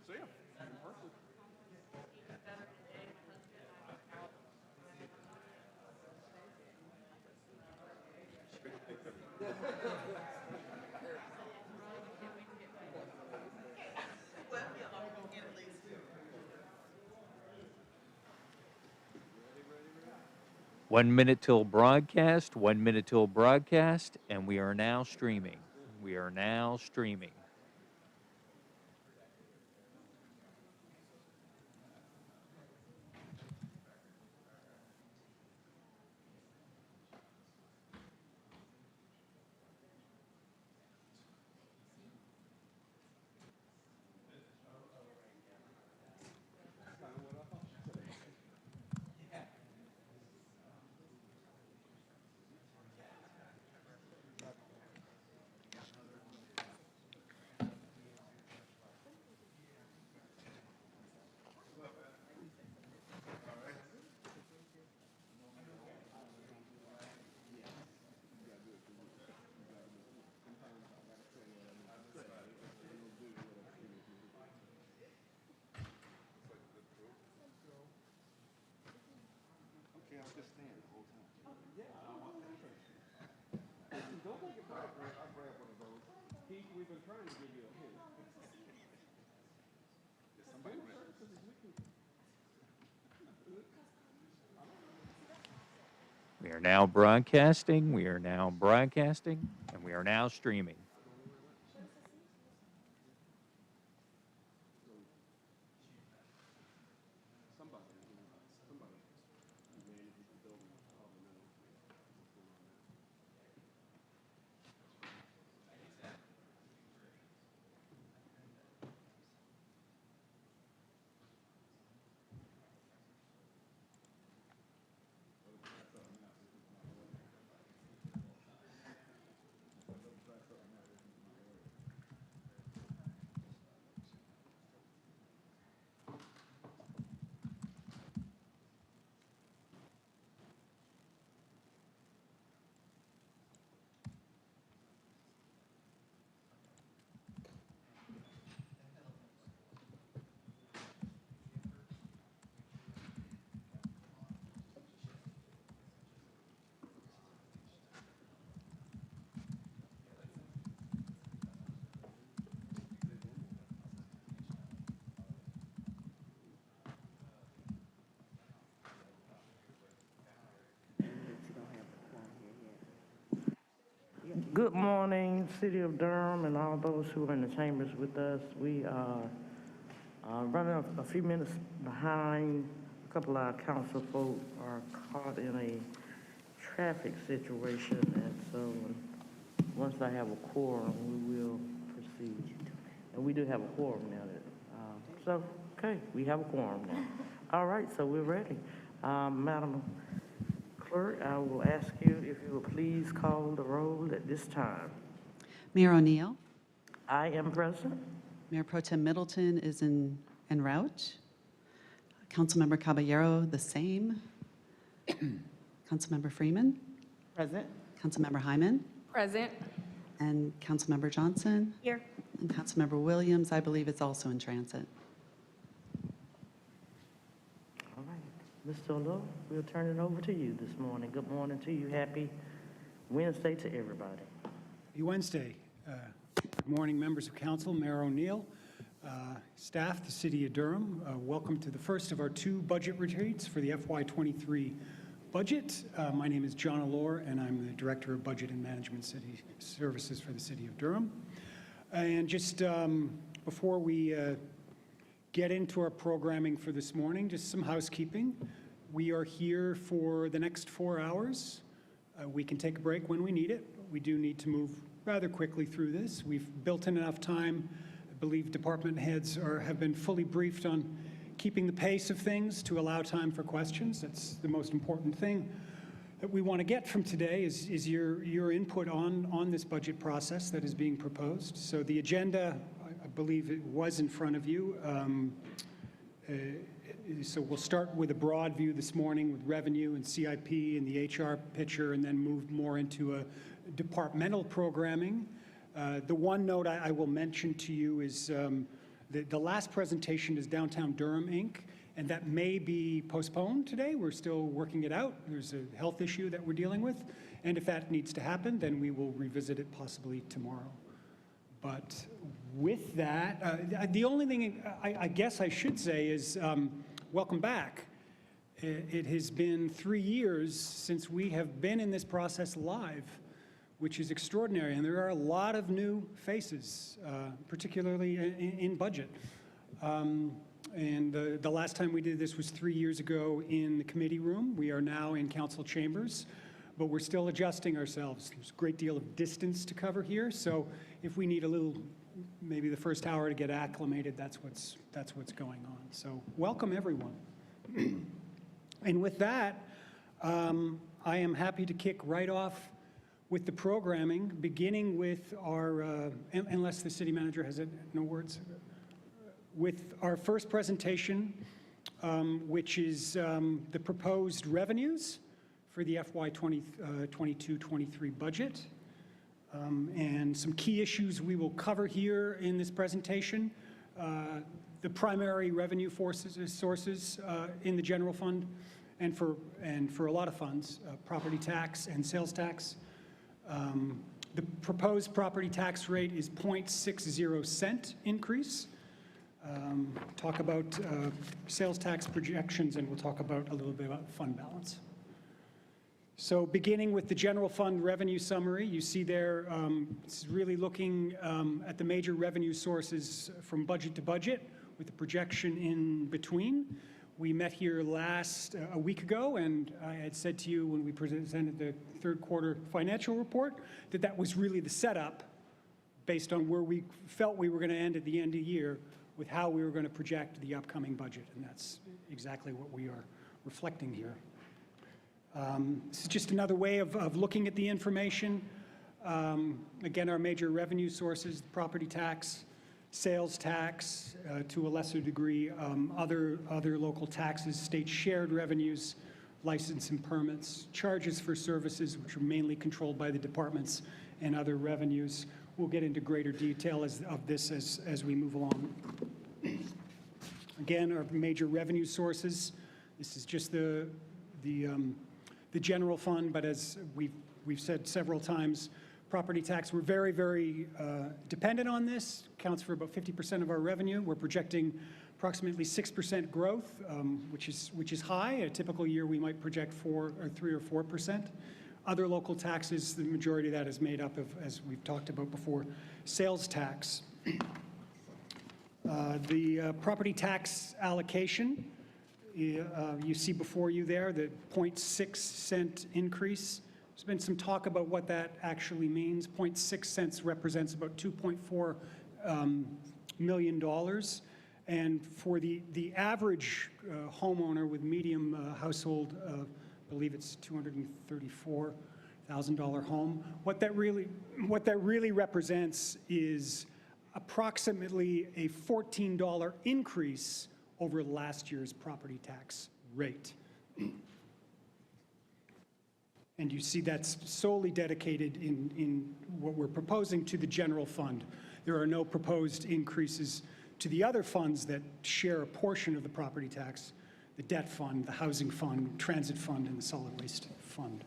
see him. Perfect. One minute till broadcast, 1 minute till broadcast, and we are now streaming. We are now streaming. Okay, I'll just stand the whole time. Don't take it back. I'll grab one of those. Pete, we've been trying to give you a hint. Is somebody ready? We are now broadcasting, we are now broadcasting, and we are now streaming. Good morning, City of Durham, and all those who are in the chambers with us. We are running a few minutes behind. A couple of our council folk are caught in a traffic situation, and so once I have a quorum, we will proceed. And we do have a quorum now. Okay, we have a quorum now. All right, so we're ready. Madam Clerk, I will ask you if you will please call the roll at this time. Mayor O'Neill. I am present. Mayor Pro Tem Middleton is en route. Councilmember Caballero, the same. Councilmember Freeman. Present. Councilmember Hyman. Present. And Councilmember Johnson. Here. And Councilmember Williams, I believe, is also in transit. All right. Mr. Allore, we'll turn it over to you this morning. Good morning to you. Happy Wednesday to everybody. Happy Wednesday. Good morning, members of council, Mayor O'Neill, staff, the City of Durham. Welcome to the first of our 2 budget retreats for the FY23 budget. My name is John Allore, and I'm the Director of Budget and Management City Services for the City of Durham. And just before we get into our programming for this morning, just some housekeeping. We are here for the next 4 hours. We can take a break when we need it. We do need to move rather quickly through this. We've built in enough time. I believe department heads have been fully briefed on keeping the pace of things to allow time for questions. That's the most important thing that we want to get from today is your input on this budget process that is being proposed. So the agenda, I believe it was in front of you. So we'll start with a broad view this morning with revenue and CIP and the HR picture, and then move more into a departmental programming. The one note I will mention to you is The last presentation is Downtown Durham, Inc., and that may be postponed today. We're still working it out. There's a health issue that we're dealing with, and if that needs to happen, then we will revisit it possibly tomorrow. But with that, the only thing I guess I should say is welcome back. It has been 3 years since we have been in this process live, which is extraordinary, and there are a lot of new faces, particularly in budget. And the last time we did this was 3 years ago in the committee room. We are now in council chambers, but we're still adjusting ourselves. There's a great deal of distance to cover here, so if we need a little, maybe the first hour to get acclimated, that's what's going on. So welcome, everyone. And with that, I am happy to kick right off with the programming, beginning with our, unless the city manager has no words, with our first presentation, which is the proposed revenues for the FY 22-23 budget, and some key issues we will cover here in this presentation. The primary revenue sources in the general fund, and for a lot of funds, property tax and sales tax. The proposed property tax rate is 0.60 cent increase. Talk about sales tax projections, and we'll talk about a little bit about fund balance. So beginning with the general fund revenue summary, you see there, it's really looking at the major revenue sources from budget to budget with the projection in between. We met here a week ago, and I had said to you when we presented the third quarter financial report that that was really the setup based on where we felt we were going to end at the end of the year with how we were going to project the upcoming budget, and that's exactly what we are reflecting here. This is just another way of looking at the information. Again, our major revenue sources, property tax, sales tax, to a lesser degree, other local taxes, state shared revenues, license and permits, charges for services, which are mainly controlled by the departments, and other revenues. We'll get into greater detail of this as we move along. Again, our major revenue sources. This is just the general fund, but as we've said several times, property tax, we're very, very dependent on this. Counts for about 50% of our revenue. We're projecting approximately 6% growth, which is high. A typical year, we might project 3 or 4%. Other local taxes, the majority of that is made up of, as we've talked about before, sales tax. The property tax allocation, you see before you there, the 0.6 cent increase. There's been some talk about what that actually means. 0.6 cents represents about $2.4 million. And for the average homeowner with medium household, I believe it's $234,000 home, what that really represents is approximately a $14 increase over last year's property tax rate. And you see that's solely dedicated in what we're proposing to the general fund. There are no proposed increases to the other funds that share a portion of the property tax, the debt fund, the housing fund, transit fund, and the solid waste fund.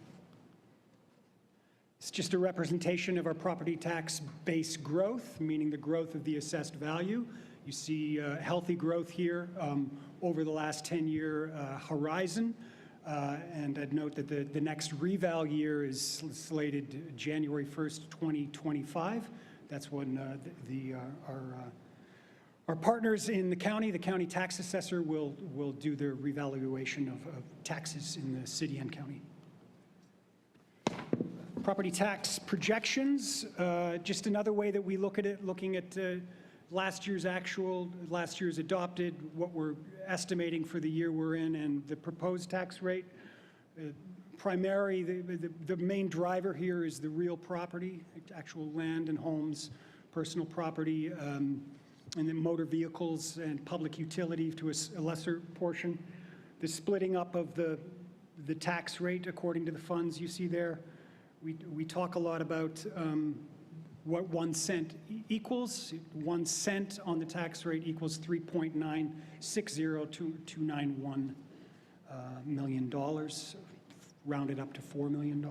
It's just a representation of our property tax base growth, meaning the growth of the assessed value. You see healthy growth here over the last 10-year horizon. And I'd note that the next reval year is slated January 1st, 2025. That's when our partners in the county tax assessor, will do their revaluation of taxes in the city and county. Property tax projections, just another way that we look at it, looking at last year's actual, last year's adopted, what we're estimating for the year we're in, and the proposed tax rate. The main driver here is the real property, actual land and homes, personal property, and then motor vehicles and public utility to a lesser portion. The splitting up of the tax rate according to the funds you see there. We talk a lot about what 1 cent equals. 1 cent on the tax rate equals $3.960291 million, rounded up to $4 million.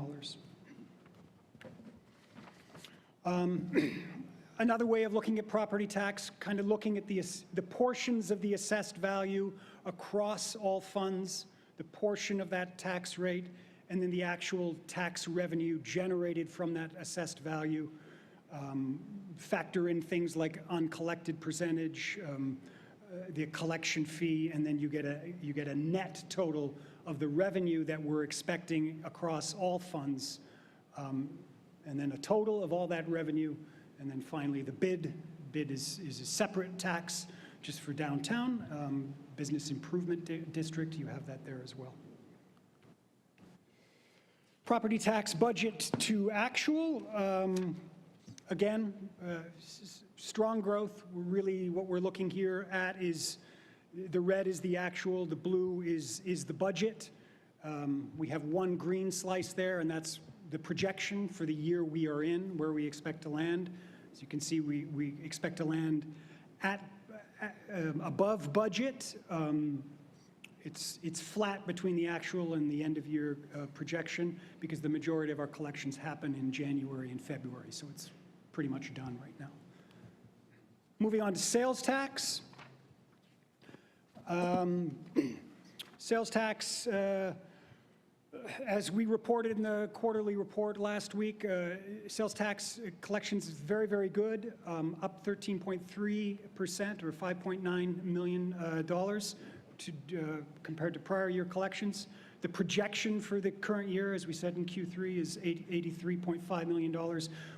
Another way of looking at property tax, kind of looking at the portions of the assessed value across all funds, the portion of that tax rate, and then the actual tax revenue generated from that assessed value. Factor in things like uncollected percentage, the collection fee, and then you get a net total of the revenue that we're expecting across all funds, and then a total of all that revenue, and then finally the bid. Bid is a separate tax just for downtown. Business Improvement District, you have that there as well. Property tax budget to actual. Again, strong growth. Really what we're looking here at is the red is the actual, the blue is the budget. We have one green slice there, and that's the projection for the year we are in, where we expect to land. As you can see, we expect to land at above budget. It's flat between the actual and the end of year projection because the majority of our collections happen in January and February, so it's pretty much done right now. Moving on to sales tax. Sales tax, as we reported in the quarterly report last week, sales tax collections is very, very good, up 13.3% or $5.9 million compared to prior year collections. The projection for the current year, as we said in Q3, is $83.5 million,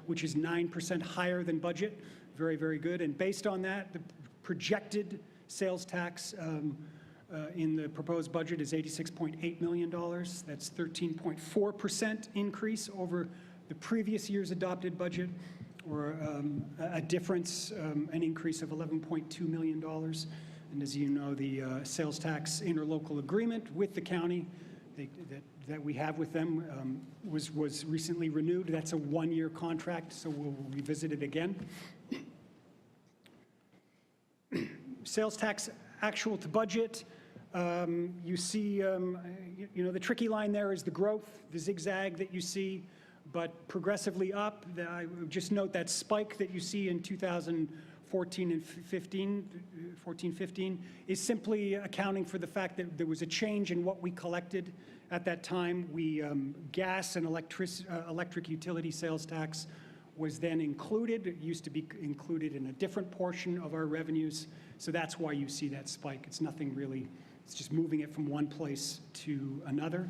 which is 9% higher than budget. Very, very good. And based on that, the projected sales tax in the proposed budget is $86.8 million. That's 13.4% increase over the previous year's adopted budget, or a difference, an increase of $11.2 million. And as you know, the sales tax interlocal agreement with the county that we have with them was recently renewed. That's a one-year contract, so we'll revisit it again. Sales tax actual to budget. You see, the tricky line there is the growth, the zigzag that you see, but progressively up. I would just note that spike that you see in 2014 and 15 is simply accounting for the fact that there was a change in what we collected at that time. Gas and electric utility sales tax was then included. It used to be included in a different portion of our revenues, so that's why you see that spike. It's nothing really, it's just moving it from one place to another,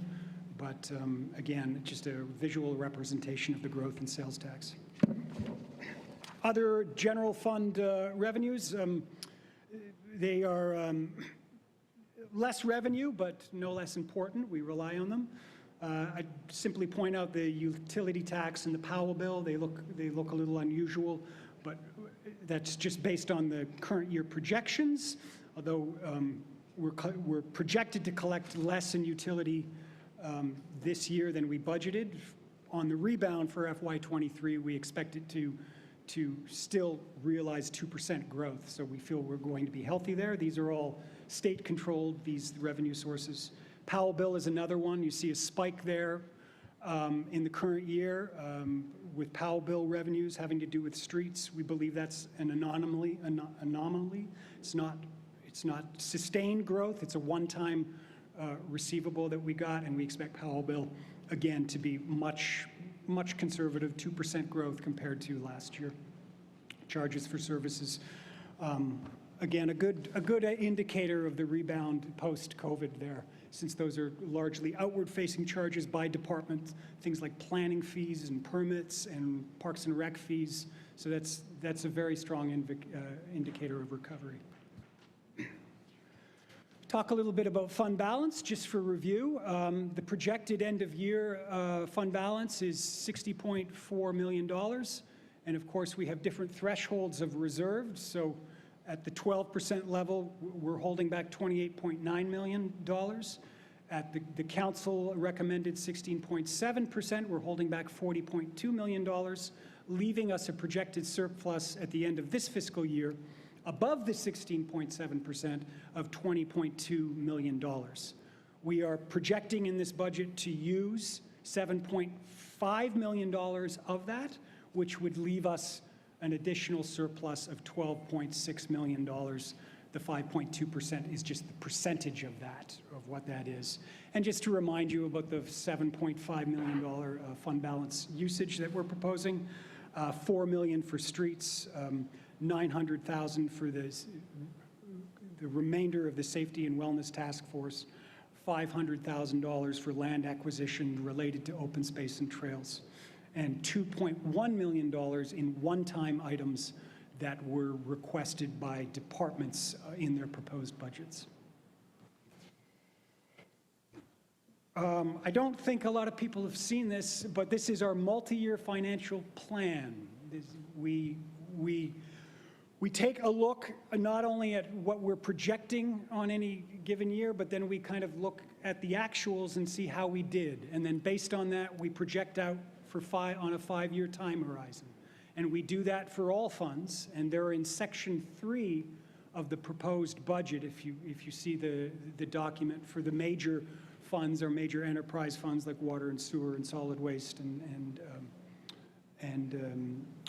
but again, just a visual representation of the growth in sales tax. Other general fund revenues, they are less revenue, but no less important. We rely on them. I'd simply point out the utility tax and the Powell bill. They look a little unusual, but that's just based on the current year projections. Although we're projected to collect less in utility this year than we budgeted. On the rebound for FY23, we expect it to still realize 2% growth. So we feel we're going to be healthy there. These are all state-controlled, these revenue sources. Powell bill is another one. You see a spike there in the current year with Powell bill revenues having to do with streets. We believe that's an anomaly. It's not sustained growth. It's a one-time receivable that we got, and we expect Powell bill again to be much conservative, 2% growth compared to last year. Charges for services, again, a good indicator of the rebound post-COVID there, since those are largely outward-facing charges by department, things like planning fees and permits and parks and rec fees. So that's a very strong indicator of recovery. Talk a little bit about fund balance, just for review. The projected end-of-year fund balance is $60.4 million. And of course, we have different thresholds of reserves. So at the 12% level, we're holding back $28.9 million. At the council recommended 16.7%, we're holding back $40.2 million. leaving us a projected surplus at the end of this fiscal year above the 16.7% of $20.2 million. We are projecting in this budget to use $7.5 million of that, which would leave us an additional surplus of $12.6 million. The 5.2% is just the percentage of that, of what that is. And just to remind you about the $7.5 million fund balance usage that we're proposing, $4 million for streets, $900,000 for the remainder of the Safety and Wellness Task Force, $500,000 for land acquisition related to open space and trails, and $2.1 million in one-time items that were requested by departments in their proposed budgets. I don't think a lot of people have seen this, but this is our multi-year financial plan. We take a look not only at what we're projecting on any given year, but then we kind of look at the actuals and see how we did. And then based on that, we project out for on a 5-year time horizon. And we do that for all funds, and they're in section 3 of the proposed budget. If you see the document for the major funds or major enterprise funds like water and sewer and solid waste and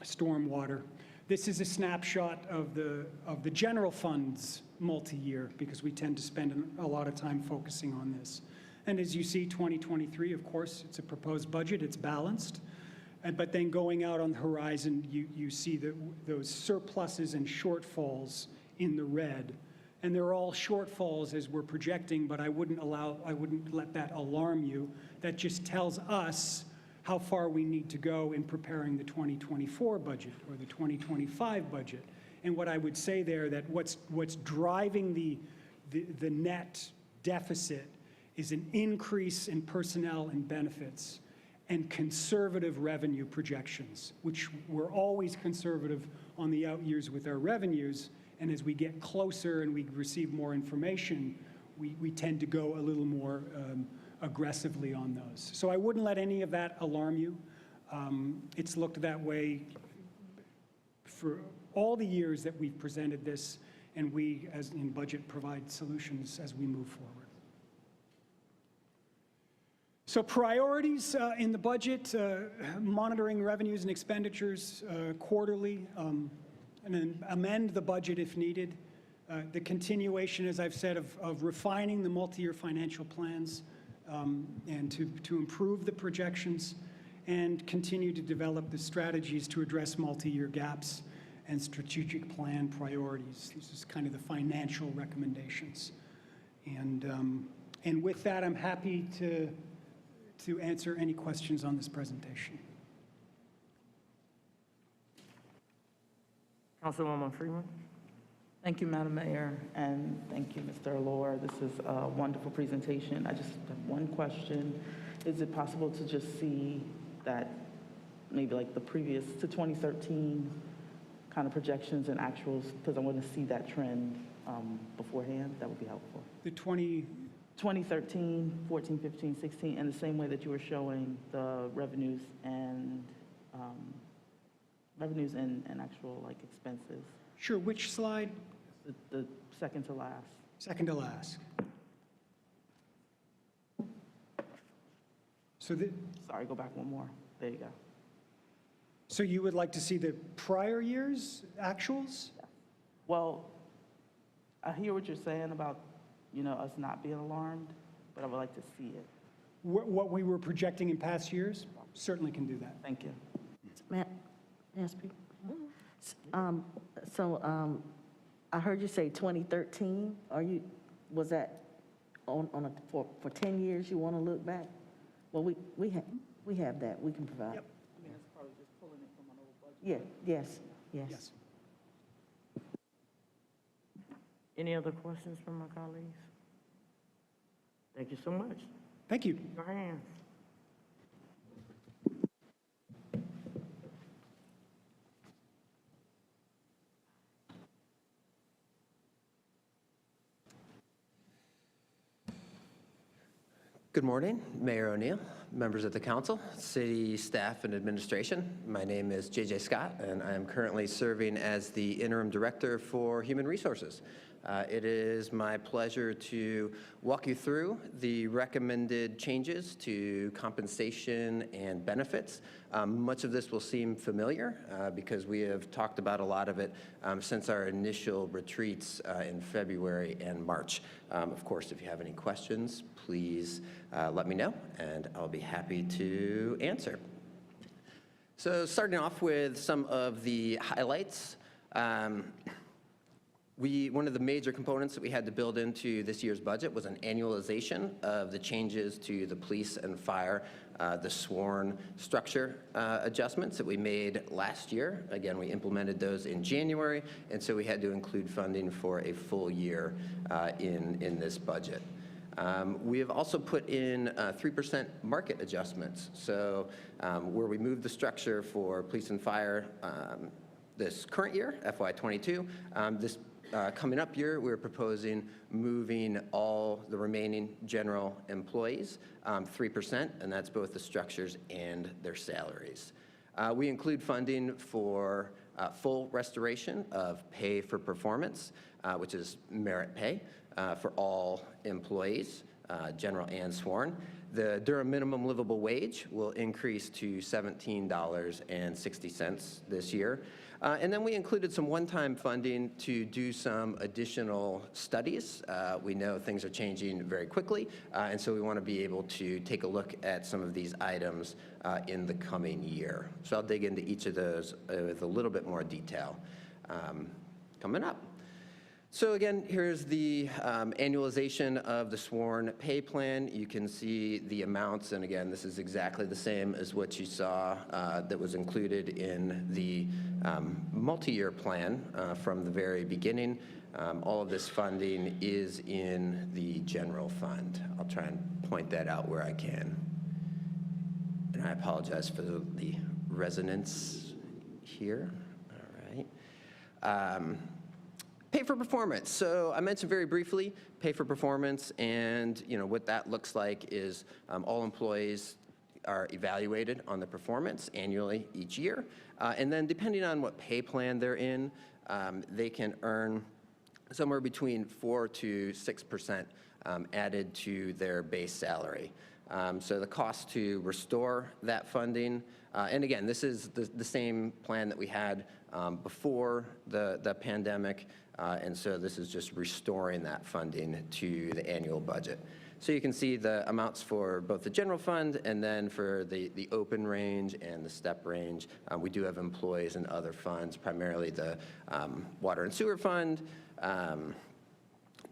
stormwater. This is a snapshot of the general funds multi-year, because we tend to spend a lot of time focusing on this. And as you see, 2023, of course, it's a proposed budget, it's balanced. But then going out on the horizon, you see those surpluses and shortfalls in the red. And they're all shortfalls as we're projecting, but I wouldn't let that alarm you. That just tells us how far we need to go in preparing the 2024 budget or the 2025 budget. And what I would say there, that what's driving the net deficit is an increase in personnel and benefits and conservative revenue projections, which we're always conservative on the out years with our revenues. And as we get closer and we receive more information, we tend to go a little more aggressively on those. So I wouldn't let any of that alarm you. It's looked that way for all the years that we've presented this, and we, as in budget, provide solutions as we move forward. So priorities in the budget, monitoring revenues and expenditures quarterly, and then amend the budget if needed. The continuation, as I've said, of refining the multi-year financial plans and to improve the projections, and continue to develop the strategies to address multi-year gaps and strategic plan priorities. This is kind of the financial recommendations. And with that, I'm happy to answer any questions on this presentation. Councilwoman Freeman. Thank you, Madam Mayor, and thank you, Mr. Allore. This is a wonderful presentation. I just have one question. Is it possible to just see that, maybe like the previous to 2013 kind of projections and actuals, because I want to see that trend beforehand? That would be helpful. The 2013, 14, 15, 16, in the same way that you were showing the revenues and actual like expenses. Sure, which slide? The second to last. Second to last. So Sorry, go back one more. There you go. so you would like to see the prior year's actuals? Well, I hear what you're saying about, us not being alarmed, but I would like to see it. What we were projecting in past years? Certainly can do that. Thank you. May I speak? I heard you say 2013. Was that for 10 years you want to look back? Well, we have that. We can provide. Yep. I mean, it's probably just pulling it from an old budget. Yeah, yes. Yes. Any other questions from my colleagues? Thank you so much. Thank you. Your hands. Good morning, Mayor O'Neill, members of the council, city staff and administration. My name is JJ Scott, and I am currently serving as the interim director for human resources. It is my pleasure to walk you through the recommended changes to compensation and benefits. Much of this will seem familiar because we have talked about a lot of it since our initial retreats in February and March. Of course, if you have any questions, please let me know, and I'll be happy to answer. So starting off with some of the highlights. One of the major components that we had to build into this year's budget was an annualization of the changes to the police and fire, the sworn structure adjustments that we made last year. Again, we implemented those in January, and so we had to include funding for a full year in this budget. We have also put in 3% market adjustments. So where we moved the structure for police and fire this current year, FY22, this coming up year, we're proposing moving all the remaining general employees 3%, and that's both the structures and their salaries. We include funding for full restoration of pay for performance, which is merit pay for all employees, general and sworn. The Durham minimum livable wage will increase to $17.60 this year. And then we included some one-time funding to do some additional studies. We know things are changing very quickly, and so we want to be able to take a look at some of these items in the coming year. So I'll dig into each of those with a little bit more detail coming up. So again, here's the annualization of the sworn pay plan. You can see the amounts, and again, this is exactly the same as what you saw that was included in the multi-year plan from the very beginning. All of this funding is in the general fund. I'll try and point that out where I can. And I apologize for the resonance here. All right. Pay for performance. So I mentioned very briefly pay for performance, and what that looks like is all employees are evaluated on the performance annually each year, and then depending on what pay plan they're in, they can earn somewhere between 4 to 6% added to their base salary. So the cost to restore that funding, and again, this is the same plan that we had before the pandemic, and so this is just restoring that funding to the annual budget. So you can see the amounts for both the general fund and then for the open range and the step range. We do have employees in other funds, primarily the water and sewer fund, the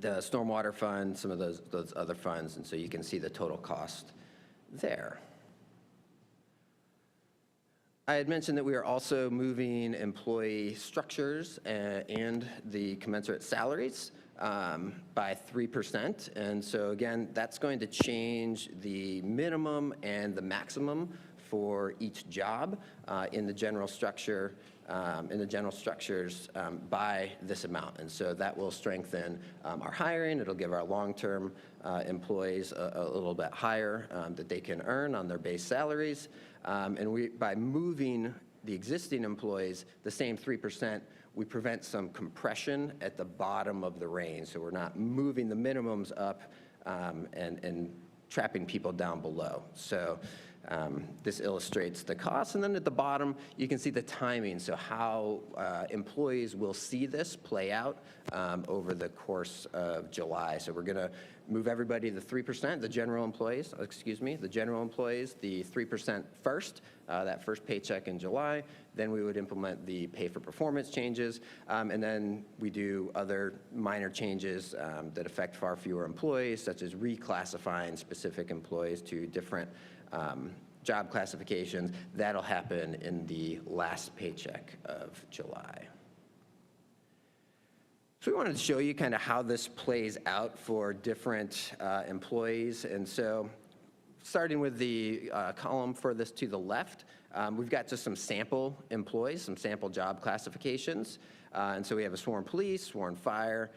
stormwater fund, some of those other funds, and so you can see the total cost there. I had mentioned that we are also moving employee structures and the commensurate salaries by 3%. And so again, that's going to change the minimum and the maximum for each job in the general structure, by this amount. And so that will strengthen our hiring. It'll give our long-term employees a little bit higher that they can earn on their base salaries. And by moving the existing employees the same 3%, we prevent some compression at the bottom of the range. So we're not moving the minimums up and trapping people down below. So this illustrates the cost. And then at the bottom, you can see the timing. So how employees will see this play out over the course of July. So we're going to move everybody to 3%, the general employees, the 3% first, that first paycheck in July. Then we would implement the pay for performance changes. And then we do other minor changes that affect far fewer employees, such as reclassifying specific employees to different job classifications. That'll happen in the last paycheck of July. So we wanted to show you kind of how this plays out for different employees. And so starting with the column furthest to the left, we've got just some sample employees, some sample job classifications. And so we have a sworn police, sworn fire,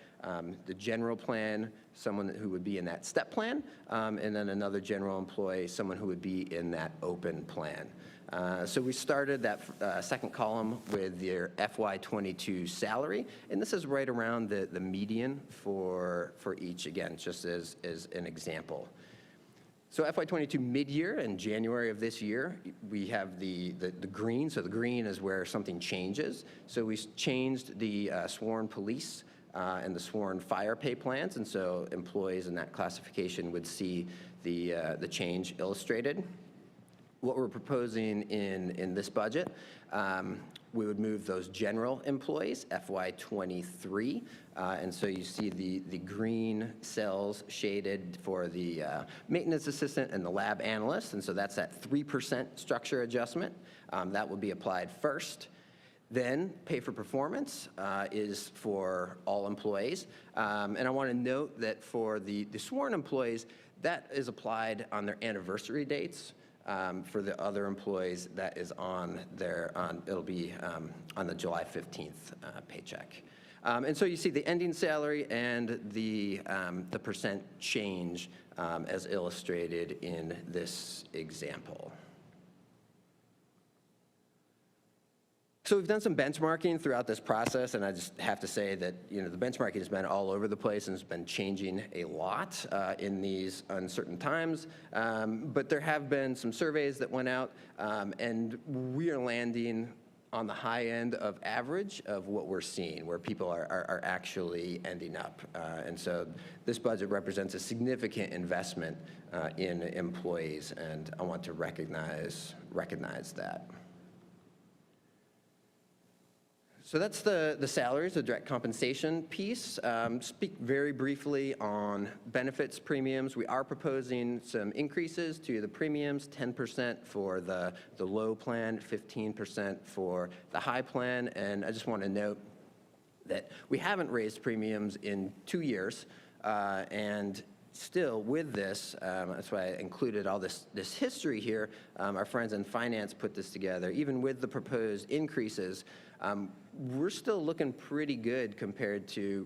the general plan, someone who would be in that step plan, and then another general employee, someone who would be in that open plan. So we started that second column with their FY22 salary, and this is right around the median for each, again, just as an example. So FY22 mid-year in January of this year, we have the green. So the green is where something changes. So we changed the sworn police and the sworn fire pay plans, and so employees in that classification would see the change illustrated. What we're proposing in this budget, we would move those general employees, FY23, and so you see the green cells shaded for the maintenance assistant and the lab analyst, and so that's that 3% structure adjustment. That will be applied first. Then pay for performance is for all employees, and I want to note that for the sworn employees, that is applied on their anniversary dates. For the other employees, that is it'll be on the July 15th paycheck. And so you see the ending salary and the percent change as illustrated in this example. So we've done some benchmarking throughout this process, and I just have to say that the benchmarking has been all over the place and has been changing a lot in these uncertain times. But there have been some surveys that went out, and we are landing on the high end of average of what we're seeing, where people are actually ending up. And so this budget represents a significant investment in employees, and I want to recognize that. So that's the salaries, the direct compensation piece. Speak very briefly on benefits premiums. We are proposing some increases to the premiums, 10% for the low plan, 15% for the high plan. And I just want to note that we haven't raised premiums in 2 years. And still with this, that's why I included all this history here. Our friends in finance put this together. Even with the proposed increases, we're still looking pretty good compared to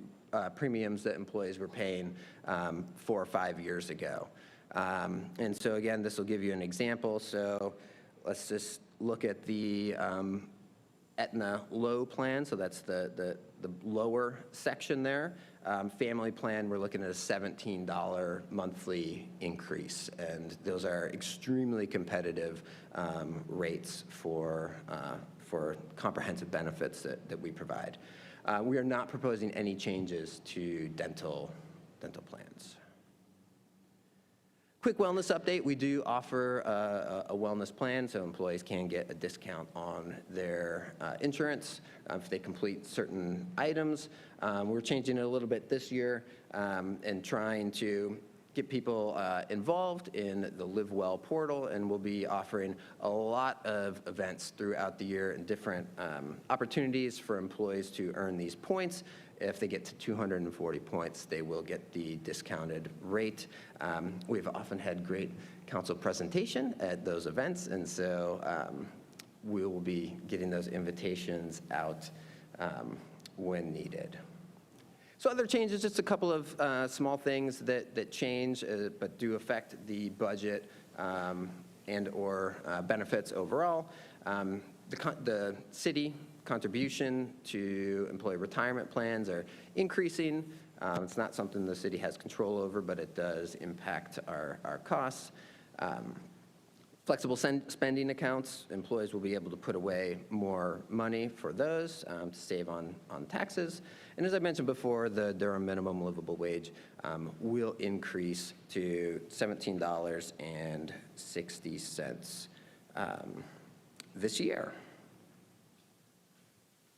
premiums that employees were paying 4 or 5 years ago. And so again, this will give you an example. So let's just look at the Aetna low plan. So that's the lower section there. Family plan, we're looking at a $17 monthly increase. And those are extremely competitive rates for comprehensive benefits that we provide. We are not proposing any changes to dental plans. Quick wellness update, we do offer a wellness plan, so employees can get a discount on their insurance if they complete certain items. We're changing it a little bit this year and trying to get people involved in the Live Well portal, and we'll be offering a lot of events throughout the year and different opportunities for employees to earn these points. If they get to 240 points, they will get the discounted rate. We've often had great council presentation at those events, and so we will be getting those invitations out when needed. So other changes, just a couple of small things that change but do affect the budget and or benefits overall. The city contribution to employee retirement plans are increasing. It's not something the city has control over, but it does impact our costs. Flexible spending accounts, employees will be able to put away more money for those to save on taxes. And as I mentioned before, the Durham minimum livable wage will increase to $17.60 this year.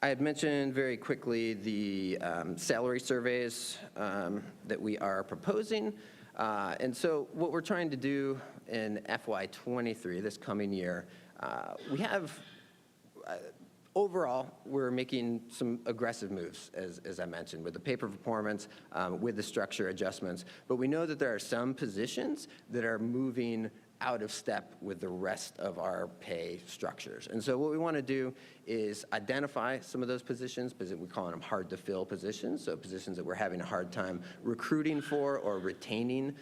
I had mentioned very quickly the salary surveys that we are proposing. And so what we're trying to do in FY23, this coming year, we have, overall, we're making some aggressive moves, as I mentioned, with the pay for performance, with the structure adjustments. But we know that there are some positions that are moving out of step with the rest of our pay structures. And so what we want to do is identify some of those positions, because we're calling them hard to fill positions, so positions that we're having a hard time recruiting for or retaining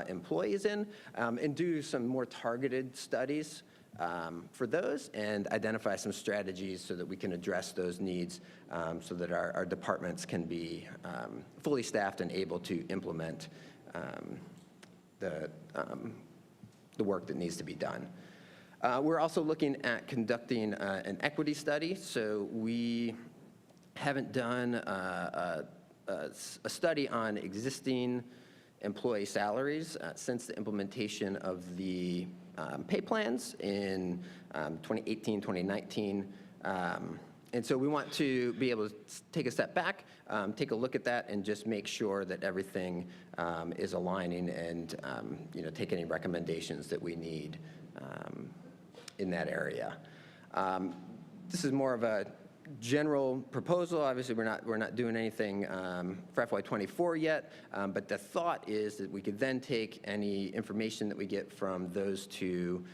employees in, and do some more targeted studies for those and identify some strategies so that we can address those needs so that our departments can be fully staffed and able to implement the work that needs to be done. We're also looking at conducting an equity study. So we haven't done a study on existing employee salaries since the implementation of the pay plans in 2018, 2019. And so we want to be able to take a step back, take a look at that, and just make sure that everything is aligning and take any recommendations that we need in that area. This is more of a general proposal. Obviously, we're not doing anything for FY24 yet, but the thought is that we could then take any information that we get from those two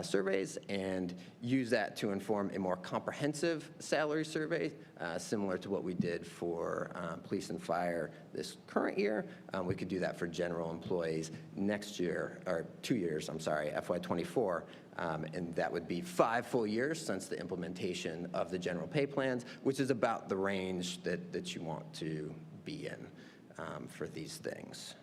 surveys and use that to inform a more comprehensive salary survey, similar to what we did for police and fire this current year. We could do that for general employees next year, or 2 years, I'm sorry, FY24. And that would be 5 full years since the implementation of the general pay plans, which is about the range that you want to be in for these things.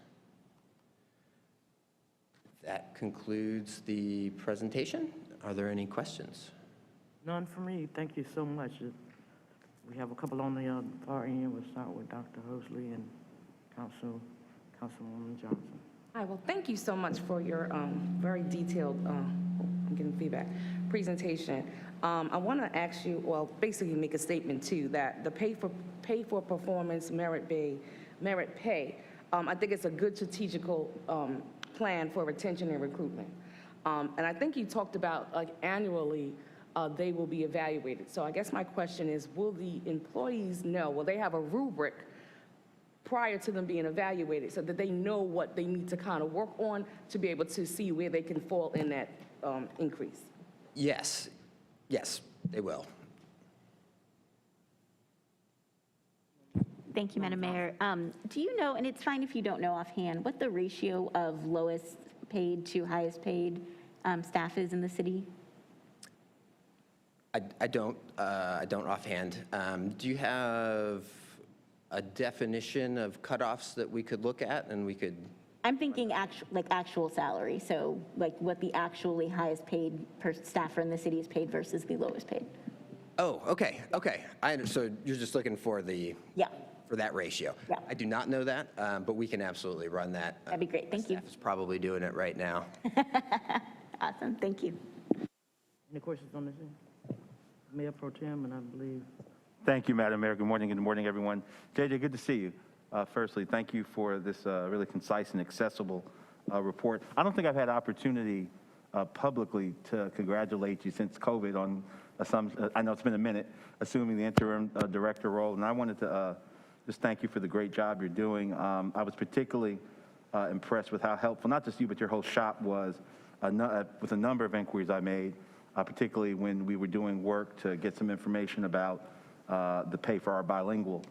That concludes the presentation. Are there any questions? None for me. Thank you so much. We have a couple on the far end. We'll start with Dr. Hosley and Councilwoman Johnson. Hi, well, thank you so much for your very detailed, I'm getting feedback, presentation. I want to ask you, well, basically make a statement too, that the pay for performance merit pay, I think it's a good strategical plan for retention and recruitment. And I think you talked about like annually they will be evaluated. So I guess my question is, will the employees know, will they have a rubric prior to them being evaluated so that they know what they need to kind of work on to be able to see where they can fall in that increase? Yes, they will. Thank you, Madam Mayor. Do you know, and it's fine if you don't know offhand, what the ratio of lowest paid to highest paid staff is in the city? I don't offhand. Do you have a definition of cutoffs that we could look at and we could? I'm thinking actual salary, so like what the actually highest paid per staffer in the city is paid versus the lowest paid. Oh, okay. So you're just looking for for that ratio. Yeah. I do not know that, but we can absolutely run that. That'd be great. Thank you. Staff is probably doing it right now. Awesome. Thank you. Any questions on this end? Mayor Pro Tem, and I believe. Thank you, Madam Mayor. Good morning, everyone. JJ, good to see you. Firstly, thank you for this really concise and accessible report. I don't think I've had opportunity publicly to congratulate you since COVID on I know it's been a minute, assuming the interim director role, and I wanted to just thank you for the great job you're doing. I was particularly impressed with how helpful, not just you, but your whole shop was with a number of inquiries I made, particularly when we were doing work to get some information about the pay for our bilingual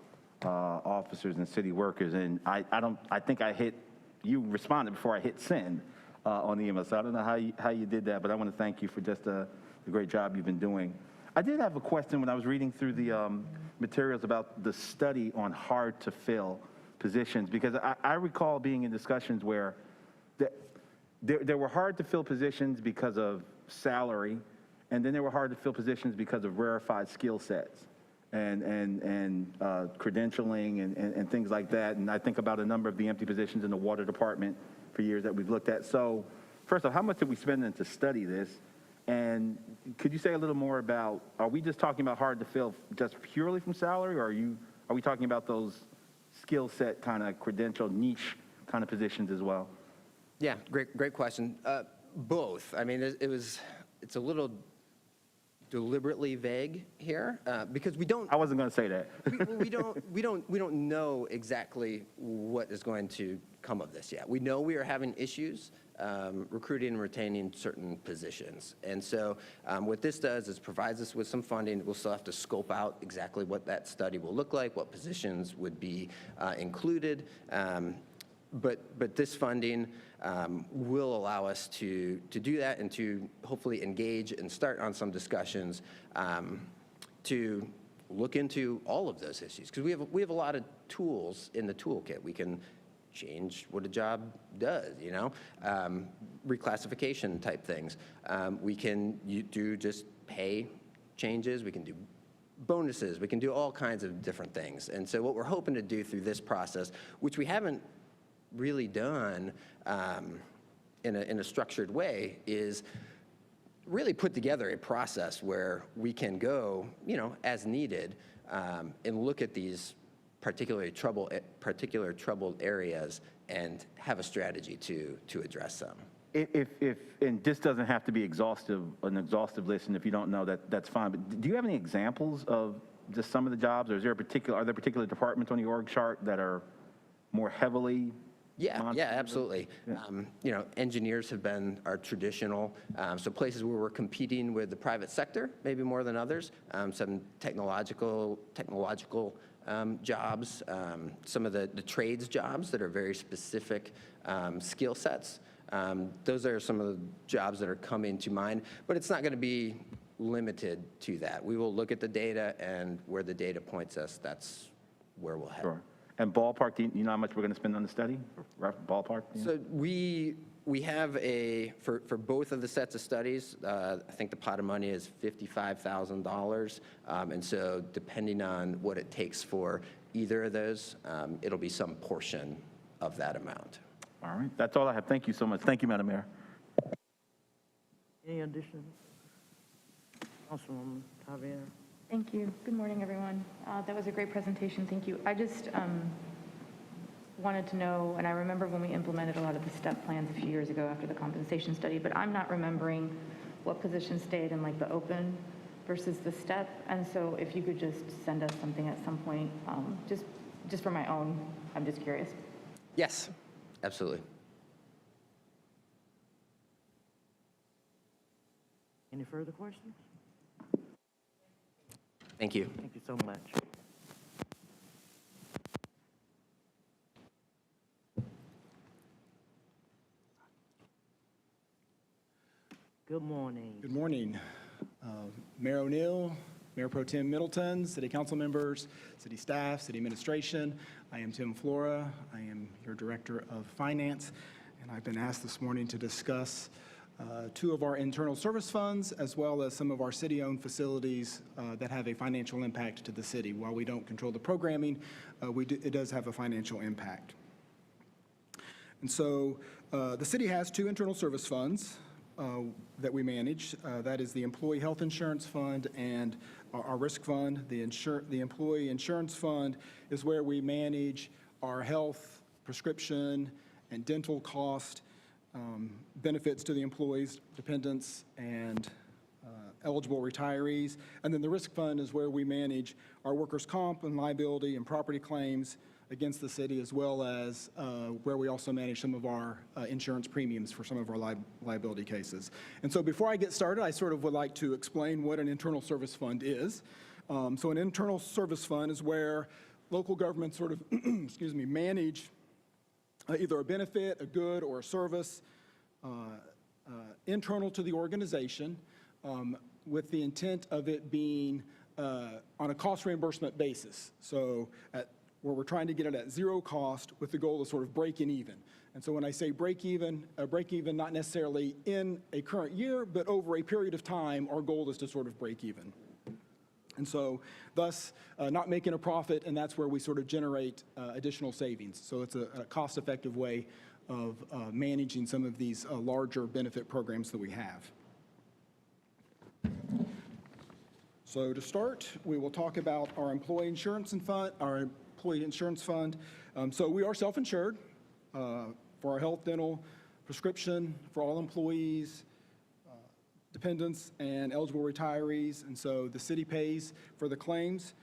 officers and city workers. And I think you responded before I hit send on the email. So I don't know how you did that, but I want to thank you for just the great job you've been doing. I did have a question when I was reading through the materials about the study on hard to fill positions, because I recall being in discussions where there were hard to fill positions because of salary, and then there were hard to fill positions because of rarefied skill sets and credentialing and things like that. And I think about a number of the empty positions in the water department for years that we've looked at. So first off, how much did we spend in to study this? And could you say a little more about, are we just talking about hard to fill just purely from salary, or are we talking about those skill set kind of credential niche kind of positions as well? Yeah, great question. Both. I mean, it's a little deliberately vague here because we don't. I wasn't going to say that. we don't know exactly what is going to come of this yet. We know we are having issues recruiting and retaining certain positions. And so what this does is provides us with some funding. We'll still have to scope out exactly what that study will look like, what positions would be included. But this funding will allow us to do that and to hopefully engage and start on some discussions to look into all of those issues. Because we have a lot of tools in the toolkit. We can change what a job does, you know, reclassification type things. We can do just pay changes. We can do bonuses. We can do all kinds of different things. And so what we're hoping to do through this process, which we haven't really done in a structured way, is really put together a process where we can go, you know, as needed and look at these particular troubled areas and have a strategy to address them. And this doesn't have to be an exhaustive list, and if you don't know, that's fine. But do you have any examples of just some of the jobs, or are there particular departments on the org chart that are more heavily? Yeah, absolutely. Yeah. You know, engineers have been our traditional, so places where we're competing with the private sector, maybe more than others. Some technological jobs, some of the trades jobs that are very specific skill sets. Those are some of the jobs that are coming to mind, but it's not going to be limited to that. We will look at the data, and where the data points us, that's where we'll head. Sure. And ballpark, do you know how much we're going to spend on the study? Rough ballpark? So we have for both of the sets of studies, I think the pot of money is $55,000. And so depending on what it takes for either of those, it'll be some portion of that amount. All right. That's all I have. Thank you so much. Thank you, Madam Mayor. Any additions? Councilwoman Javier. Thank you. Good morning, everyone. That was a great presentation. Thank you. I just wanted to know, and I remember when we implemented a lot of the STEP plans a few years ago after the compensation study, but I'm not remembering what positions stayed in like the open versus the STEP. And so if you could just send us something at some point, just for my own, I'm just curious. Yes, absolutely. Any further questions? Thank you. Thank you so much. Good morning. Good morning. Mayor O'Neill, Mayor Pro Tem Middleton, City Council members, City staff, City administration. I am Tim Flora. I am your Director of Finance, and I've been asked this morning to discuss two of our internal service funds, as well as some of our city-owned facilities that have a financial impact to the city. While we don't control the programming, it does have a financial impact. And so the city has two internal service funds that we manage. That is the Employee Health Insurance Fund and our risk fund. The Employee Insurance Fund is where we manage our health, prescription, and dental cost benefits to the employees, dependents, and eligible retirees. And then the risk fund is where we manage our workers' comp and liability and property claims against the city, as well as where we also manage some of our insurance premiums for some of our liability cases. And so before I get started, I sort of would like to explain what an internal service fund is. So an internal service fund is where local governments sort of, excuse me, manage either a benefit, a good, or a service internal to the organization with the intent of it being on a cost reimbursement basis. So where we're trying to get it at zero cost with the goal of sort of breaking even. And so when I say break even not necessarily in a current year, but over a period of time, our goal is to sort of break even. And so thus not making a profit, and that's where we sort of generate additional savings. So it's a cost-effective way of managing some of these larger benefit programs that we have. So to start, we will talk about our employee insurance fund. So we are self-insured for our health, dental, prescription for all employees. dependents and eligible retirees, and so the city pays for the claims.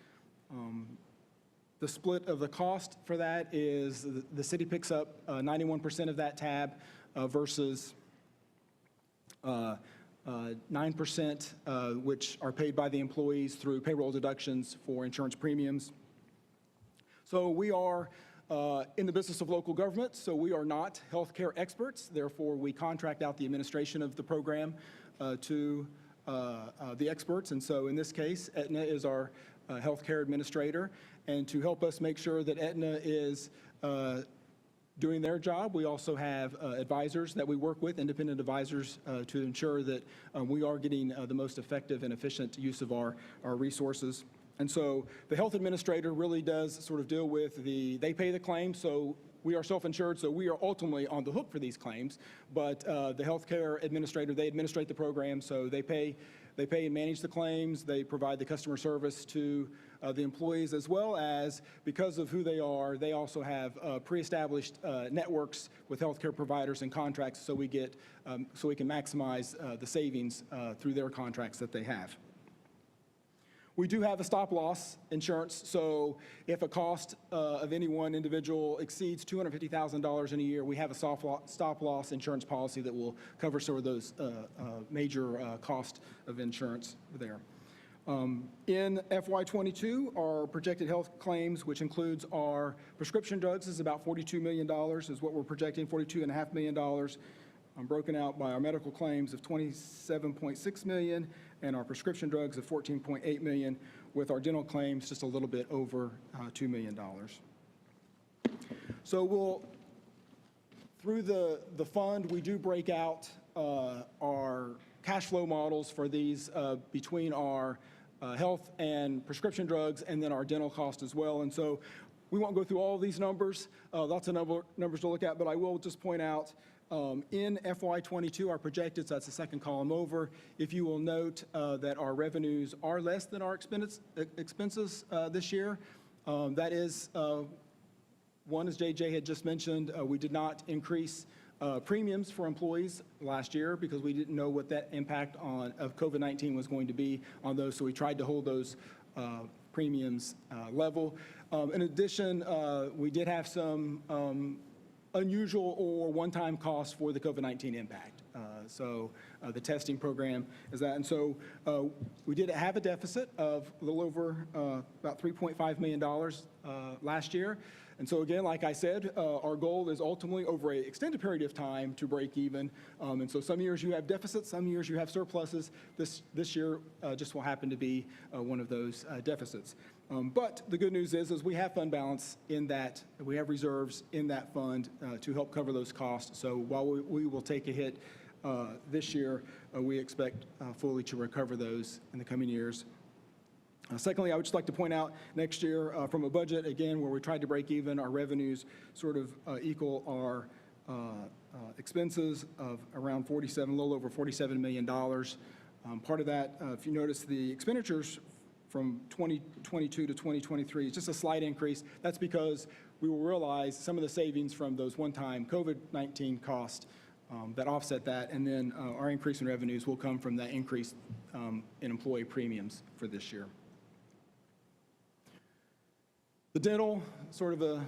The split of the cost for that is the city picks up 91% of that tab versus 9%, which are paid by the employees through payroll deductions for insurance premiums. So we are in the business of local government, so we are not healthcare experts. Therefore, we contract out the administration of the program to the experts. And so in this case, Aetna is our healthcare administrator. And to help us make sure that Aetna is doing their job, we also have advisors that we work with, independent advisors, to ensure that we are getting the most effective and efficient use of our resources. And so the health administrator really does sort of deal with they pay the claim, so we are self-insured, so we are ultimately on the hook for these claims. But the healthcare administrator, they administrate the program, so they pay and manage the claims. They provide the customer service to the employees, as well as, because of who they are, they also have pre-established networks with healthcare providers and contracts, so we can maximize the savings through their contracts that they have. We do have a stop-loss insurance, so if a cost of any one individual exceeds $250,000 in a year, we have a stop-loss insurance policy that will cover some of those major cost of insurance there. In FY22, our projected health claims, which includes our prescription drugs, is about $42 million, is what we're projecting, $42.5 million. Broken out by our medical claims of $27.6 million and our prescription drugs of $14.8 million, with our dental claims just a little bit over $2 million. So through the fund, we do break out our cash flow models for these between our health and prescription drugs, and then our dental cost as well. And so we won't go through all of these numbers, lots of numbers to look at, but I will just point out in FY22, our projected, so that's the second column over, if you will note that our revenues are less than our expenses this year. That is, one, as JJ had just mentioned, we did not increase premiums for employees last year because we didn't know what that impact of COVID-19 was going to be on those, so we tried to hold those premiums level. In addition, we did have some unusual or one-time costs for the COVID-19 impact. So the testing program is that. And so we did have a deficit of a little over about $3.5 million last year. And so again, like I said, our goal is ultimately over an extended period of time to break even. And so some years you have deficits, some years you have surpluses. This year just will happen to be one of those deficits. But the good news is we have fund balance in that, we have reserves in that fund to help cover those costs. So while we will take a hit this year, we expect fully to recover those in the coming years. Secondly, I would just like to point out next year from a budget, again, where we tried to break even, our revenues sort of equal our expenses of around a little over $47 million. Part of that, if you notice the expenditures from 2022 to 2023, it's just a slight increase. That's because we will realize some of the savings from those one-time COVID-19 costs that offset that, and then our increase in revenues will come from that increase in employee premiums for this year. The dental, sort of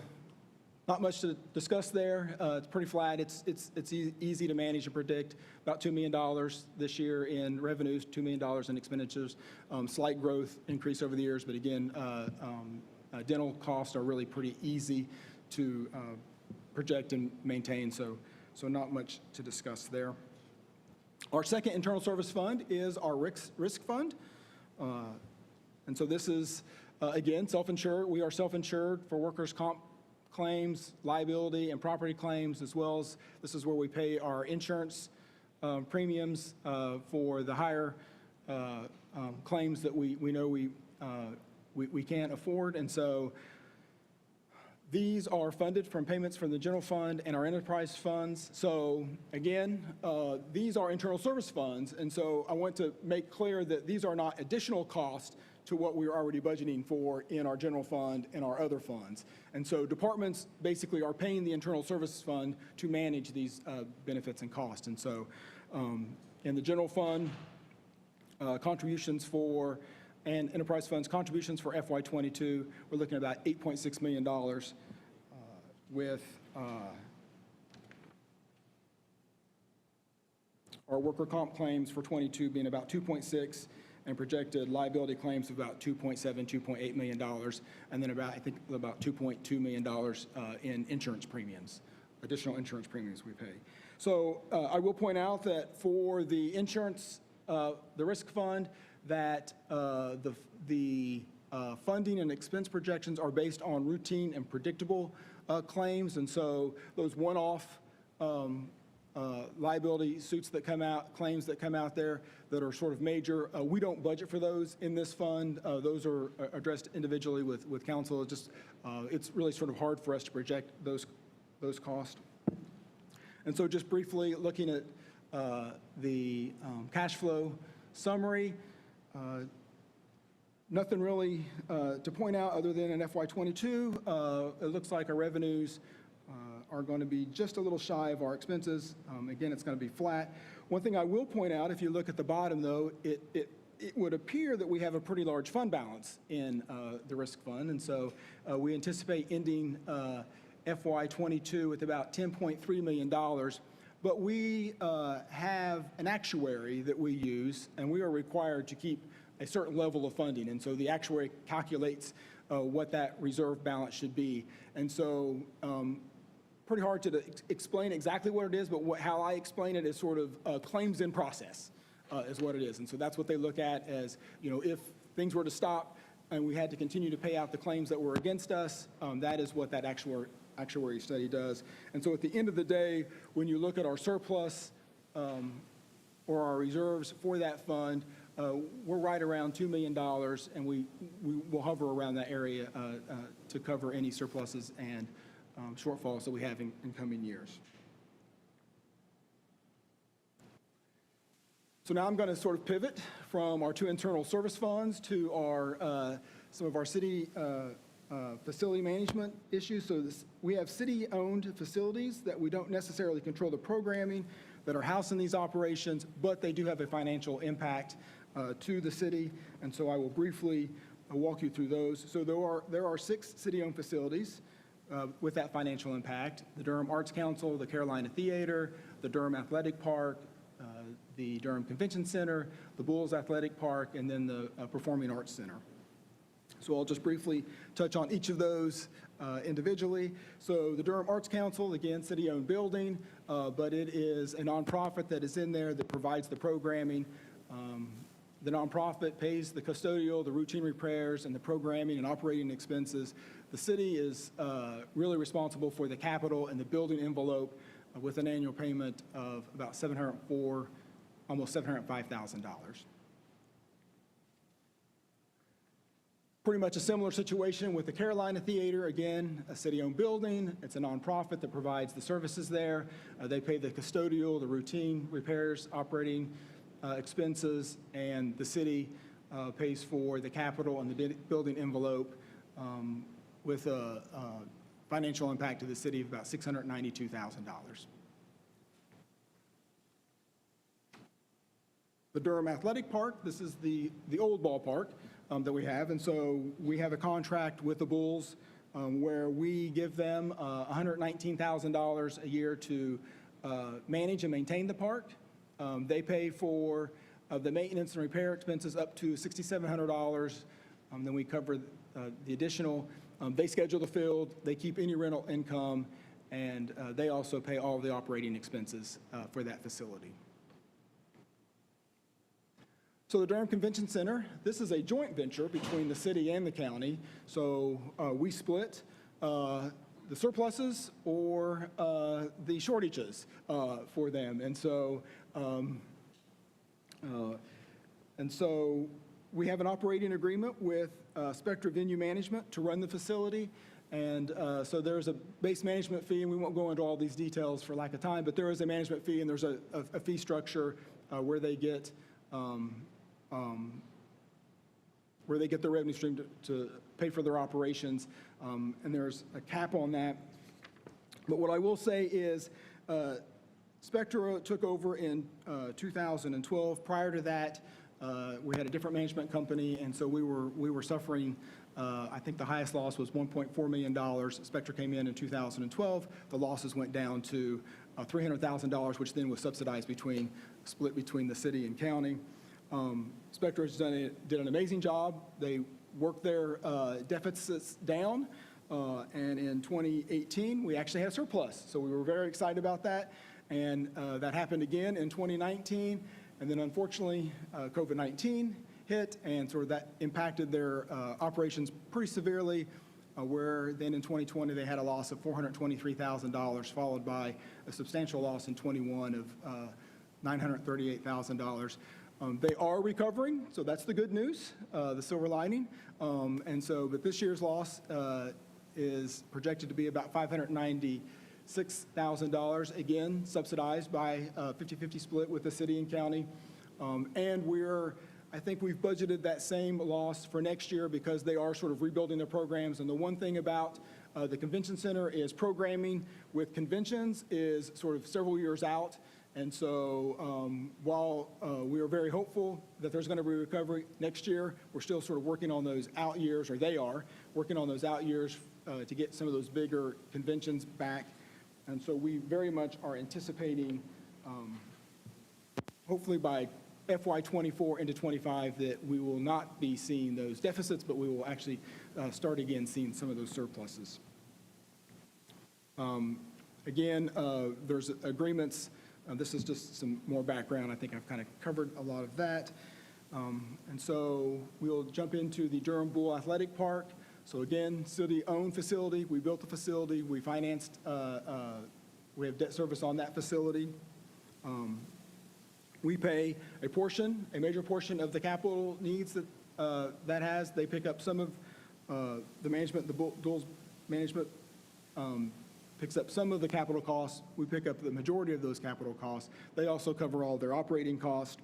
not much to discuss there. It's pretty flat. It's easy to manage and predict. About $2 million this year in revenues, $2 million in expenditures. Slight growth increase over the years, but again, dental costs are really pretty easy to project and maintain, so not much to discuss there. Our second internal service fund is our risk fund. And so this is, again, self-insured. We are self-insured for workers' comp claims, liability, and property claims, as well as this is where we pay our insurance premiums for the higher claims that we know we can't afford. And so these are funded from payments from the general fund and our enterprise funds. So again, these are internal service funds. And so I want to make clear that these are not additional costs to what we are already budgeting for in our general fund and our other funds. And so departments basically are paying the internal service fund to manage these benefits and costs. And so in the general fund, contributions for, and enterprise funds contributions for FY22, we're looking at about $8.6 million with our worker comp claims for 22 being about 2.6, and projected liability claims of about $2.7, $2.8 million, and then I think about $2.2 million in insurance premiums, additional insurance premiums we pay. So I will point out that for the insurance, the risk fund, that the funding and expense projections are based on routine and predictable claims, and so those one-off liability suits that come out, claims that come out there that are sort of major, we don't budget for those in this fund. Those are addressed individually with council. It's really sort of hard for us to project those costs. And so just briefly looking at the cash flow summary, nothing really to point out other than in FY22, it looks like our revenues are going to be just a little shy of our expenses. Again, it's going to be flat. One thing I will point out, if you look at the bottom, though, it would appear that we have a pretty large fund balance in the risk fund, and so we anticipate ending FY22 with about $10.3 million. But we have an actuary that we use, and we are required to keep a certain level of funding, and so the actuary calculates what that reserve balance should be. And so pretty hard to explain exactly what it is, but how I explain it is sort of claims in process is what it is. And so that's what they look at as, if things were to stop and we had to continue to pay out the claims that were against us, that is what that actuary study does. And so at the end of the day, when you look at our surplus or our reserves for that fund, we're right around $2 million, and we will hover around that area to cover any surpluses and shortfalls that we have in coming years. So now I'm going to sort of pivot from our two internal service funds to our some of our city facility management issues. So we have city-owned facilities that we don't necessarily control the programming, that are housing these operations, but they do have a financial impact to the city. And so I will briefly walk you through those. So there are 6 city-owned facilities with that financial impact: the Durham Arts Council, the Carolina Theater, the Durham Athletic Park, the Durham Convention Center, the Bulls Athletic Park, and then the Performing Arts Center. So I'll just briefly touch on each of those individually. So the Durham Arts Council, again, city-owned building, but it is a nonprofit that is in there that provides the programming. The nonprofit pays the custodial, the routine repairs, and the programming and operating expenses. The city is really responsible for the capital and the building envelope with an annual payment of about almost $705,000. Pretty much a similar situation with the Carolina Theater, again, a city-owned building. It's a nonprofit that provides the services there. They pay the custodial, the routine repairs, operating expenses, and the city pays for the capital and the building envelope with a financial impact to the city of about $692,000. The Durham Athletic Park, this is the old ballpark that we have, and so we have a contract with the Bulls where we give them $119,000 a year to manage and maintain the park. They pay for the maintenance and repair expenses up to $6,700. Then we cover the additional. They schedule the field, they keep any rental income, and they also pay all of the operating expenses for that facility. So the Durham Convention Center, this is a joint venture between the city and the county. So we split the surpluses or the shortages for them. And so we have an operating agreement with Spectra Venue Management to run the facility. And so there's a base management fee, and we won't go into all these details for lack of time, but there is a management fee, and there's a fee structure where they get the revenue stream to pay for their operations, and there's a cap on that. But what I will say is Spectra took over in 2012. Prior to that, We had a different management company, and so we were suffering, I think the highest loss was $1.4 million. Spectra came in 2012. The losses went down to $300,000, which then was subsidized split between the city and county. Spectra did an amazing job. They worked their deficits down, and in 2018, we actually had a surplus. So we were very excited about that, and that happened again in 2019, and then unfortunately, COVID-19 hit, and sort of that impacted their operations pretty severely, where then in 2020, they had a loss of $423,000, followed by a substantial loss in 21 of $938,000. They are recovering, so that's the good news, the silver lining. But this year's loss is projected to be about $596,000, again, subsidized by a 50-50 split with the city and county. I think we've budgeted that same loss for next year because they are sort of rebuilding their programs. And the one thing about the convention center is programming with conventions is sort of several years out. And so while we are very hopeful that there's going to be recovery next year, we're still sort of working on those out years, or they are working on those out years to get some of those bigger conventions back. And so we very much are anticipating, hopefully by FY24 into 25, that we will not be seeing those deficits, but we will actually start again seeing some of those surpluses. Again, there's agreements. This is just some more background. I think I've kind of covered a lot of that. And so we'll jump into the Durham Bull Athletic Park. So again, city-owned facility. We built the facility. We financed, we have debt service on that facility. We pay a major portion of the capital needs that that has. They pick up some of the management, the Bulls management picks up some of the capital costs. We pick up the majority of those capital costs. They also cover all their operating costs.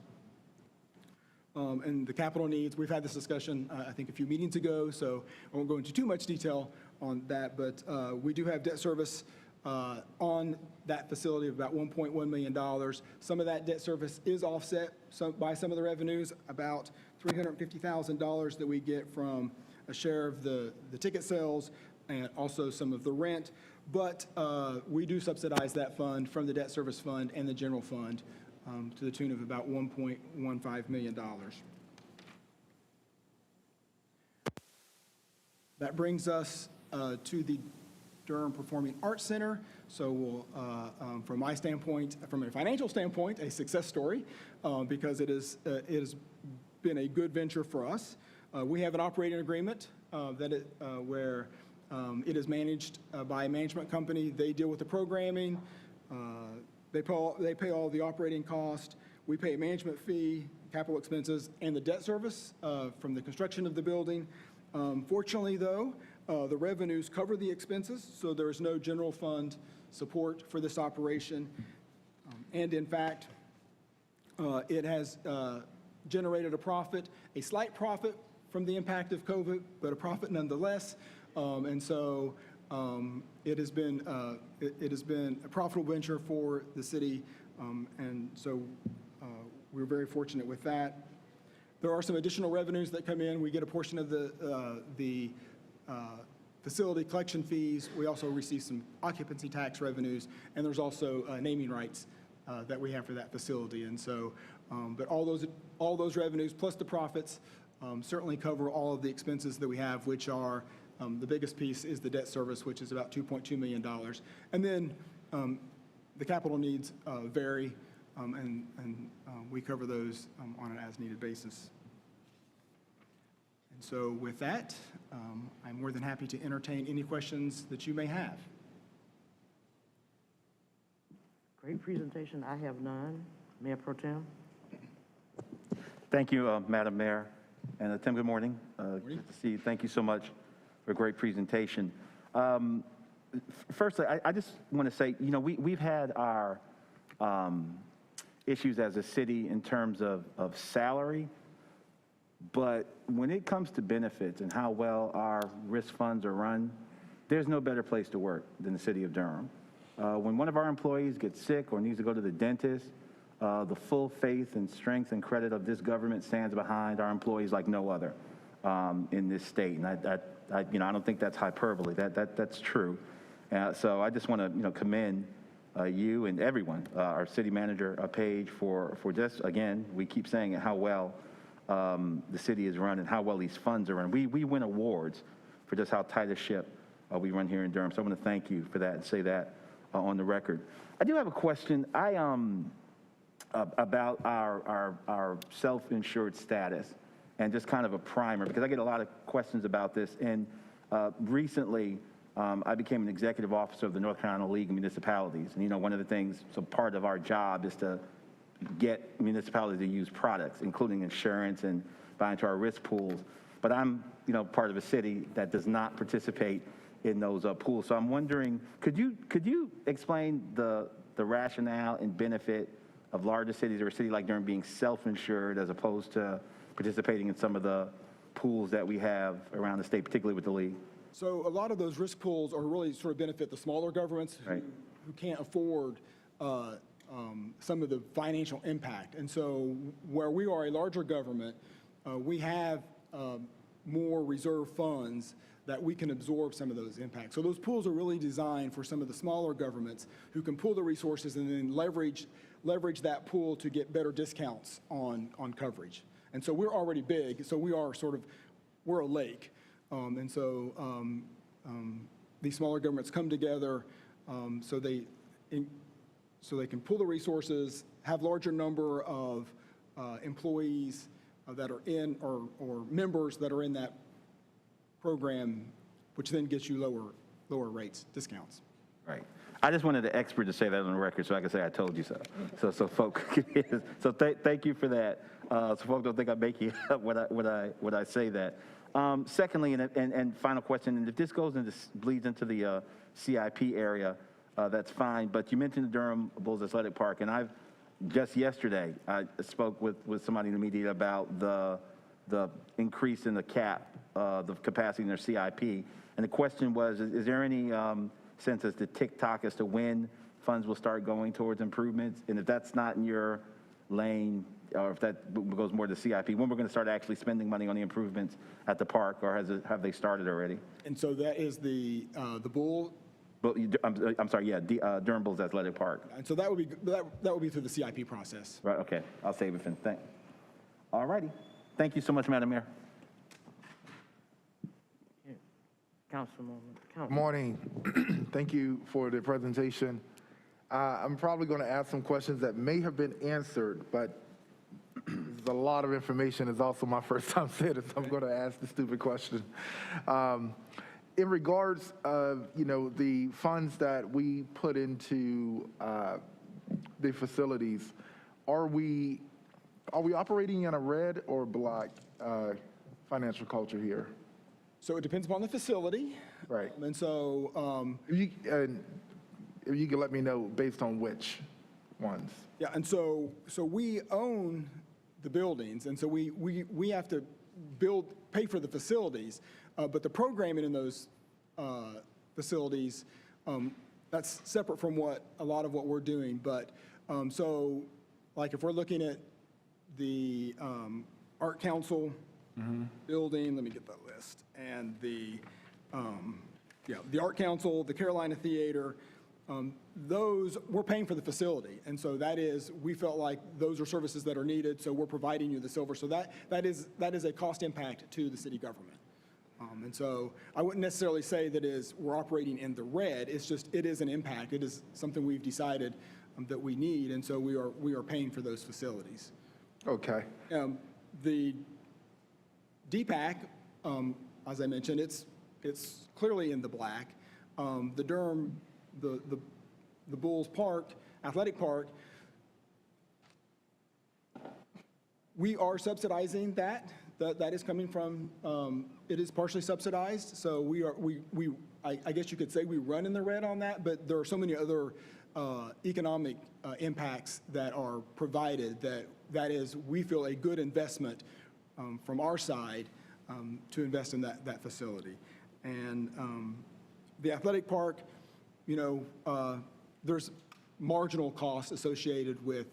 And the capital needs, we've had this discussion, I think, a few meetings ago, so I won't go into too much detail on that, but we do have debt service on that facility of about $1.1 million. Some of that debt service is offset by some of the revenues, about $350,000 that we get from a share of the ticket sales and also some of the rent. But we do subsidize that fund from the debt service fund and the general fund to the tune of about $1.15 million. That brings us to the Durham Performing Arts Center. So we'll, from my standpoint, from a financial standpoint, a success story because it has been a good venture for us. We have an operating agreement where it is managed by a management company. They deal with the programming. They pay all the operating cost. We pay a management fee, capital expenses, and the debt service from the construction of the building. Fortunately, though, the revenues cover the expenses, so there is no general fund support for this operation. And in fact, it has generated a profit, a slight profit from the impact of COVID, but a profit nonetheless. And so it has been a profitable venture for the city, and so we're very fortunate with that. There are some additional revenues that come in. We get a portion of the facility collection fees. We also receive some occupancy tax revenues, and there's also naming rights that we have for that facility. And so, but all those revenues plus the profits certainly cover all of the expenses that we have, which are the biggest piece is the debt service, which is about $2.2 million. And then the capital needs vary, and we cover those on an as-needed basis. And so with that, I'm more than happy to entertain any questions that you may have. Great presentation. I have none. Mayor Pro Tem. Thank you, Madam Mayor. And Tim, good morning. Good to see you. Thank you so much for a great presentation. Firstly, I just want to say, you know, we've had our issues as a city in terms of salary, but when it comes to benefits and how well our risk funds are run, there's no better place to work than the city of Durham. When one of our employees gets sick or needs to go to the dentist, the full faith and strength and credit of this government stands behind our employees like no other in this state. And I don't think that's hyperbole. That's true. So I just want to, commend you and everyone, our city manager, Paige, for just, again, we keep saying it, how well the city is run and how well these funds are run. We win awards for just how tight a ship we run here in Durham. So I want to thank you for that and say that on the record. I do have a question. About our self-insured status and just kind of a primer, because I get a lot of questions about this. And recently, I became an executive officer of the North Carolina League of Municipalities. And, one of the things, so part of our job is to get municipalities to use products, including insurance and buy into our risk pools. But I'm, part of a city that does not participate in those pools. So I'm wondering, could you explain the rationale and benefit of larger cities or a city like Durham being self-insured as opposed to participating in some of the pools that we have around the state, particularly with the league? So a lot of those risk pools are really sort of benefit the smaller governments who can't afford some of the financial impact. And so where we are a larger government, we have more reserve funds that we can absorb some of those impacts. So those pools are really designed for some of the smaller governments who can pool the resources and then leverage that pool to get better discounts on coverage. And so we're already big, so we're a lake. And so these smaller governments come together so they can pool the resources, have larger number of employees that are in, or members that are in that program, which then gets you lower rates, discounts. Right. I just wanted the expert to say that on the record so I can say I told you so. So folks, so thank you for that. So folks don't think I'm making up when I say that. Secondly, and final question, and if this bleeds into the CIP area, that's fine. But you mentioned the Durham Bulls Athletic Park, and just yesterday I spoke with somebody in the media about the increase in the cap, the capacity in their CIP, and the question was, is there any sense as to TikTok as to when funds will start going towards improvements? And if that's not in your lane, or if that goes more to CIP, when we're going to start actually spending money on the improvements at the park, or have they started already? And so that is the Bull. I'm sorry, yeah, Durham Bulls Athletic Park. And so that would be through the CIP process. Right. Okay. I'll save it for. All righty. Thank you so much, Madam Mayor. Councilwoman. Morning. Thank you for the presentation. I'm probably going to ask some questions that may have been answered, but there's a lot of information. It's also my first time saying it, so I'm going to ask the stupid question. In regards of, the funds that we put into the facilities, are we operating in a red or black financial culture here? So it depends upon the facility. Right. And so if you could let me know based on which ones. Yeah, and so we own the buildings, and so we have to pay for the facilities, but the programming in those facilities, that's separate from a lot of what we're doing. But so, like if we're looking at the Art Council building, let me get that list, and the Art Council, the Carolina Theater. Those, we're paying for the facility. And so we felt like those are services that are needed, so we're providing you the silver. So that is a cost impact to the city government. And so I wouldn't necessarily say that we're operating in the red. It's just, it is an impact. It is something we've decided that we need, and so we are paying for those facilities. Okay. The DPAC, as I mentioned, it's clearly in the black. The Durham, the Bulls Park, Athletic Park, we are subsidizing that. That is coming from, it is partially subsidized. So I guess you could say we run in the red on that, but there are so many other economic impacts that are provided that is, we feel, a good investment from our side to invest in that facility. And the athletic park, there's marginal costs associated with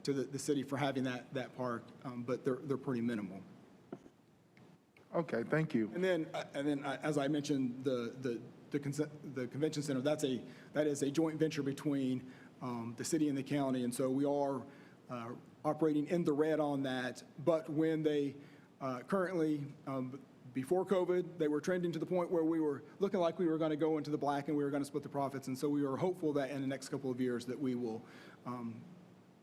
to the city for having that park, but they're pretty minimal. Okay, thank you. And then, as I mentioned, the convention center, that is a joint venture between the city and the county, and so we are operating in the red on that. But when they currently, before COVID, they were trending to the point where we were looking like we were going to go into the black and we were going to split the profits, and so we are hopeful that in the next couple of years that we will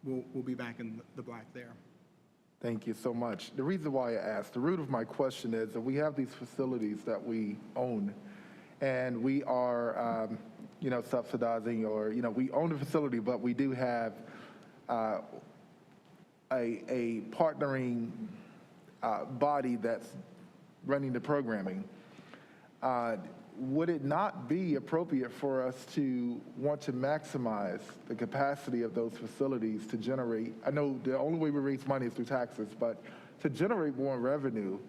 we'll be back in the black there. Thank you so much. The reason why I asked, the root of my question is that we have these facilities that we own, and we are, subsidizing, or, we own the facility, but we do have a partnering body that's running the programming. Would it not be appropriate for us to want to maximize the capacity of those facilities to generate, I know the only way we raise money is through taxes, but to generate more revenue,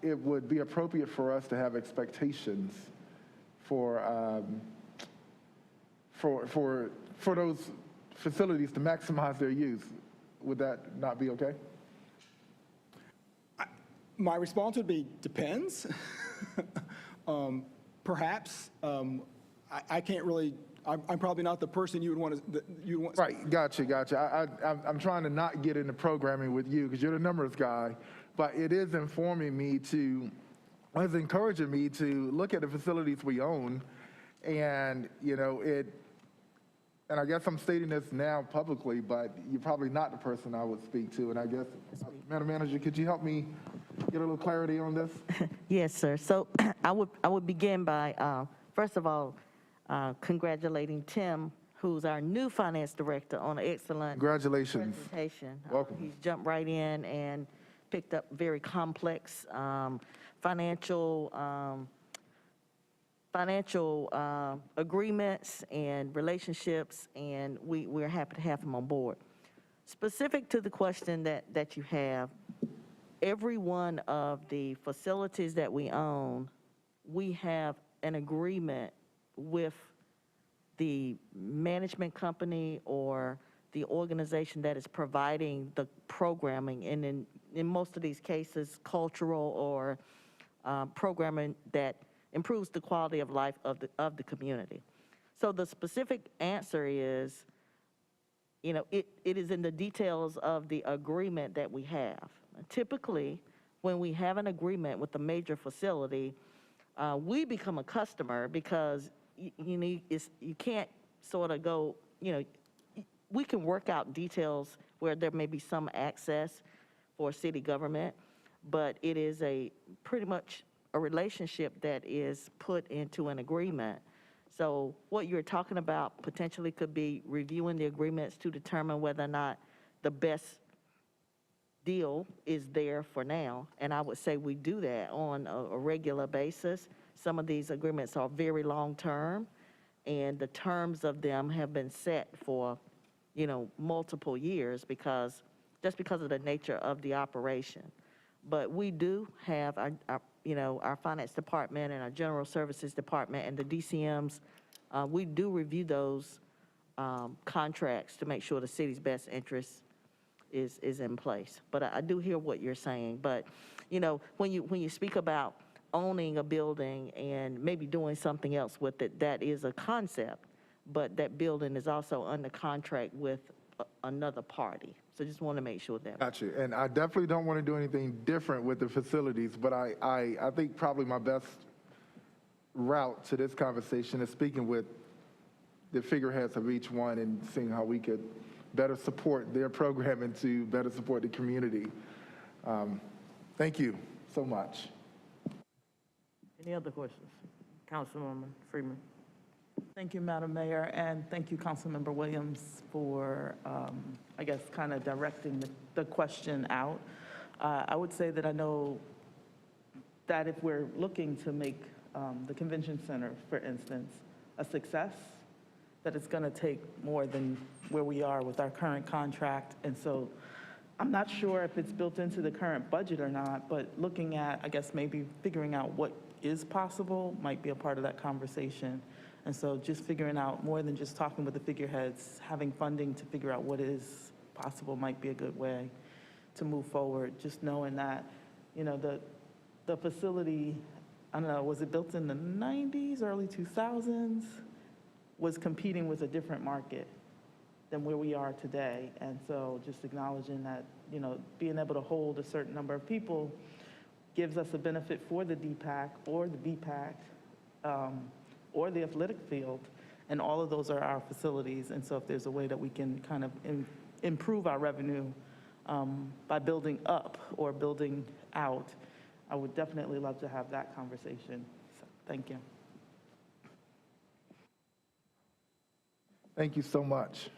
it would be appropriate for us to have expectations for those facilities to maximize their use. Would that not be okay? My response would be, depends. Perhaps. I can't really, I'm probably not the person you would want to, Right, gotcha. I'm trying to not get into programming with you because you're the numbers guy, but it is informing me it's encouraging me to look at the facilities we own, and, and I guess I'm stating this now publicly, but you're probably not the person I would speak to, and I guess, Madam Manager, could you help me get a little clarity on this? Yes, sir. So I would begin by, first of all, congratulating Tim, who's our new finance director, on an excellent Congratulations. presentation. Welcome. He's jumped right in and picked up very complex financial agreements and relationships, and we're happy to have him on board. Specific to the question that you have, every one of the facilities that we own, we have an agreement with the management company or the organization that is providing the programming, and in most of these cases, cultural or programming that improves the quality of life of the community. So the specific answer is, it is in the details of the agreement that we have. Typically, when we have an agreement with a major facility, we become a customer because you can't sort of go, we can work out details where there may be some access for city government, but it is pretty much a relationship that is put into an agreement. So what you're talking about potentially could be reviewing the agreements to determine whether or not the best deal is there for now. And I would say we do that on a regular basis. Some of these agreements are very long-term, and the terms of them have been set for, multiple years because of the nature of the operation. But we do have our finance department and our general services department and the DCMs, we do review those contracts to make sure the city's best interest is in place. But I do hear what you're saying. But, when you speak about owning a building and maybe doing something else with it, that is a concept, but that building is also under contract with another party. So just want to make sure that. Gotcha. And I definitely don't want to do anything different with the facilities, but I think probably my best route to this conversation is speaking with the figureheads of each one and seeing how we could better support their programming to better support the community. Thank you so much. Any other questions? Councilwoman Freeman. Thank you, Madam Mayor, and thank you, Councilmember Williams, for, I guess, kind of directing the question out. I would say that I know that if we're looking to make the convention center, for instance, a success, that it's going to take more than where we are with our current contract. And so I'm not sure if it's built into the current budget or not, but looking at, I guess, maybe figuring out what is possible might be a part of that conversation. And so just figuring out, more than just talking with the figureheads, having funding to figure out what is possible might be a good way to move forward. Just knowing that, you know, the facility, I don't know, was it built in the 90s, early 2000s? Was competing with a different market than where we are today. And so just acknowledging that, you know, being able to hold a certain number of people gives us a benefit for the DPAC or the BPAC or the athletic field. And all of those are our facilities. And so if there's a way that we can kind of improve our revenue by building up or building out, I would definitely love to have that conversation. So, thank you. Thank you so much.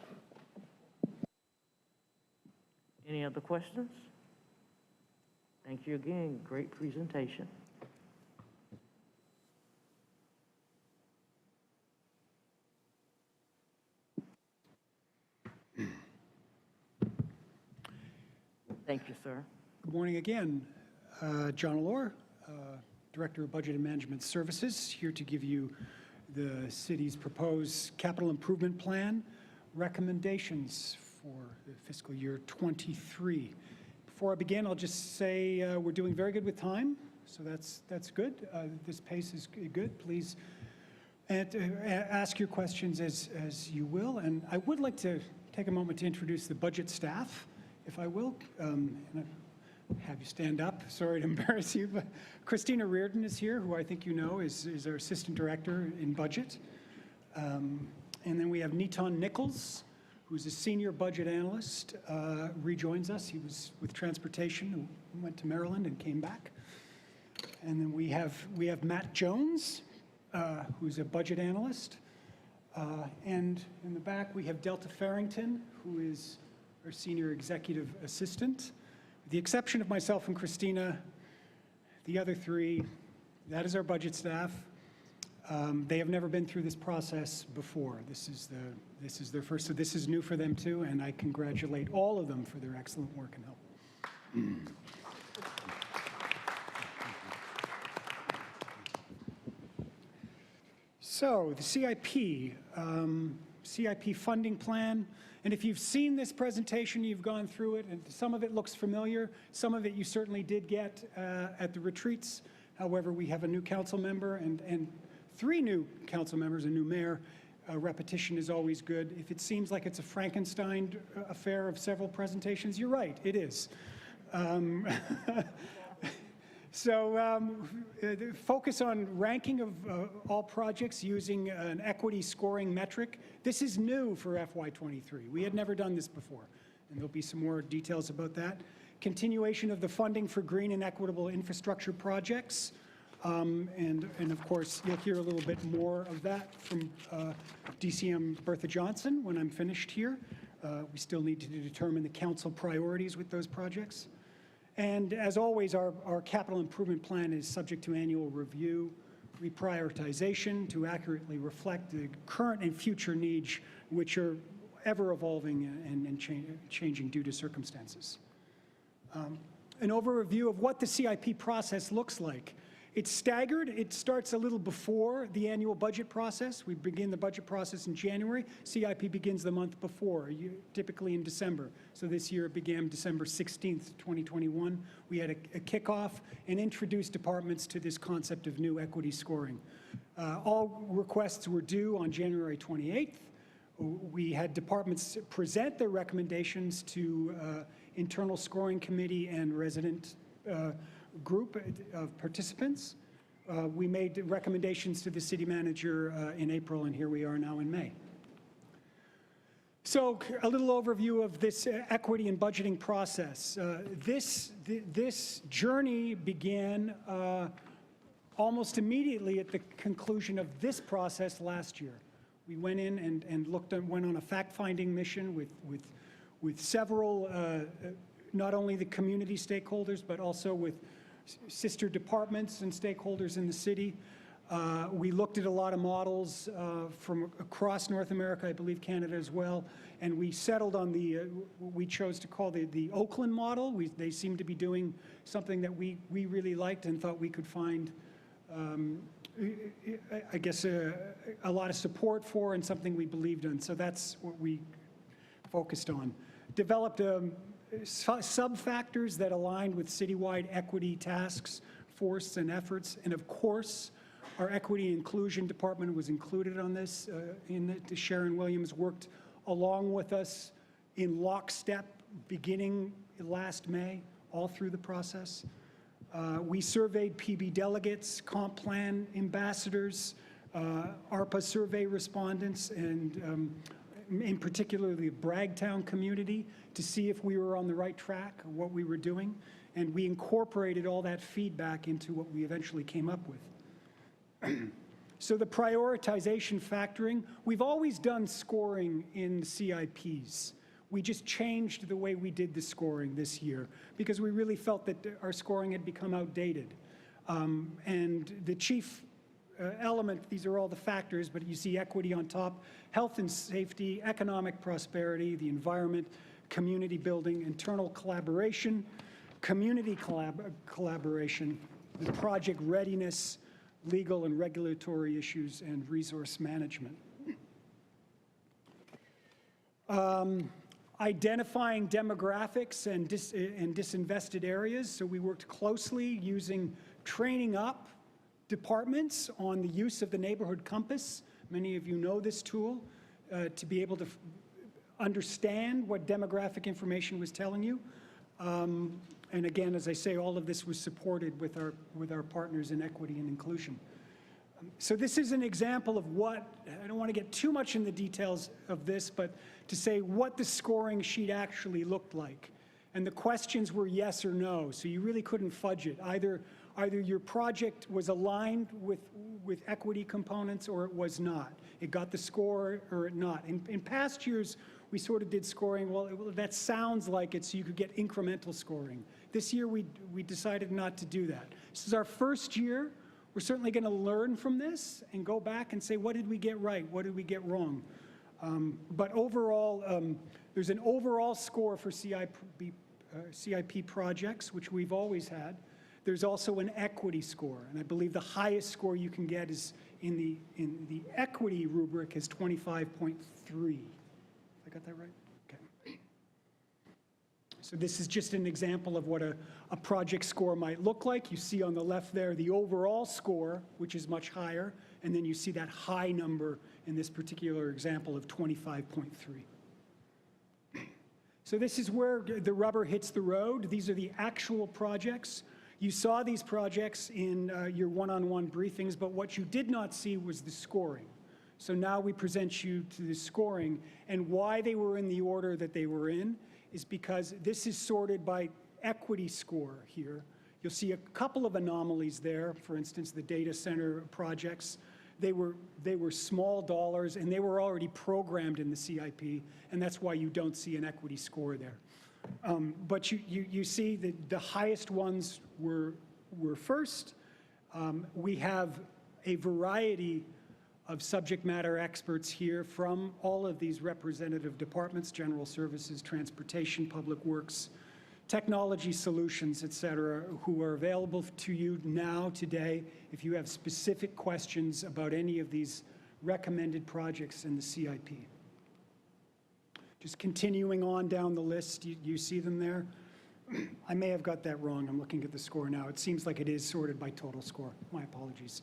Any other questions? Thank you again. Great presentation. Thank you, sir. Good morning again. John Allore, Director of Budget and Management Services, here to give you the city's proposed capital improvement plan recommendations for the fiscal year 23. Before I begin, I'll just say we're doing very good with time, so that's good. This pace is good. Please ask your questions as you will. And I would like to take a moment to introduce the budget staff, if I will. Have you stand up. Sorry to embarrass you, but Christina Reardon is here, who I think you know is our Assistant Director in Budget. And then we have Neaton Nichols, who's a Senior Budget Analyst, rejoins us. He was with Transportation, who went to Maryland and came back. And then we have Matt Jones, who's a Budget Analyst. And in the back, we have Delta Farrington, who is our Senior Executive Assistant. With the exception of myself and Christina, the other three, that is our budget staff. They have never been through this process before. This is their first, so this is new for them too, and I congratulate all of them for their excellent work and help. So the CIP funding plan. And if you've seen this presentation, you've gone through it, and some of it looks familiar. Some of it you certainly did get at the retreats. However, we have a new council member and 3 new council members, a new mayor. Repetition is always good. If it seems like it's a Frankenstein affair of several presentations, you're right, it is. Focus on ranking of all projects using an equity scoring metric. This is new for FY23. We had never done this before, and there'll be some more details about that. Continuation of the funding for green and equitable infrastructure projects. And of course, you'll hear a little bit more of that from DCM Bertha Johnson when I'm finished here. We still need to determine the council priorities with those projects. And as always, our capital improvement plan is subject to annual review, reprioritization to accurately reflect the current and future needs, which are ever evolving and changing due to circumstances. An overview of what the CIP process looks like. It's staggered. It starts a little before the annual budget process. We begin the budget process in January. CIP begins the month before, typically in December. So this year it began December 16th, 2021. We had a kickoff and introduced departments to this concept of new equity scoring. All requests were due on January 28th. We had departments present their recommendations to internal scoring committee and resident group of participants. We made recommendations to the city manager in April, and here we are now in May. So a little overview of this equity and budgeting process. This journey began almost immediately at the conclusion of this process last year. We went in and went on a fact-finding mission with several, not only the community stakeholders, but also with sister departments and stakeholders in the city. We looked at a lot of models from across North America, I believe Canada as well, and we settled on we chose to call the Oakland model. They seemed to be doing something that we really liked and thought we could find I guess, a lot of support for and something we believed in. So that's what we focused on. Developed sub-factors that aligned with citywide equity tasks, force, and efforts. And of course, our equity and inclusion department was included on this. Sharon Williams worked along with us in lockstep beginning last May, all through the process. We surveyed PB delegates, comp plan ambassadors, ARPA survey respondents, and in particular the Bragtown community to see if we were on the right track, what we were doing. And we incorporated all that feedback into what we eventually came up with. So the prioritization factoring, we've always done scoring in CIPs. We just changed the way we did the scoring this year because we really felt that our scoring had become outdated. And the chief element, these are all the factors, but you see equity on top, health and safety, economic prosperity, the environment, community building, internal collaboration, community collaboration, the project readiness, legal and regulatory issues, and resource management. Identifying demographics and disinvested areas. So we worked closely using training up departments on the use of the neighborhood compass. Many of you know this tool to be able to understand what demographic information was telling you. And again, as I say, all of this was supported with our partners in equity and inclusion. So this is an example of what, I don't want to get too much in the details of this, but to say what the scoring sheet actually looked like. And the questions were yes or no, so you really couldn't fudge it. Either your project was aligned with equity components or it was not. It got the score or it not. In past years, we sort of did scoring, well, that sounds like it, so you could get incremental scoring. This year, we decided not to do that. This is our first year. We're certainly going to learn from this and go back and say, what did we get right? What did we get wrong? But overall, there's an overall score for CIP projects, which we've always had. There's also an equity score, and I believe the highest score you can get is in the equity rubric is 25.3. I got that right? Okay. So this is just an example of what a project score might look like. You see on the left there the overall score, which is much higher, and then you see that high number in this particular example of 25.3. So this is where the rubber hits the road. These are the actual projects. You saw these projects in your one-on-one briefings, but what you did not see was the scoring. So now we present you to the scoring, and why they were in the order that they were in is because this is sorted by equity score here. You'll see a couple of anomalies there. For instance, the data center projects, they were small dollars and they were already programmed in the CIP, and that's why you don't see an equity score there. But you see that the highest ones were first. We have a variety of subject matter experts here from all of these representative departments, general services, transportation, public works, technology solutions, et cetera, who are available to you now, today, if you have specific questions about any of these recommended projects in the CIP. Just continuing on down the list, you see them there? I may have got that wrong. I'm looking at the score now. It seems like it is sorted by total score. My apologies.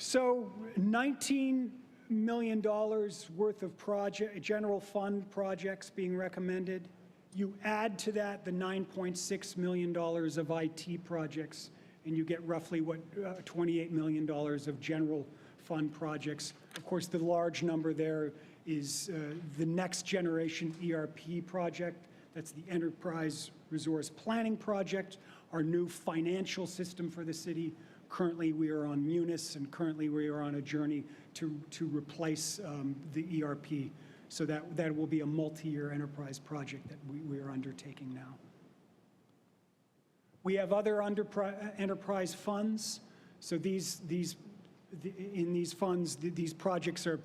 So $19 million worth of general fund projects being recommended. You add to that the $9.6 million of IT projects, and you get roughly $28 million of general fund projects. Of course, the large number there is the next generation ERP project. That's the Enterprise Resource Planning Project, our new financial system for the city. Currently, we are on Munis, and currently we are on a journey to replace the ERP. So that will be a multi-year enterprise project that we are undertaking now. We have other enterprise funds. So in these funds, these projects are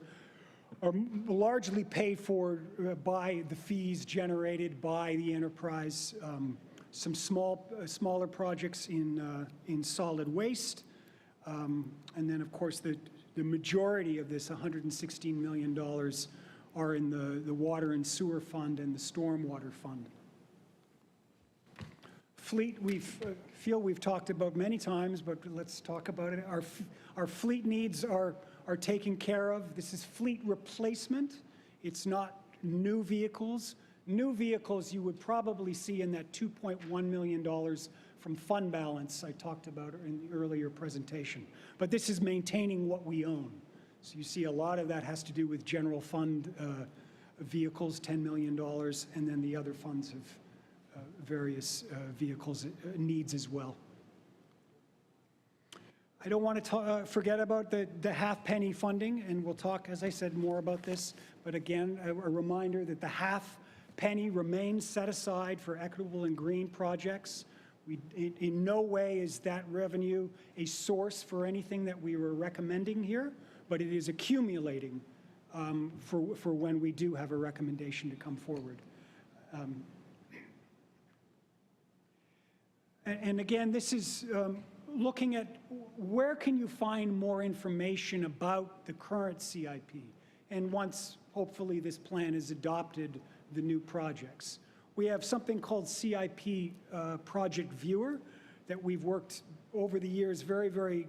largely paid for by the fees generated by the enterprise. some smaller projects in solid waste. And then, of course, the majority of this $116 million are in the water and sewer fund and the stormwater fund. Fleet, we've talked about many times, but let's talk about it. Our fleet needs are taken care of. This is fleet replacement. It's not new vehicles. New vehicles you would probably see in that $2.1 million from fund balance I talked about in the earlier presentation. But this is maintaining what we own. So you see a lot of that has to do with general fund vehicles, $10 million, and then the other funds have various vehicles needs as well. I don't want to forget about the half-penny funding, and we'll talk, as I said, more about this. But again, a reminder that the half-penny remains set aside for equitable and green projects. In no way is that revenue a source for anything that we were recommending here, but it is accumulating for when we do have a recommendation to come forward. And again, this is looking at where can you find more information about the current CIP, and once, hopefully, this plan is adopted, the new projects. We have something called CIP Project Viewer that we've worked over the years very, very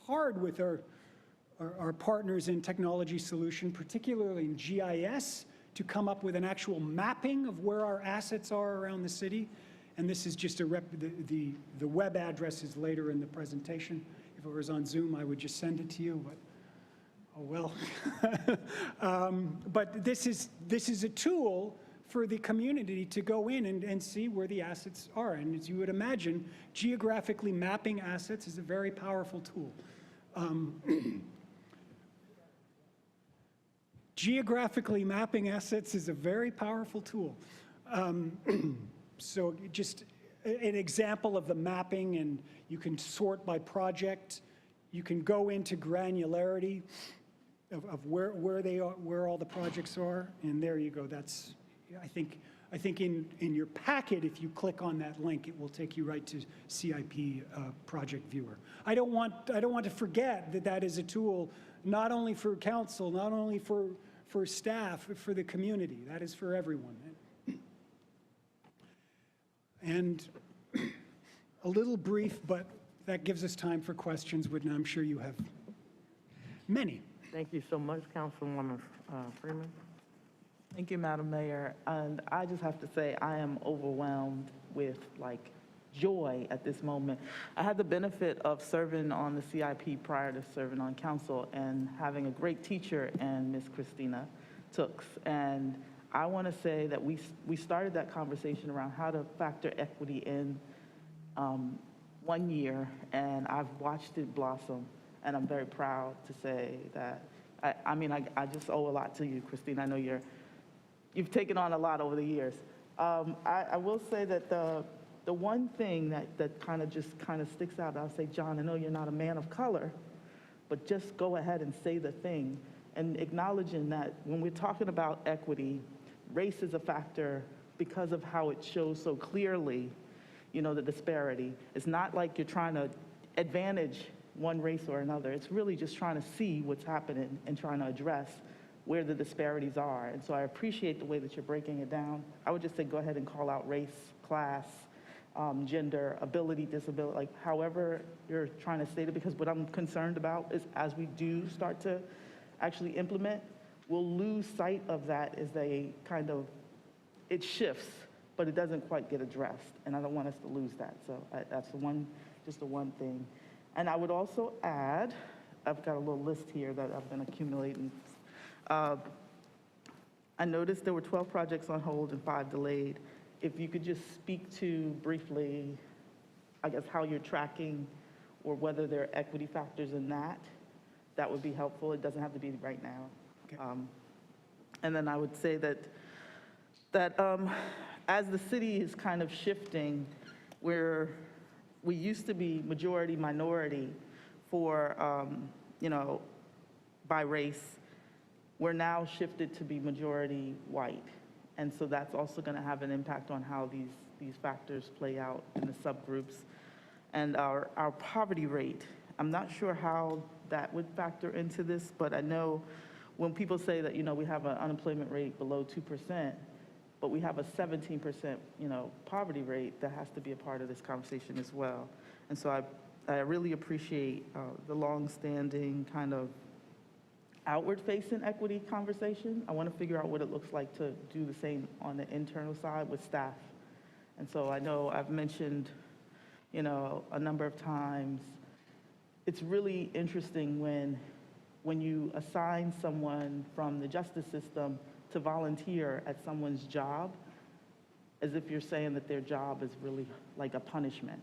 hard with our partners in technology solution, particularly in GIS, to come up with an actual mapping of where our assets are around the city. And this is just the web address is later in the presentation. If it was on Zoom, I would just send it to you, but oh well. But this is a tool for the community to go in and see where the assets are. And as you would imagine, geographically mapping assets is a very powerful tool. Geographically mapping assets is a very powerful tool. So just an example of the mapping, and you can sort by project. You can go into granularity of where they are, where all the projects are, and there you go. That's, I think in your packet, if you click on that link, it will take you right to CIP Project Viewer. I don't want to forget that that is a tool not only for council, not only for staff, but for the community. That is for everyone. And a little brief, but that gives us time for questions, which I'm sure you have many. Thank you so much, Councilwoman Freeman. Thank you, Madam Mayor. And I just have to say, I am overwhelmed with joy at this moment. I had the benefit of serving on the CIP prior to serving on council and having a great teacher in Miss Christina Tooks. And I want to say that we started that conversation around how to factor equity in 1 year, and I've watched it blossom, and I'm very proud to say that, I just owe a lot to you, Christine. I know you've taken on a lot over the years. I will say that the one thing that kind of sticks out, I'll say, John, I know you're not a man of color, but just go ahead and say the thing, and acknowledging that when we're talking about equity, race is a factor because of how it shows so clearly, the disparity. It's not like you're trying to advantage one race or another. It's really just trying to see what's happening and trying to address where the disparities are. And so I appreciate the way that you're breaking it down. I would just say go ahead and call out race, class, gender, ability, disability, however you're trying to state it, because what I'm concerned about is as we do start to actually implement, we'll lose sight of that as it shifts, but it doesn't quite get addressed, and I don't want us to lose that. So that's just the one thing. And I would also add, I've got a little list here that I've been accumulating. I noticed there were 12 projects on hold and 5 delayed. If you could just speak to briefly, I guess, how you're tracking or whether there are equity factors in that would be helpful. It doesn't have to be right now. Okay. And then I would say that as the city is kind of shifting, where we used to be majority minority for, by race, we're now shifted to be majority white. And so that's also going to have an impact on how these factors play out in the subgroups. And our poverty rate, I'm not sure how that would factor into this, but I know when people say that, we have an unemployment rate below 2%, but we have a 17%, poverty rate, that has to be a part of this conversation as well. And so I really appreciate the longstanding kind of outward-facing equity conversation. I want to figure out what it looks like to do the same on the internal side with staff. And so I know I've mentioned, a number of times, it's really interesting when you assign someone from the justice system to volunteer at someone's job, as if you're saying that their job is really like a punishment.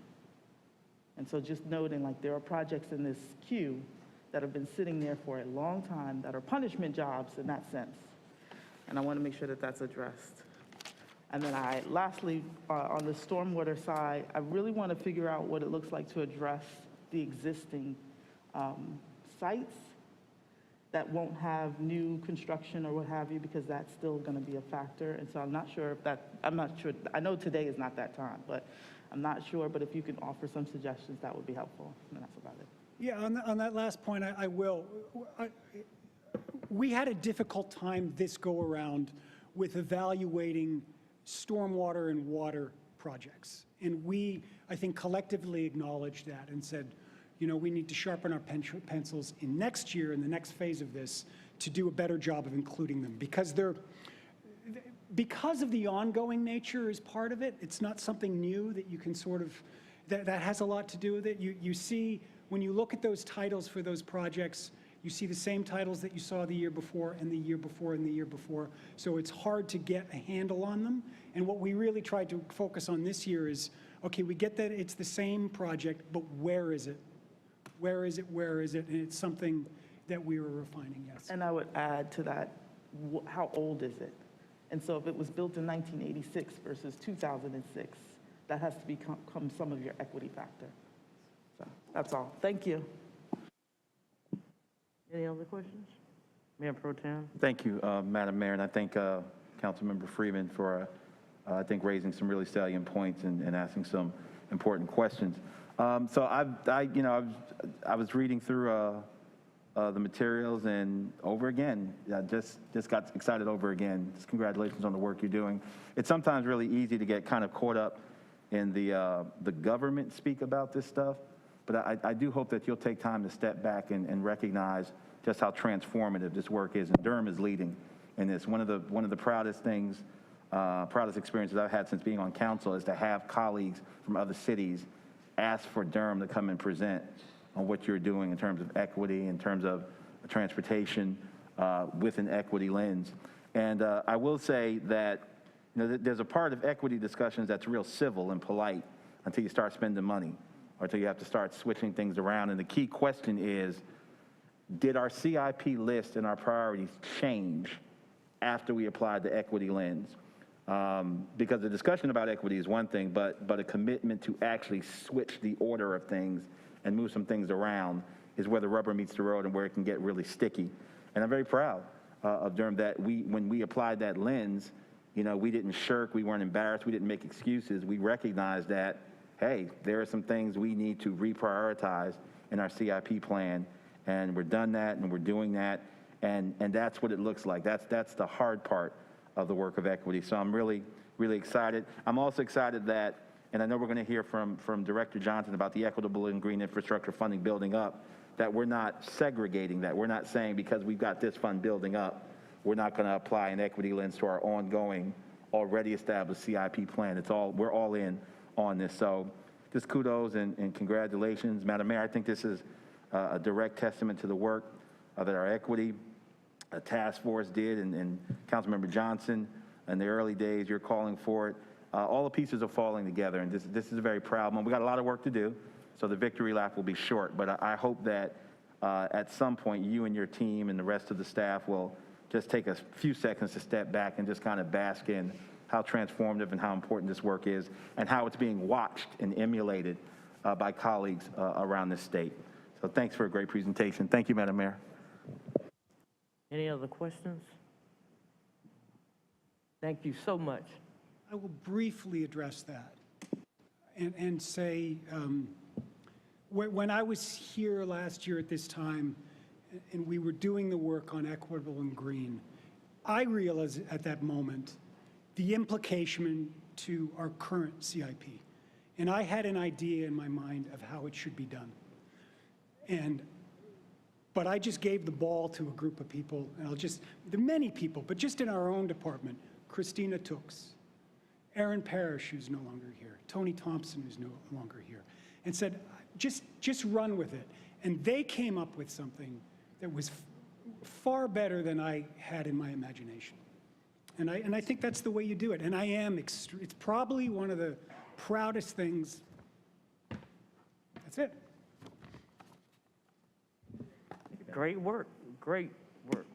And so just noting, like, there are projects in this queue that have been sitting there for a long time that are punishment jobs in that sense. And I want to make sure that that's addressed. And then lastly, on the stormwater side, I really want to figure out what it looks like to address the existing sites that won't have new construction or what have you, because that's still going to be a factor. And so I'm not sure, I know today is not that time, but I'm not sure, but if you can offer some suggestions, that would be helpful. And that's about it. Yeah, on that last point, I will. We had a difficult time this go-around with evaluating stormwater and water projects. And we, I think, collectively acknowledged that and said, we need to sharpen our pencils in next year, in the next phase of this, to do a better job of including them. Because of the ongoing nature is part of it, it's not something new that you can sort of, that has a lot to do with it. You see, when you look at those titles for those projects, you see the same titles that you saw the year before and the year before and the year before. So it's hard to get a handle on them. And what we really tried to focus on this year is, okay, we get that it's the same project, but where is it? Where is it? Where is it? And it's something that we were refining, yes. And I would add to that, how old is it? And so if it was built in 1986 versus 2006, that has to become some of your equity factor. So that's all. Thank you. Any other questions? Mayor Pro Tem? Thank you, Madam Mayor, and I thank Councilmember Freeman for, I think, raising some really salient points and asking some important questions. So I was reading through the materials, and over again, I just got excited over again. Just congratulations on the work you're doing. It's sometimes really easy to get kind of caught up in the government speak about this stuff, but I do hope that you'll take time to step back and recognize just how transformative this work is, and Durham is leading in this. One of the proudest things, proudest experiences I've had since being on council is to have colleagues from other cities ask for Durham to come and present on what you're doing in terms of equity, in terms of transportation with an equity lens. And I will say that there's a part of equity discussions that's real civil and polite until you start spending money or until you have to start switching things around. And the key question is, did our CIP list and our priorities change after we applied the equity lens? Because the discussion about equity is one thing, but a commitment to actually switch the order of things and move some things around is where the rubber meets the road and where it can get really sticky. And I'm very proud of Durham that when we applied that lens, we didn't shirk, we weren't embarrassed, we didn't make excuses. We recognized that, hey, there are some things we need to reprioritize in our CIP plan, and we're done that and we're doing that, and that's what it looks like. That's the hard part of the work of equity. So I'm really, really excited. I'm also excited that, and I know we're going to hear from Director Johnson about the equitable and green infrastructure funding building up, that we're not segregating that. We're not saying because we've got this fund building up, we're not going to apply an equity lens to our ongoing, already established CIP plan. We're all in on this. So just kudos and congratulations. Madam Mayor, I think this is a direct testament to the work that our equity task force did, and Councilmember Johnson, in the early days, you're calling for it. All the pieces are falling together, and this is a very proud moment. We got a lot of work to do, so the victory lap will be short, but I hope that at some point you and your team and the rest of the staff will just take a few seconds to step back and just kind of bask in how transformative and how important this work is and how it's being watched and emulated by colleagues around this state. So thanks for a great presentation. Thank you, Madam Mayor. Any other questions? Thank you so much. I will briefly address that and say, when I was here last year at this time and we were doing the work on Equitable and Green, I realized at that moment the implication to our current CIP. And I had an idea in my mind of how it should be done. But I just gave the ball to a group of people, and there are many people, but just in our own department, Christina Tooks, Aaron Parrish, who's no longer here, Tony Thompson, who's no longer here, and said, just run with it. And they came up with something that was far better than I had in my imagination. And I think that's the way you do it. And it's probably one of the proudest things. That's it. Great work, great work.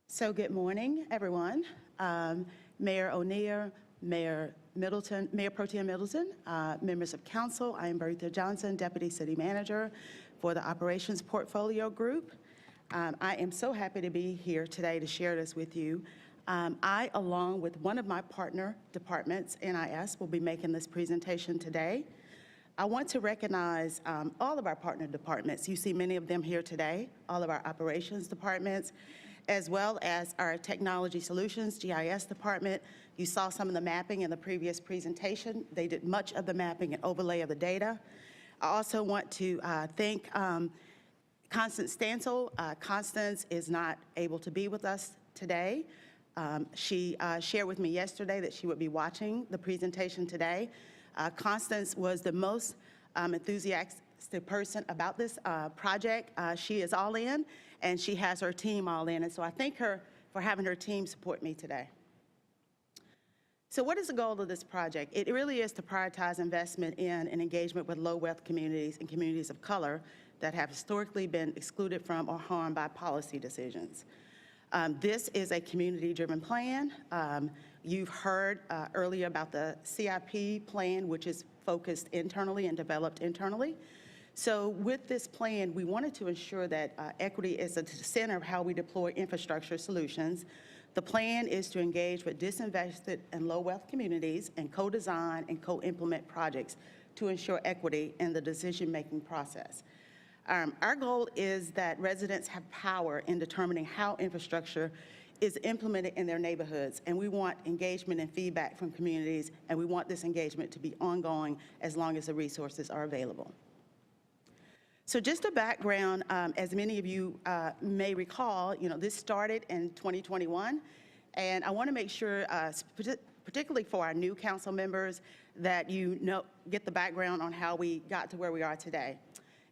So good morning, everyone. Mayor O'Neill, Mayor Middleton, Mayor Pro Tem Middleton, members of council, I am Bertha Johnson, Deputy City Manager for the Operations Portfolio Group. I am so happy to be here today to share this with you. I, along with one of my partner departments, NIS, will be making this presentation today. I want to recognize all of our partner departments. You see many of them here today, all of our operations departments, as well as our technology solutions, GIS department. You saw some of the mapping in the previous presentation. They did much of the mapping and overlay of the data. I also want to thank Constance Stansel. Constance is not able to be with us today. She shared with me yesterday that she would be watching the presentation today. Constance was the most enthusiastic person about this project. She is all in, and she has her team all in. And so I thank her for having her team support me today. So what is the goal of this project? It really is to prioritize investment in and engagement with low-wealth communities and communities of color that have historically been excluded from or harmed by policy decisions. This is a community-driven plan. You've heard earlier about the CIP plan, which is focused internally and developed internally. So with this plan, we wanted to ensure that equity is at the center of how we deploy infrastructure solutions. The plan is to engage with disinvested and low-wealth communities and co-design and co-implement projects to ensure equity in the decision-making process. Our goal is that residents have power in determining how infrastructure is implemented in their neighborhoods, and we want engagement and feedback from communities, and we want this engagement to be ongoing as long as the resources are available. So just a background, as many of you may recall, this started in 2021, and I want to make sure, particularly for our new council members, that get the background on how we got to where we are today.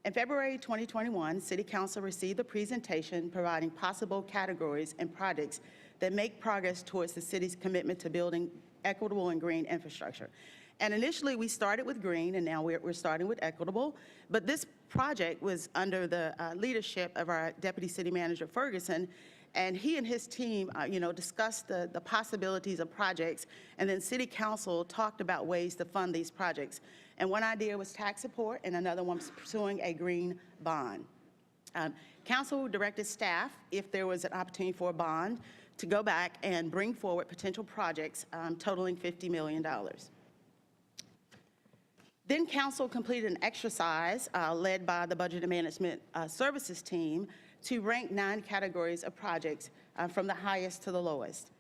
In February 2021, City Council received a presentation providing possible categories and projects that make progress towards the city's commitment to building equitable and green infrastructure. And initially, we started with green, and now we're starting with equitable. But this project was under the leadership of our Deputy City Manager, Ferguson, and he and his team, discussed the possibilities of projects, and then City Council talked about ways to fund these projects. And one idea was tax support, and another one was pursuing a green bond. Council directed staff, if there was an opportunity for a bond, to go back and bring forward potential projects totaling $50 million. Then council completed an exercise led by the Budget and Management Services team to rank 9 categories of projects from the highest to the lowest.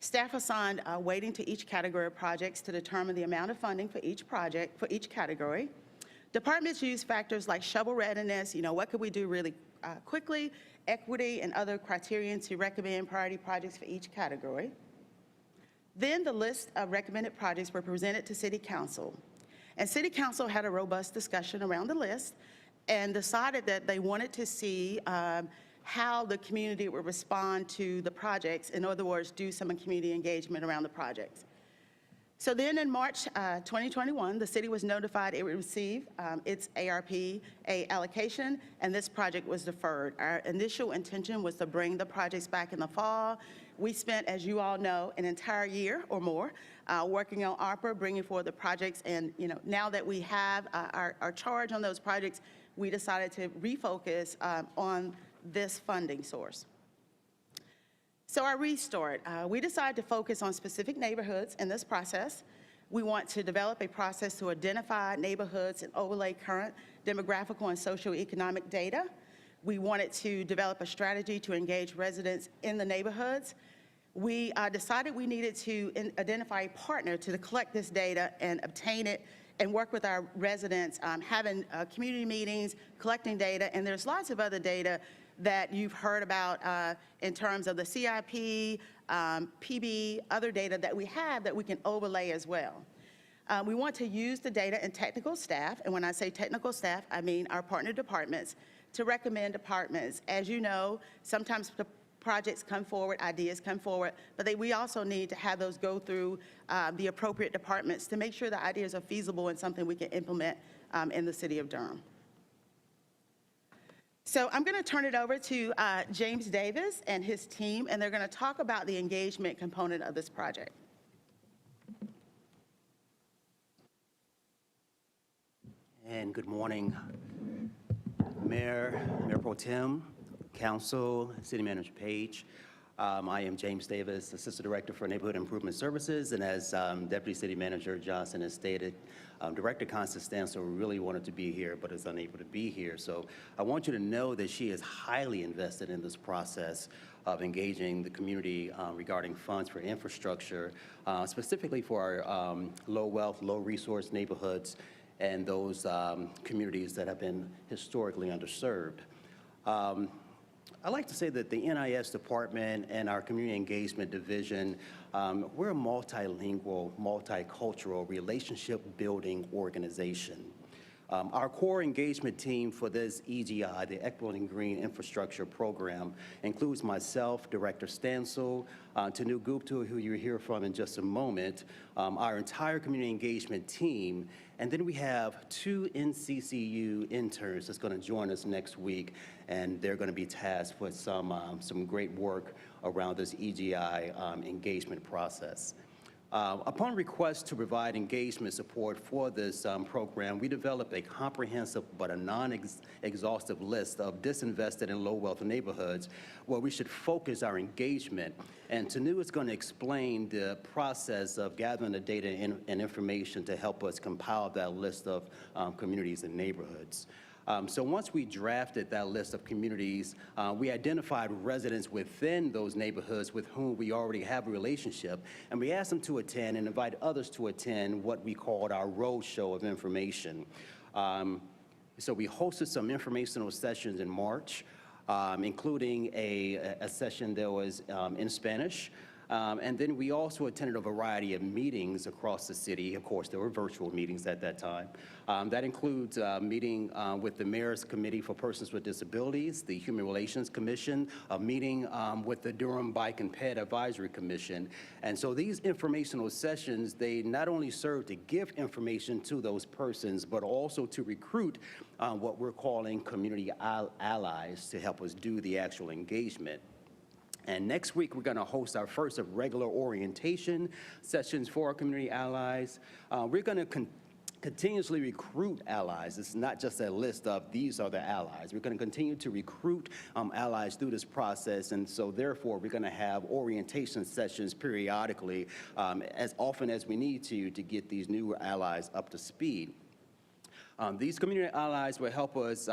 Staff assigned weighting to each category of projects to determine the amount of funding for each project, for each category. Departments use factors like shovel readiness, what could we do really quickly, equity, and other criterion to recommend priority projects for each category. Then the list of recommended projects were presented to City Council. And City Council had a robust discussion around the list and decided that they wanted to see how the community would respond to the projects. In other words, do some community engagement around the projects. So then in March 2021, the city was notified it would receive its ARPA allocation, and this project was deferred. Our initial intention was to bring the projects back in the fall. We spent, as you all know, an entire year or more working on ARPA, bringing forward the projects. And now that we have our charge on those projects, we decided to refocus on this funding source. So our restart, we decided to focus on specific neighborhoods in this process. We want to develop a process to identify neighborhoods and overlay current demographical and socioeconomic data. We wanted to develop a strategy to engage residents in the neighborhoods. We decided we needed to identify a partner to collect this data and obtain it and work with our residents, having community meetings, collecting data, and there's lots of other data that you've heard about in terms of the CIP, PB, other data that we have that we can overlay as well. We want to use the data and technical staff, and when I say technical staff, I mean our partner departments, to recommend departments. As you know, sometimes the projects come forward, ideas come forward, but we also need to have those go through the appropriate departments to make sure the ideas are feasible and something we can implement in the city of Durham. So I'm going to turn it over to James Davis and his team, and they're going to talk about the engagement component of this project. And good morning, Mayor Pro Tem, Council, City Manager Page. I am James Davis, Assistant Director for Neighborhood Improvement Services, and as Deputy City Manager Johnson has stated, Director Constance Stansel really wanted to be here but is unable to be here. So I want you to know that she is highly invested in this process of engaging the community regarding funds for infrastructure, specifically for our low wealth, low resource neighborhoods and those communities that have been historically underserved. I like to say that the NIS department and our community engagement division, we're a multilingual, multicultural, relationship-building organization. Our core engagement team for this EGI, the Equitable and Green Infrastructure Program, includes myself, Director Stansel, Tanu Gupta, who you'll hear from in just a moment, our entire community engagement team, and then we have 2 NCCU interns that's going to join us next week, and they're going to be tasked with some great work around this EGI engagement process. Upon request to provide engagement support for this program, we developed a comprehensive but a non-exhaustive list of disinvested and low-wealth neighborhoods where we should focus our engagement. And Tanu is going to explain the process of gathering the data and information to help us compile that list of communities and neighborhoods. So once we drafted that list of communities, we identified residents within those neighborhoods with whom we already have a relationship, and we asked them to attend and invite others to attend what we called our roadshow of information. So we hosted some informational sessions in March, including a session that was in Spanish. And then we also attended a variety of meetings across the city. Of course, there were virtual meetings at that time. That includes a meeting with the Mayor's Committee for Persons with Disabilities, the Human Relations Commission, a meeting with the Durham Bike and Ped Advisory Commission. And so these informational sessions, they not only serve to give information to those persons, but also to recruit what we're calling community allies to help us do the actual engagement. And next week, we're going to host our first of regular orientation sessions for our community allies. We're going to continuously recruit allies. It's not just a list of these are the allies. We're going to continue to recruit allies through this process, and so therefore, we're going to have orientation sessions periodically as often as we need to get these new allies up to speed. These community allies will help us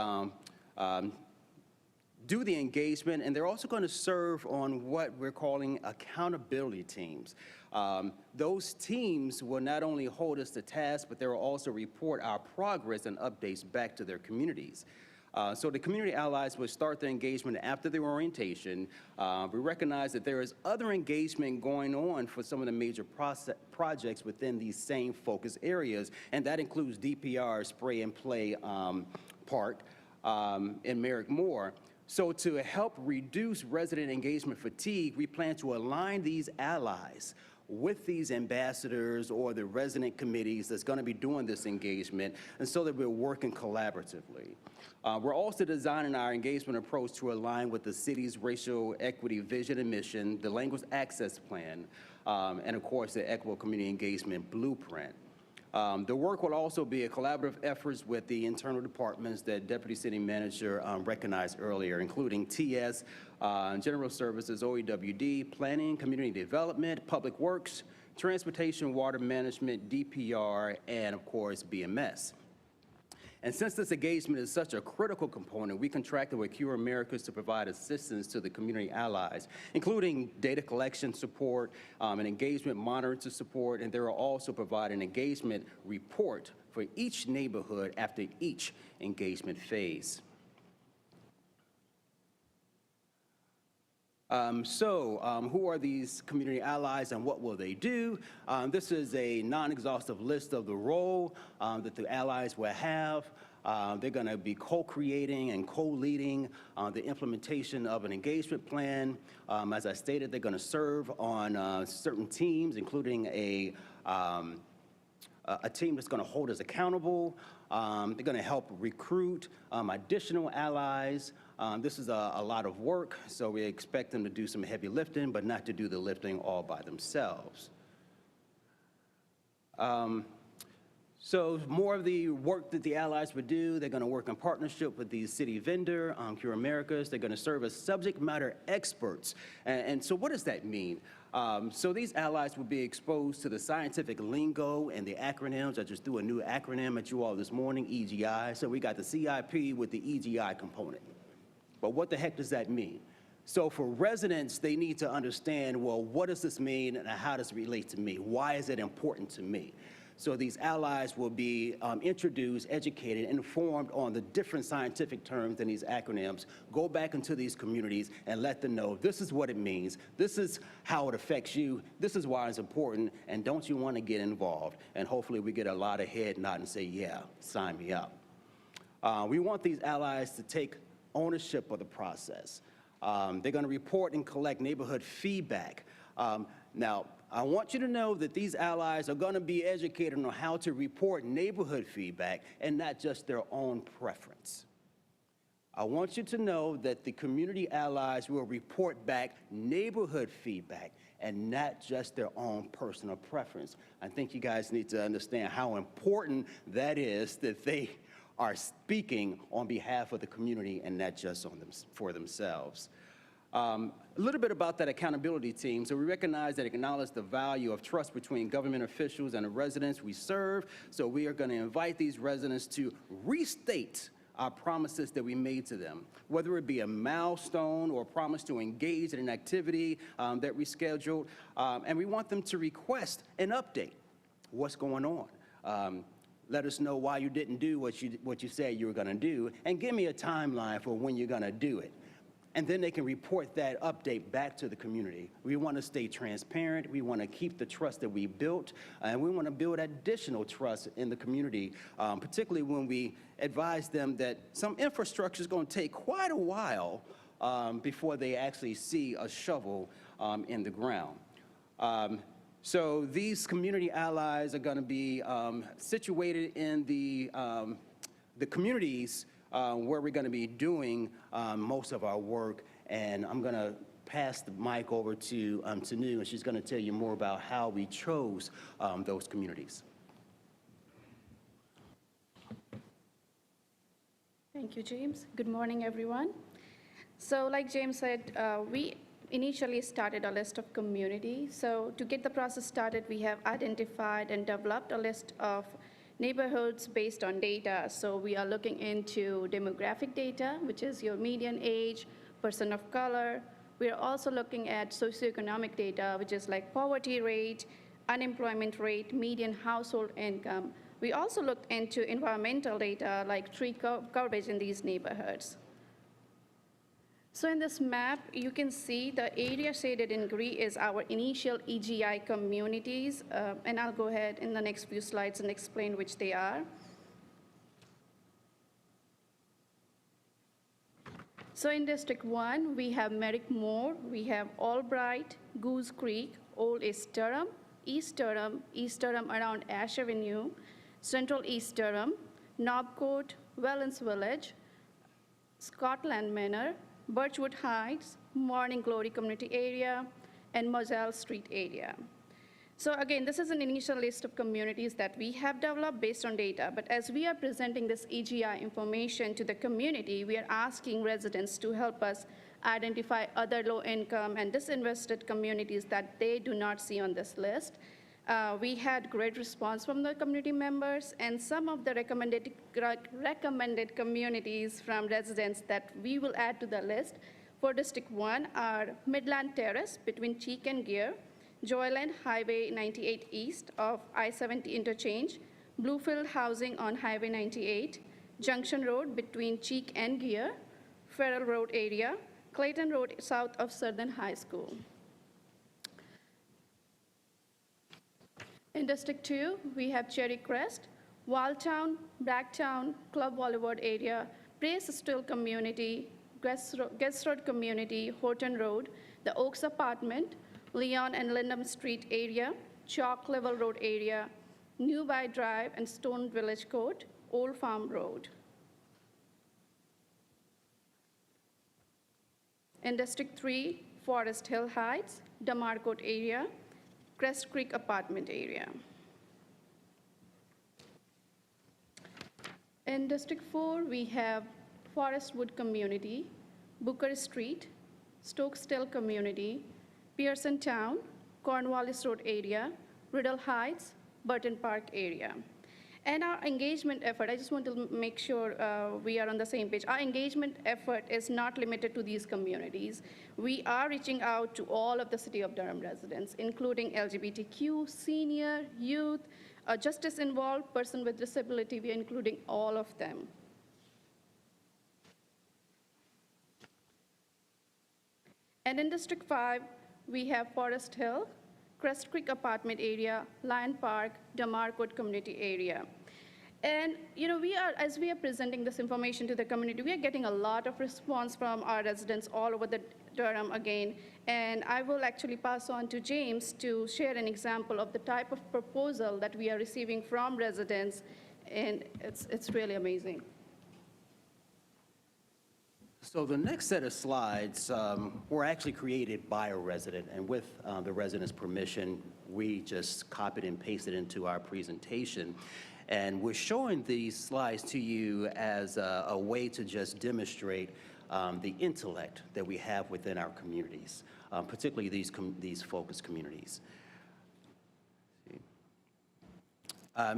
do the engagement, and they're also going to serve on what we're calling accountability teams. Those teams will not only hold us to task, but they will also report our progress and updates back to their communities. So the community allies will start their engagement after the orientation. We recognize that there is other engagement going on for some of the major projects within these same focus areas, and that includes DPR, Spray and Play Park, in Merrick Moore. So to help reduce resident engagement fatigue, we plan to align these allies with these ambassadors or the resident committees that's going to be doing this engagement, and so that we're working collaboratively. We're also designing our engagement approach to align with the city's racial equity vision and mission, the language access plan, and of course the Equitable Community Engagement Blueprint. The work will also be a collaborative effort with the internal departments that Deputy City Manager recognized earlier, including TS, General Services, OEWD, Planning, Community Development, Public Works, Transportation, Water Management, DPR, and of course BMS. And since this engagement is such a critical component, we contracted with Cure Americas to provide assistance to the community allies, including data collection support, and engagement monitoring support, and they will also provide an engagement report for each neighborhood after each engagement phase. Who are these community allies and what will they do? This is a non-exhaustive list of the role that the allies will have. They're going to be co-creating and co-leading the implementation of an engagement plan. As I stated, they're going to serve on certain teams, including a team that's going to hold us accountable. They're going to help recruit additional allies. This is a lot of work, so we expect them to do some heavy lifting, but not to do the lifting all by themselves. So more of the work that the allies would do, they're going to work in partnership with the city vendor, Cure Americas. They're going to serve as subject matter experts. And so what does that mean? So these allies will be exposed to the scientific lingo and the acronyms. I just threw a new acronym at you all this morning, EGI. So we got the CIP with the EGI component. But what the heck does that mean? So for residents, they need to understand, well, what does this mean and how does it relate to me? Why is it important to me? So these allies will be introduced, educated, informed on the different scientific terms and these acronyms, go back into these communities and let them know this is what it means, this is how it affects you, this is why it's important, and don't you want to get involved? And hopefully we get a lot of head nod and say, yeah, sign me up. We want these allies to take ownership of the process. They're going to report and collect neighborhood feedback. Now, I want you to know that these allies are going to be educated on how to report neighborhood feedback and not just their own preference. I want you to know that the community allies will report back neighborhood feedback and not just their own personal preference. I think you guys need to understand how important that is, that they are speaking on behalf of the community and not just on for themselves. A little bit about that accountability team. So we recognize that acknowledge the value of trust between government officials and the residents we serve. So we are going to invite these residents to restate our promises that we made to them, whether it be a milestone or a promise to engage in an activity that we scheduled. And we want them to request an update. What's going on? Let us know why you didn't do what you said you were going to do, and give me a timeline for when you're going to do it. And then they can report that update back to the community. We want to stay transparent. We want to keep the trust that we built, and we want to build additional trust in the community, particularly when we advise them that some infrastructure is going to take quite a while before they actually see a shovel in the ground. So these community allies are going to be situated in the communities where we're going to be doing most of our work. And I'm going to pass the mic over to Tanu, and she's going to tell you more about how we chose those communities. Thank you, James. Good morning, everyone. So like James said, we initially started a list of communities. So to get the process started, we have identified and developed a list of neighborhoods based on data. So we are looking into demographic data, which is your median age, person of color. We are also looking at socioeconomic data, which is like poverty rate, unemployment rate, median household income. We also looked into environmental data like tree coverage in these neighborhoods. So in this map, you can see the area shaded in green is our initial EGI communities, and I'll go ahead in the next few slides and explain which they are. So in District 1, we have Merrick Moore, we have Albright, Goose Creek, Old East Durham, East Durham, East Durham around Ash Avenue, Central East Durham, Knobcourt, Wellens Village, Scotland Manor, Birchwood Heights, Morning Glory Community Area, and Moselle Street area. So again, this is an initial list of communities that we have developed based on data, but as we are presenting this EGI information to the community, we are asking residents to help us identify other low-income and disinvested communities that they do not see on this list. We had great response from the community members, and some of the recommended communities from residents that we will add to the list for District 1 are Midland Terrace between Cheek and Gear, Joyland Highway 98 east of I-70 interchange, Bluefield Housing on Highway 98, Junction Road between Cheek and Gear, Farrell Road area, Clayton Road south of Southern High School. In District 2, we have Cherry Crest, Walltown, Blacktown, Club Boulevard area, Praise Still Community, Guest Road Community, Horton Road, the Oaks Apartment, Leon and Lindham Street area, Chalk Level Road area, New By Drive and Stone Village Court, Old Farm Road. In District 3, Forest Hill Heights, Damarcourt area, Crest Creek Apartment area. In District 4, we have Forestwood Community, Booker Street, Stokesdale Community, Pearson Town, Cornwallis Road area, Riddle Heights, Burton Park area. And our engagement effort, I just want to make sure we are on the same page. Our engagement effort is not limited to these communities. We are reaching out to all of the City of Durham residents, including LGBTQ, senior, youth, justice involved, person with disability, we are including all of them. And in District 5, we have Forest Hill, Crest Creek Apartment area, Lion Park, Damarcourt Community area. And as we are presenting this information to the community, we are getting a lot of response from our residents all over the Durham again. And I will actually pass on to James to share an example of the type of proposal that we are receiving from residents, and it's really amazing. So the next set of slides were actually created by a resident, and with the resident's permission, we just copied and pasted into our presentation. And we're showing these slides to you as a way to just demonstrate the intellect that we have within our communities, particularly these focus communities.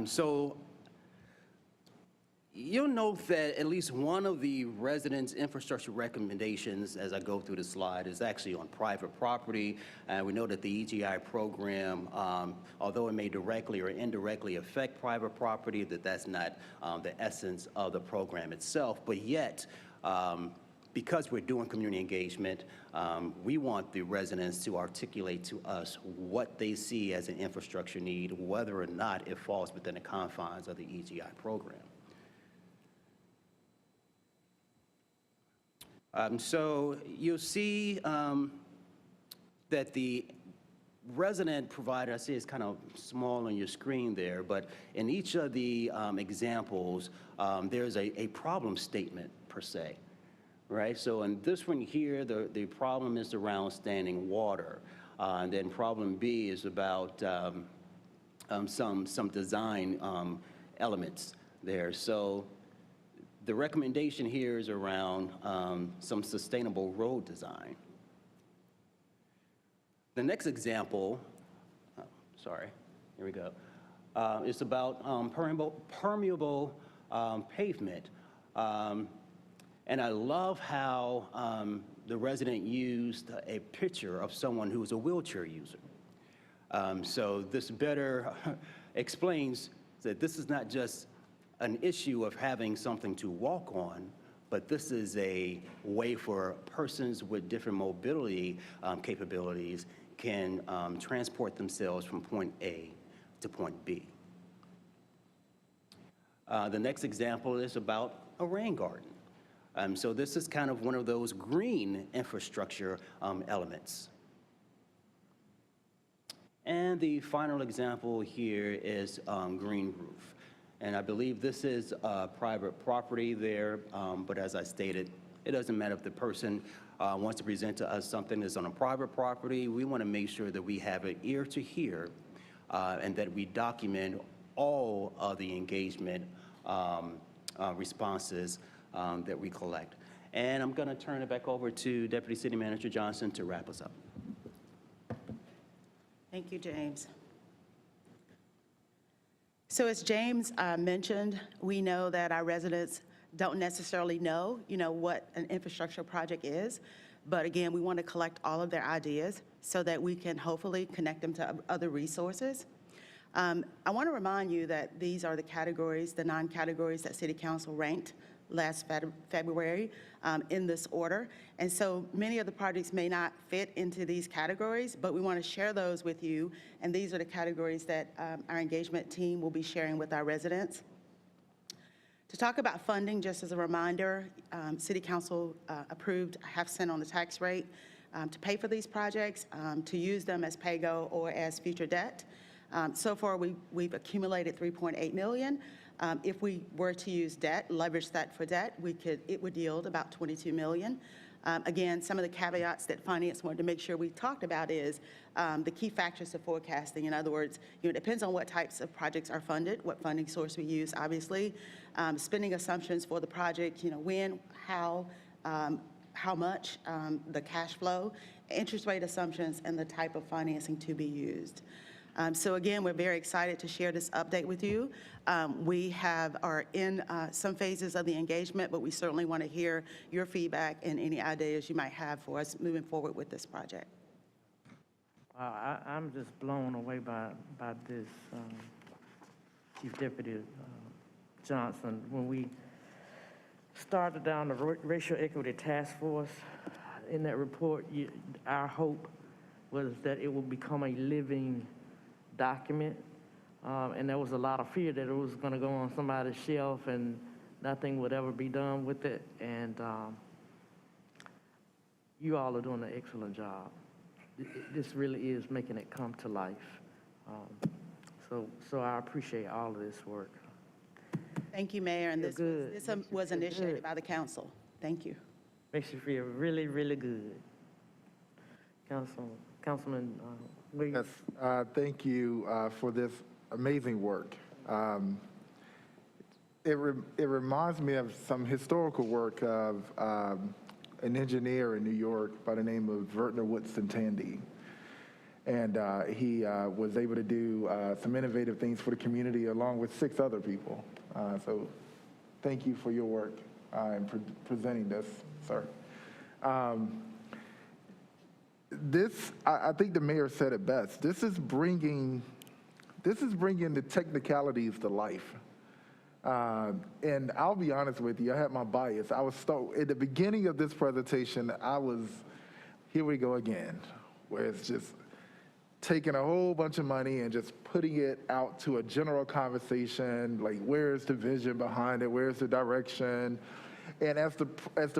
So you'll note that at least one of the residents' infrastructure recommendations, as I go through the slide, is actually on private property. We know that the EGI program, although it may directly or indirectly affect private property, that's not the essence of the program itself. But yet, because we're doing community engagement, we want the residents to articulate to us what they see as an infrastructure need, whether or not it falls within the confines of the EGI program. So you'll see that the resident provider, I see it's kind of small on your screen there, but in each of the examples, there's a problem statement per se, right? So in this one here, the problem is around standing water. And then problem B is about some design elements there. So the recommendation here is around some sustainable road design. The next example, here we go, is about permeable pavement. And I love how the resident used a picture of someone who is a wheelchair user. So this better explains that this is not just an issue of having something to walk on, but this is a way for persons with different mobility capabilities can transport themselves from point A to point B. The next example is about a rain garden. So this is kind of one of those green infrastructure elements. And the final example here is green roof. And I believe this is private property there, but as I stated, it doesn't matter if the person wants to present to us something that's on a private property. We want to make sure that we have an ear to hear and that we document all of the engagement responses that we collect. And I'm going to turn it back over to Deputy City Manager Johnson to wrap us up. Thank you, James. So as James mentioned, we know that our residents don't necessarily know, what an infrastructure project is. But again, we want to collect all of their ideas so that we can hopefully connect them to other resources. I want to remind you that these are the categories, the 9 categories that City Council ranked last February in this order. And so many of the projects may not fit into these categories, but we want to share those with you. And these are the categories that our engagement team will be sharing with our residents. To talk about funding, just as a reminder, City Council approved a half cent on the tax rate to pay for these projects, to use them as pay-go or as future debt. So far, we've accumulated $3.8 million. If we were to use debt, leverage that for debt, it would yield about $22 million. Again, some of the caveats that finance wanted to make sure we talked about is the key factors of forecasting. In other words, it depends on what types of projects are funded, what funding source we use, obviously. Spending assumptions for the project, when, how much, the cash flow, interest rate assumptions, and the type of financing to be used. So again, we're very excited to share this update with you. We are in some phases of the engagement, but we certainly want to hear your feedback and any ideas you might have for us moving forward with this project. I'm just blown away by this, Chief Deputy Johnson. When we started down the Racial Equity Task Force, in that report, our hope was that it would become a living document, and there was a lot of fear that it was going to go on somebody's shelf and nothing would ever be done with it. And you all are doing an excellent job. This really is making it come to life. So I appreciate all of this work. Thank you, Mayor. And this was initiated by the council. Thank you. Makes you feel really, really good. Councilman Williams. Yes, thank you for this amazing work. It reminds me of some historical work of an engineer in New York by the name of Bertha Woodson Tandy. And he was able to do some innovative things for the community along with 6 other people. So thank you for your work in presenting this, sir. I think the mayor said it best. This is bringing the technicalities to life. And I'll be honest with you, I had my bias. At the beginning of this presentation, here we go again, where it's just taking a whole bunch of money and just putting it out to a general conversation, like where's the vision behind it, where's the direction? And as the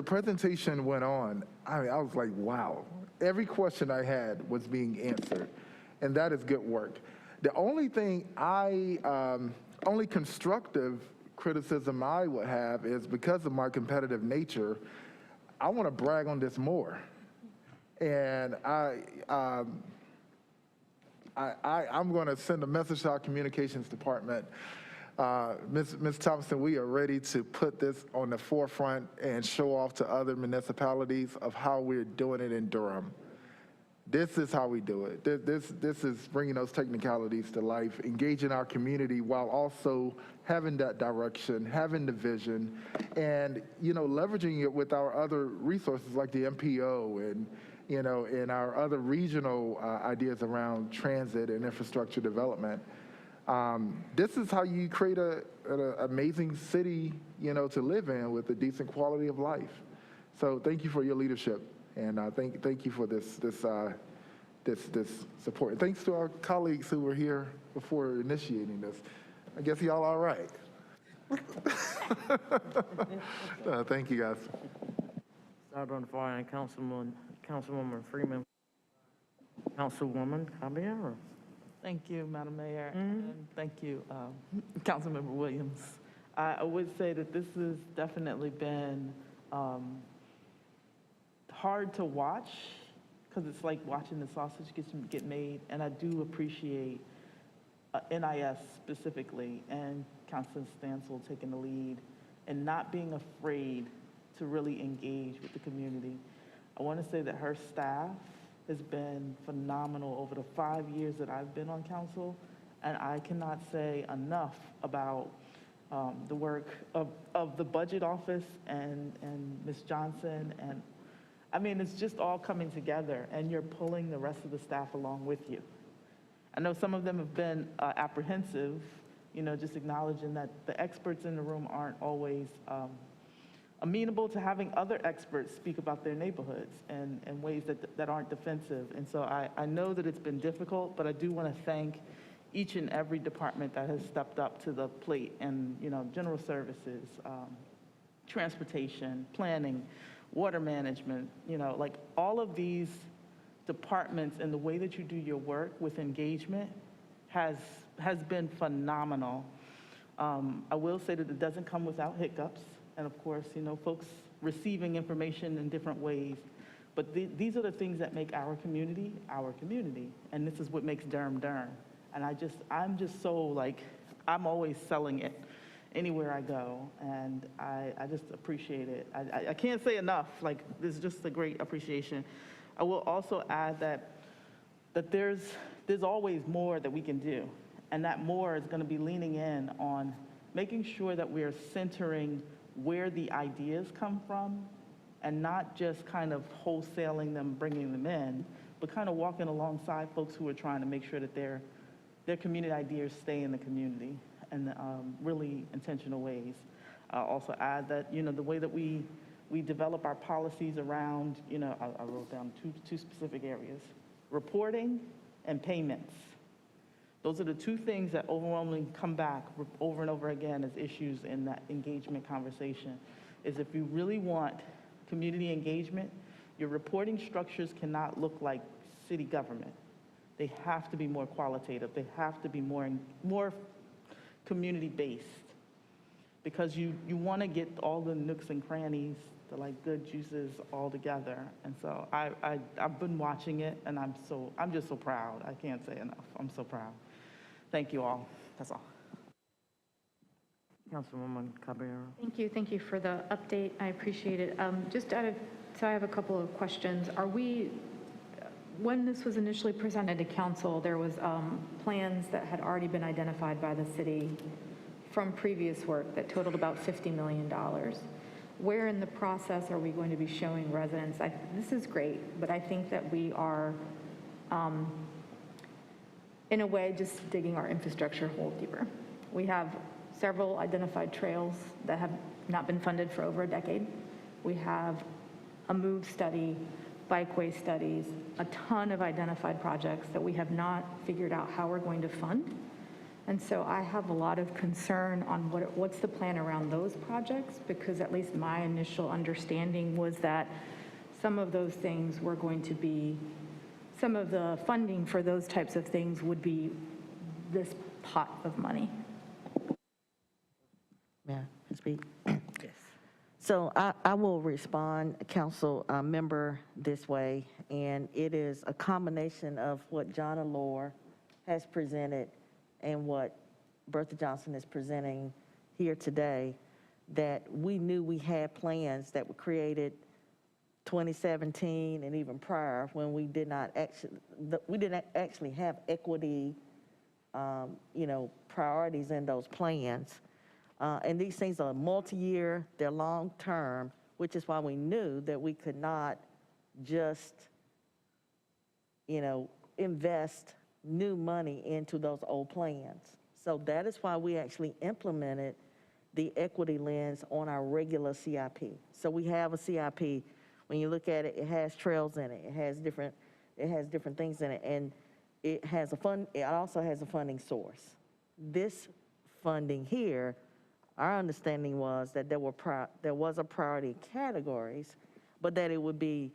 presentation went on, I was like, wow. Every question I had was being answered, and that is good work. The only thing only constructive criticism I would have is because of my competitive nature, I want to brag on this more. And I'm going to send a message to our communications department. Ms. Thompson, we are ready to put this on the forefront and show off to other municipalities of how we're doing it in Durham. This is how we do it. This is bringing those technicalities to life, engaging our community while also having that direction, having the vision, and leveraging it with our other resources like the MPO and our other regional ideas around transit and infrastructure development. This is how you create an amazing city, to live in with a decent quality of life. So thank you for your leadership, and thank you for this support. And thanks to our colleagues who were here before initiating this. I guess y'all all right. Thank you, guys. Start on the far end, Councilwoman Freeman. Councilwoman Caballero. Thank you, Madam Mayor, and thank you, Councilmember Williams. I would say that this has definitely been hard to watch, because it's like watching the sausage get made, and I do appreciate NIS specifically and Councilman Stansel taking the lead and not being afraid to really engage with the community. I want to say that her staff has been phenomenal over the 5 years that I've been on council, and I cannot say enough about the work of the budget office and Ms. Johnson, and I mean, it's just all coming together, and you're pulling the rest of the staff along with you. I know some of them have been apprehensive, you know, just acknowledging that the experts in the room aren't always amenable to having other experts speak about their neighborhoods and ways that aren't defensive. And so I know that it's been difficult, but I do want to thank each and every department that has stepped up to the plate, and, you know, general services, transportation, planning, water management, you know, like all of these departments, and the way that you do your work with engagement has been phenomenal. I will say that it doesn't come without hiccups, and of course, you know, folks receiving information in different ways, but these are the things that make our community, and this is what makes Durham, Durham. And I'm just so, like, I'm always selling it anywhere I go, and I just appreciate it. I can't say enough, like, this is just a great appreciation. I will also add that there's always more that we can do, and that more is going to be leaning in on making sure that we are centering where the ideas come from, and not just kind of wholesaling them, bringing them in, but kind of walking alongside folks who are trying to make sure that their community ideas stay in the community in really intentional ways. I'll also add that, you know, the way that we develop our policies around, you know, I wrote down two specific areas: reporting and payments. Those are the two things that overwhelmingly come back over and over again as issues in that engagement conversation. Is if you really want community engagement, your reporting structures cannot look like city government. They have to be more qualitative. They have to be more community-based, because you want to get all the nooks and crannies, the like good juices all together. And so I've been watching it, and I'm just so proud. I can't say enough. I'm so proud. Thank you all. That's all. Councilwoman Caballero. Thank you for the update. I appreciate it. So I have a couple of questions. When this was initially presented to council, there was plans that had already been identified by the city from previous work that totaled about $50 million. Where in the process are we going to be showing residents? This is great, but I think that we are, in a way, just digging our infrastructure hole deeper. We have several identified trails that have not been funded for over a decade. We have a MOVE study, bikeway studies, a ton of identified projects that we have not figured out how we're going to fund. And so I have a lot of concern on what's the plan around those projects, because at least my initial understanding was that some of those things were going to be, some of the funding for those types of things would be this pot of money. May I speak? Yes. So I will respond, council member, this way, and it is a combination of what John Allore has presented and what Bertha Johnson is presenting here today, that we knew we had plans that were created 2017 and even prior, when we did not actually have equity, priorities in those plans. And these things are multi-year, they're long-term, which is why we knew that we could not just, invest new money into those old plans. So that is why we actually implemented the equity lens on our regular CIP. So we have a CIP. When you look at it, it has trails in it. It has different things in it, and it also has a funding source. This funding here our understanding was that there was a priority categories, but that it would be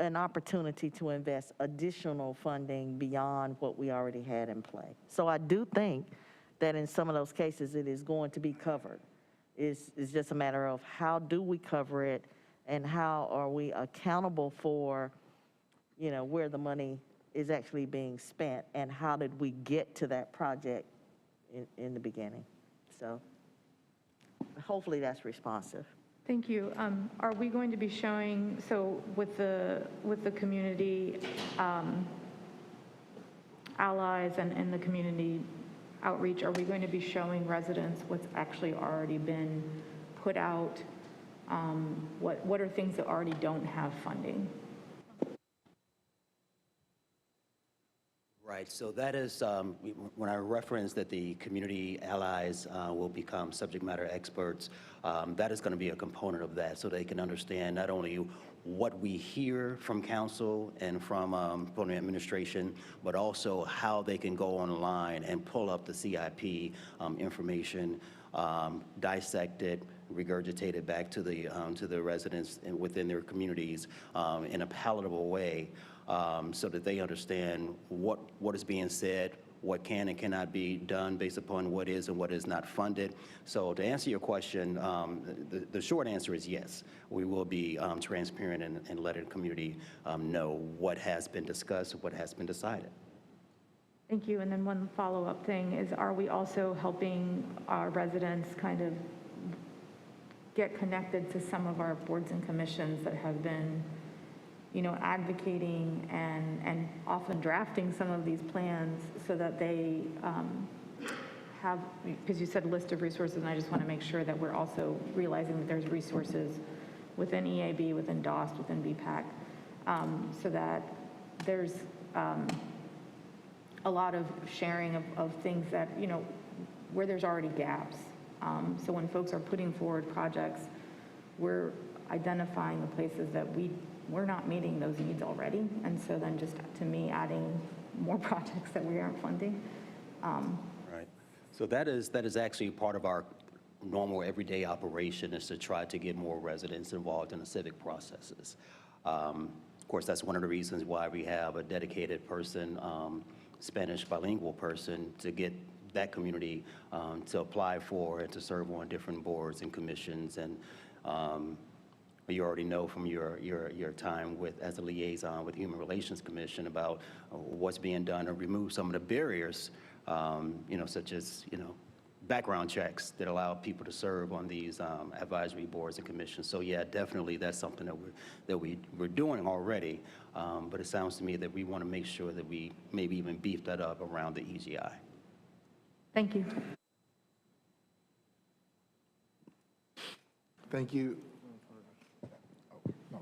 an opportunity to invest additional funding beyond what we already had in play. So I do think that in some of those cases, it is going to be covered. It's just a matter of how do we cover it and how are we accountable for, you know, where the money is actually being spent and how did we get to that project in the beginning. So hopefully that's responsive. Thank you. Are we going to be showing, so with the community allies and the community outreach, are we going to be showing residents what's actually already been put out? What are things that already don't have funding? Right, so that is, when I referenced that the community allies will become subject matter experts, that is going to be a component of that, so they can understand not only what we hear from council and from the administration, but also how they can go online and pull up the CIP information, dissect it, regurgitate it back to the residents within their communities in a palatable way. So that they understand what is being said, what can and cannot be done based upon what is and what is not funded. So to answer your question, the short answer is yes. We will be transparent and letting the community know what has been discussed, what has been decided. Thank you. And then one follow-up thing is, are we also helping our residents kind of get connected to some of our boards and commissions that have been, you know, advocating and often drafting some of these plans so that they have, because you said list of resources, and I just want to make sure that we're also realizing that there's resources within EAB, within DOST, within BPAC, so that there's a lot of sharing of things that, you know, where there's already gaps. So when folks are putting forward projects, we're identifying the places that we're not meeting those needs already, and so then just, to me, adding more projects that we aren't funding. Right. So that is actually part of our normal everyday operation, is to try to get more residents involved in the civic processes. Of course, that's one of the reasons why we have a dedicated person, Spanish bilingual person, to get that community to apply for and to serve on different boards and commissions. And you already know from your time as a liaison with the Human Relations Commission about what's being done to remove some of the barriers, you know, such as, you know, background checks that allow people to serve on these advisory boards and commissions. So yeah, definitely that's something that we're doing already. But it sounds to me that we want to make sure that we maybe even beef that up around the EGI. Thank you. Thank you.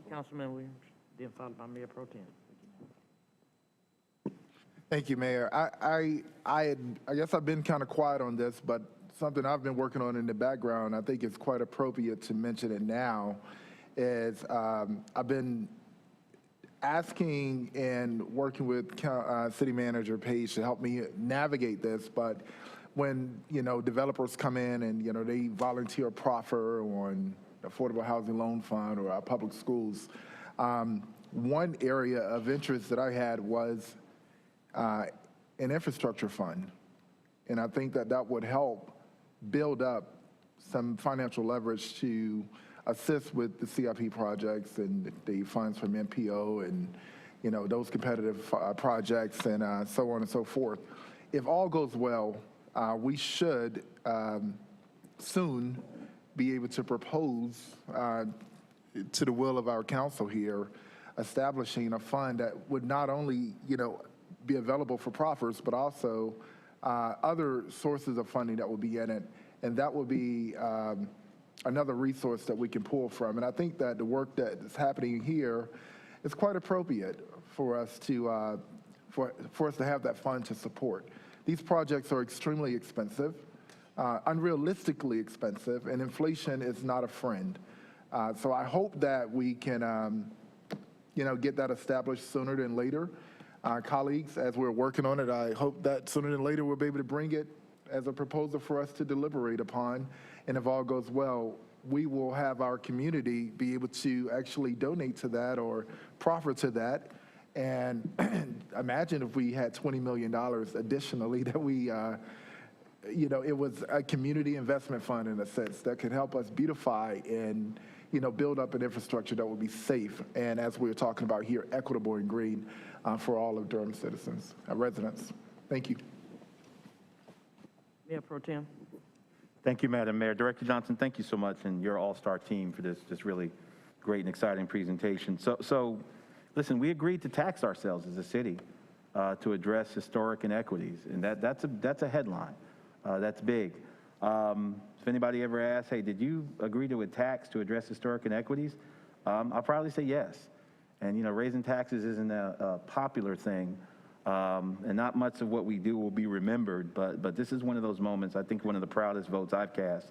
Councilman Williams, then followed by Mayor Pro Tem. Thank you, Mayor. I guess I've been kind of quiet on this, but something I've been working on in the background, I think it's quite appropriate to mention it now, is I've been asking and working with City Manager Page to help me navigate this, but when, you know, developers come in and, you know, they volunteer proffer on Affordable Housing Loan Fund or our public schools, one area of interest that I had was an infrastructure fund. And I think that that would help build up some financial leverage to assist with the CIP projects and the funds from MPO and, you know, those competitive projects and so on and so forth. If all goes well, we should soon be able to propose to the will of our council here, establishing a fund that would not only, you know, be available for proffers, but also other sources of funding that will be in it. And that will be another resource that we can pull from. And I think that the work that is happening here is quite appropriate for us to have that fund to support. These projects are extremely expensive, unrealistically expensive, and inflation is not a friend. So I hope that we can, you know, get that established sooner than later. Colleagues, as we're working on it, I hope that sooner than later we'll be able to bring it as a proposal for us to deliberate upon. And if all goes well, we will have our community be able to actually donate to that or proffer to that. And imagine if we had $20 million additionally that we, it was a community investment fund in a sense that could help us beautify and, build up an infrastructure that will be safe. And as we were talking about here, equitable and green for all of Durham citizens, residents. Thank you. Mayor Pro Tem. Thank you, Madam Mayor. Director Johnson, thank you so much, and your all-star team for this really great and exciting presentation. So listen, we agreed to tax ourselves as a city to address historic inequities, and that's a headline. That's big. If anybody ever asks, hey, did you agree to a tax to address historic inequities? I'll probably say yes. And raising taxes isn't a popular thing, and not much of what we do will be remembered, but this is one of those moments, I think one of the proudest votes I've cast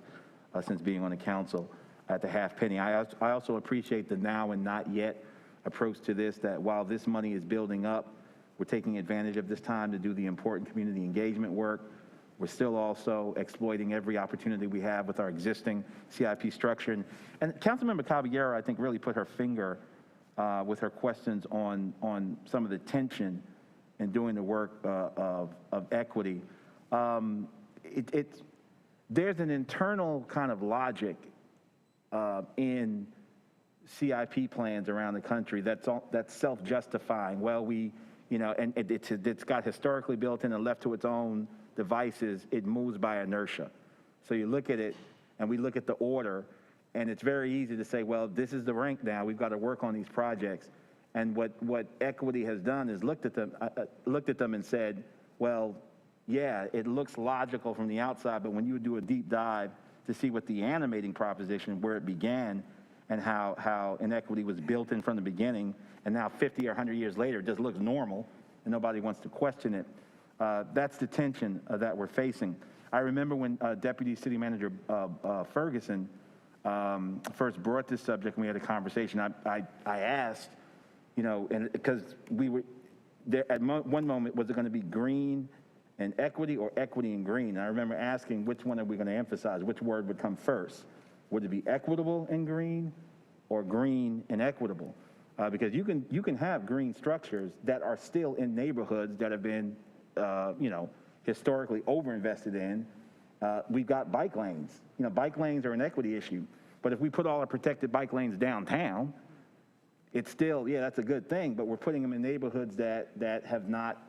since being on the council at the half penny. I also appreciate the now and not yet approach to this, that while this money is building up, we're taking advantage of this time to do the important community engagement work. We're still also exploiting every opportunity we have with our existing CIP structure. And Councilmember Caballero, I think, really put her finger with her questions on some of the tension in doing the work of equity. There's an internal kind of logic in CIP plans around the country that's self-justifying. Well, and it's got historically built in and left to its own devices, it moves by inertia. So you look at it, and we look at the order, and it's very easy to say, well, this is the rank now, we've got to work on these projects. And what equity has done is looked at them and said, well, yeah, it looks logical from the outside, but when you do a deep dive to see what the animating proposition, where it began, and how inequity was built in from the beginning, and now 50 or 100 years later, it just looks normal, and nobody wants to question it. That's the tension that we're facing. I remember when Deputy City Manager Ferguson first brought this subject and we had a conversation, I asked, and because we were there at one moment, was it going to be green and equity or equity and green? And I remember asking, which one are we going to emphasize? Which word would come first? Would it be equitable and green or green and equitable? Because you can have green structures that are still in neighborhoods that have been historically overinvested in. We've got bike lanes. Bike lanes are an equity issue. But if we put all our protected bike lanes downtown, it's still, yeah, that's a good thing, but we're putting them in neighborhoods that have not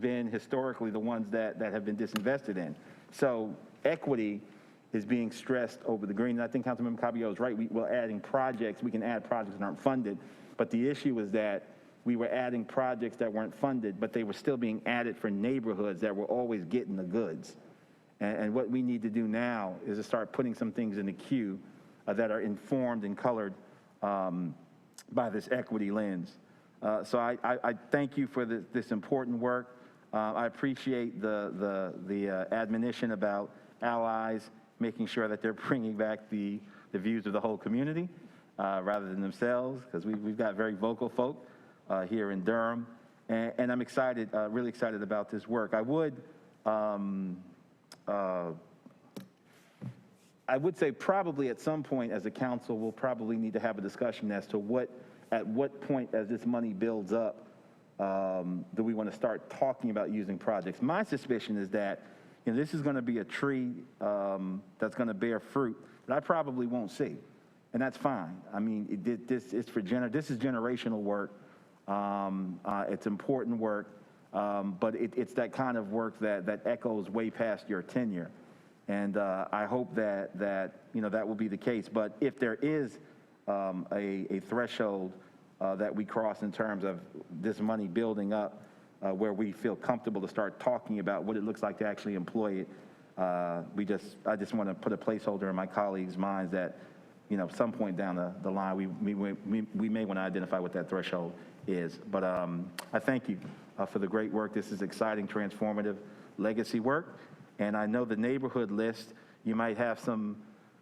been historically the ones that have been disinvested in. So equity is being stressed over the green. And I think Councilmember Caballero is right. We're adding projects. We can add projects that aren't funded. But the issue is that we were adding projects that weren't funded, but they were still being added for neighborhoods that were always getting the goods. And what we need to do now is to start putting some things in the queue that are informed and colored by this equity lens. So I thank you for this important work. I appreciate the admonition about allies, making sure that they're bringing back the views of the whole community rather than themselves, because we've got very vocal folk here in Durham, and I'm excited, really excited about this work. I would say probably at some point as a council, we'll probably need to have a discussion as to at what point as this money builds up, do we want to start talking about using projects. My suspicion is that this is going to be a tree that's going to bear fruit that I probably won't see, and that's fine. I mean, this is generational work. It's important work, but it's that kind of work that echoes way past your tenure. And I hope that that will be the case. But if there is a threshold that we cross in terms of this money building up, where we feel comfortable to start talking about what it looks like to actually employ it, I just want to put a placeholder in my colleagues' minds that some point down the line we may want to identify what that threshold is. But I thank you for the great work. This is exciting, transformative legacy work. And I know the neighborhood list, you might have some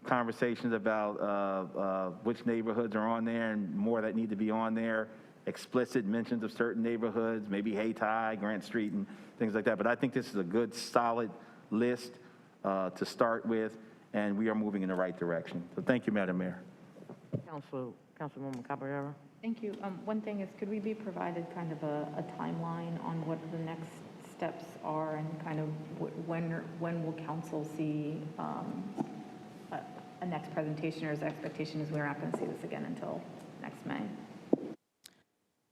conversations about which neighborhoods are on there and more that need to be on there, explicit mentions of certain neighborhoods, maybe Hayti, Grant Street, and things like that. But I think this is a good, solid list to start with, and we are moving in the right direction. So thank you, Madam Mayor. Councilwoman Caballero? Thank you. One thing is, could we be provided kind of a timeline on what the next steps are and kind of when will council see a next presentation, or is the expectation is we're not going to see this again until next May?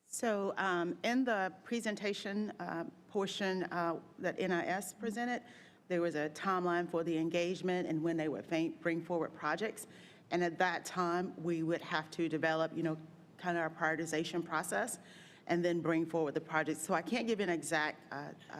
So in the presentation portion that NIS presented, there was a timeline for the engagement and when they would bring forward projects. And at that time, we would have to develop, kind of our prioritization process and then bring forward the projects. So I can't give you an exact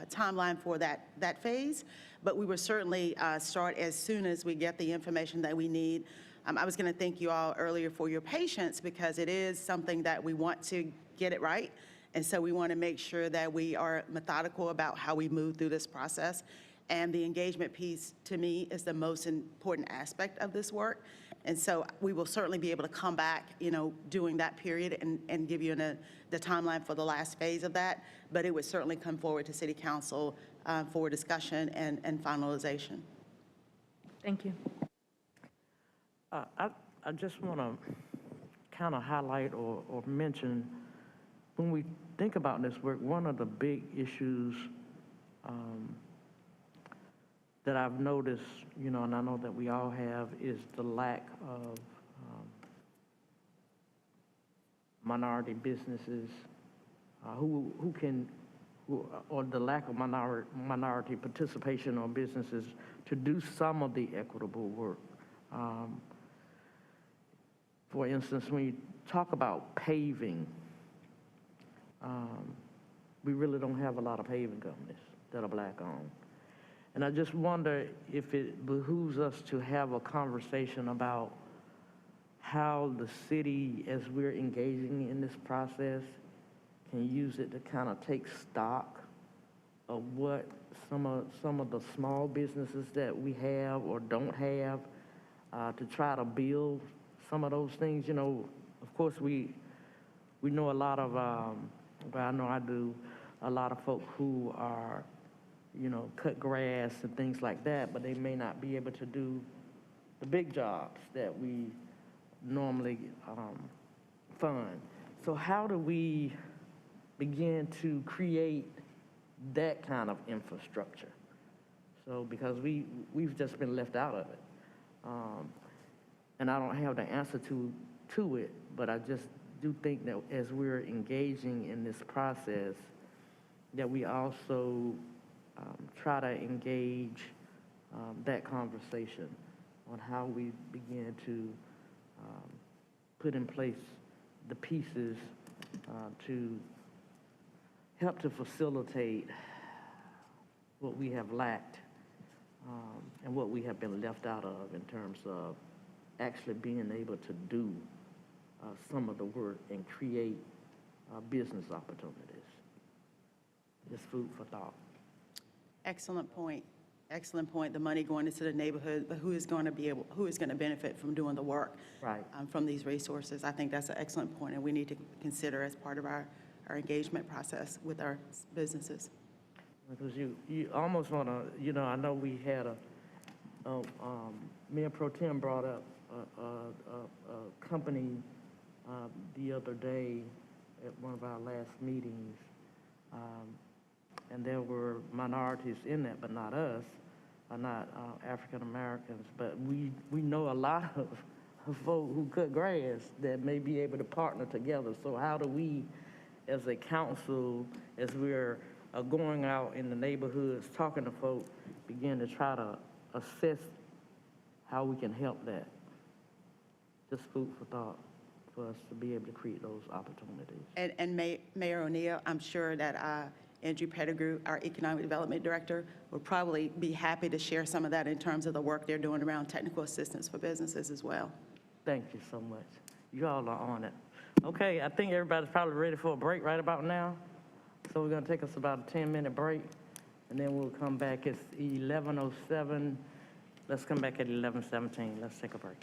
timeline for that phase, but we will certainly start as soon as we get the information that we need. I was going to thank you all earlier for your patience, because it is something that we want to get it right. And so we want to make sure that we are methodical about how we move through this process. And the engagement piece, to me, is the most important aspect of this work. And so we will certainly be able to come back, during that period and give you the timeline for the last phase of that. But it would certainly come forward to City Council for discussion and finalization. Thank you. I just want to kind of highlight or mention, when we think about this work, one of the big issues that I've noticed, and I know that we all have, is the lack of minority businesses or the lack of minority participation on businesses to do some of the equitable work. For instance, when you talk about paving, we really don't have a lot of paving companies that are Black-owned. And I just wonder if it behooves us to have a conversation about how the city, as we're engaging in this process, can use it to kind of take stock of what some of the small businesses that we have or don't have, to try to build some of those things. Of course, we know a lot of, well, I know I do, a lot of folk who are, cut grass and things like that, but they may not be able to do the big jobs that we normally fund. So how do we begin to create that kind of infrastructure? So, because we've just been left out of it. And I don't have the answer to it, but I just do think that as we're engaging in this process, that we also try to engage that conversation on how we begin to put in place the pieces to help to facilitate what we have lacked and what we have been left out of in terms of actually being able to do some of the work and create business opportunities. Just food for thought. Excellent point. Excellent point. The money going into the neighborhood, but who is going to benefit from doing the work from these resources? I think that's an excellent point, and we need to consider as part of our engagement process with our businesses. Because you almost want to, I know we had Mayor Pro Tem brought up a company the other day at one of our last meetings, and there were minorities in that, but not us, not African Americans. But we know a lot of folk who cut grass that may be able to partner together. So how do we, as a council, as we're going out in the neighborhoods, talking to folk, begin to try to assess how we can help that? Just food for thought for us to be able to create those opportunities. And Mayor O'Neill, I'm sure that Andrew Pettigrew, our Economic Development Director, would probably be happy to share some of that in terms of the work they're doing around technical assistance for businesses as well. Thank you so much. You all are on it. Okay, I think everybody's probably ready for a break right about now. So we're going to take us about a 10-minute break, and then we'll come back. It's 11:07. Let's come back at 11:17. Let's take a break.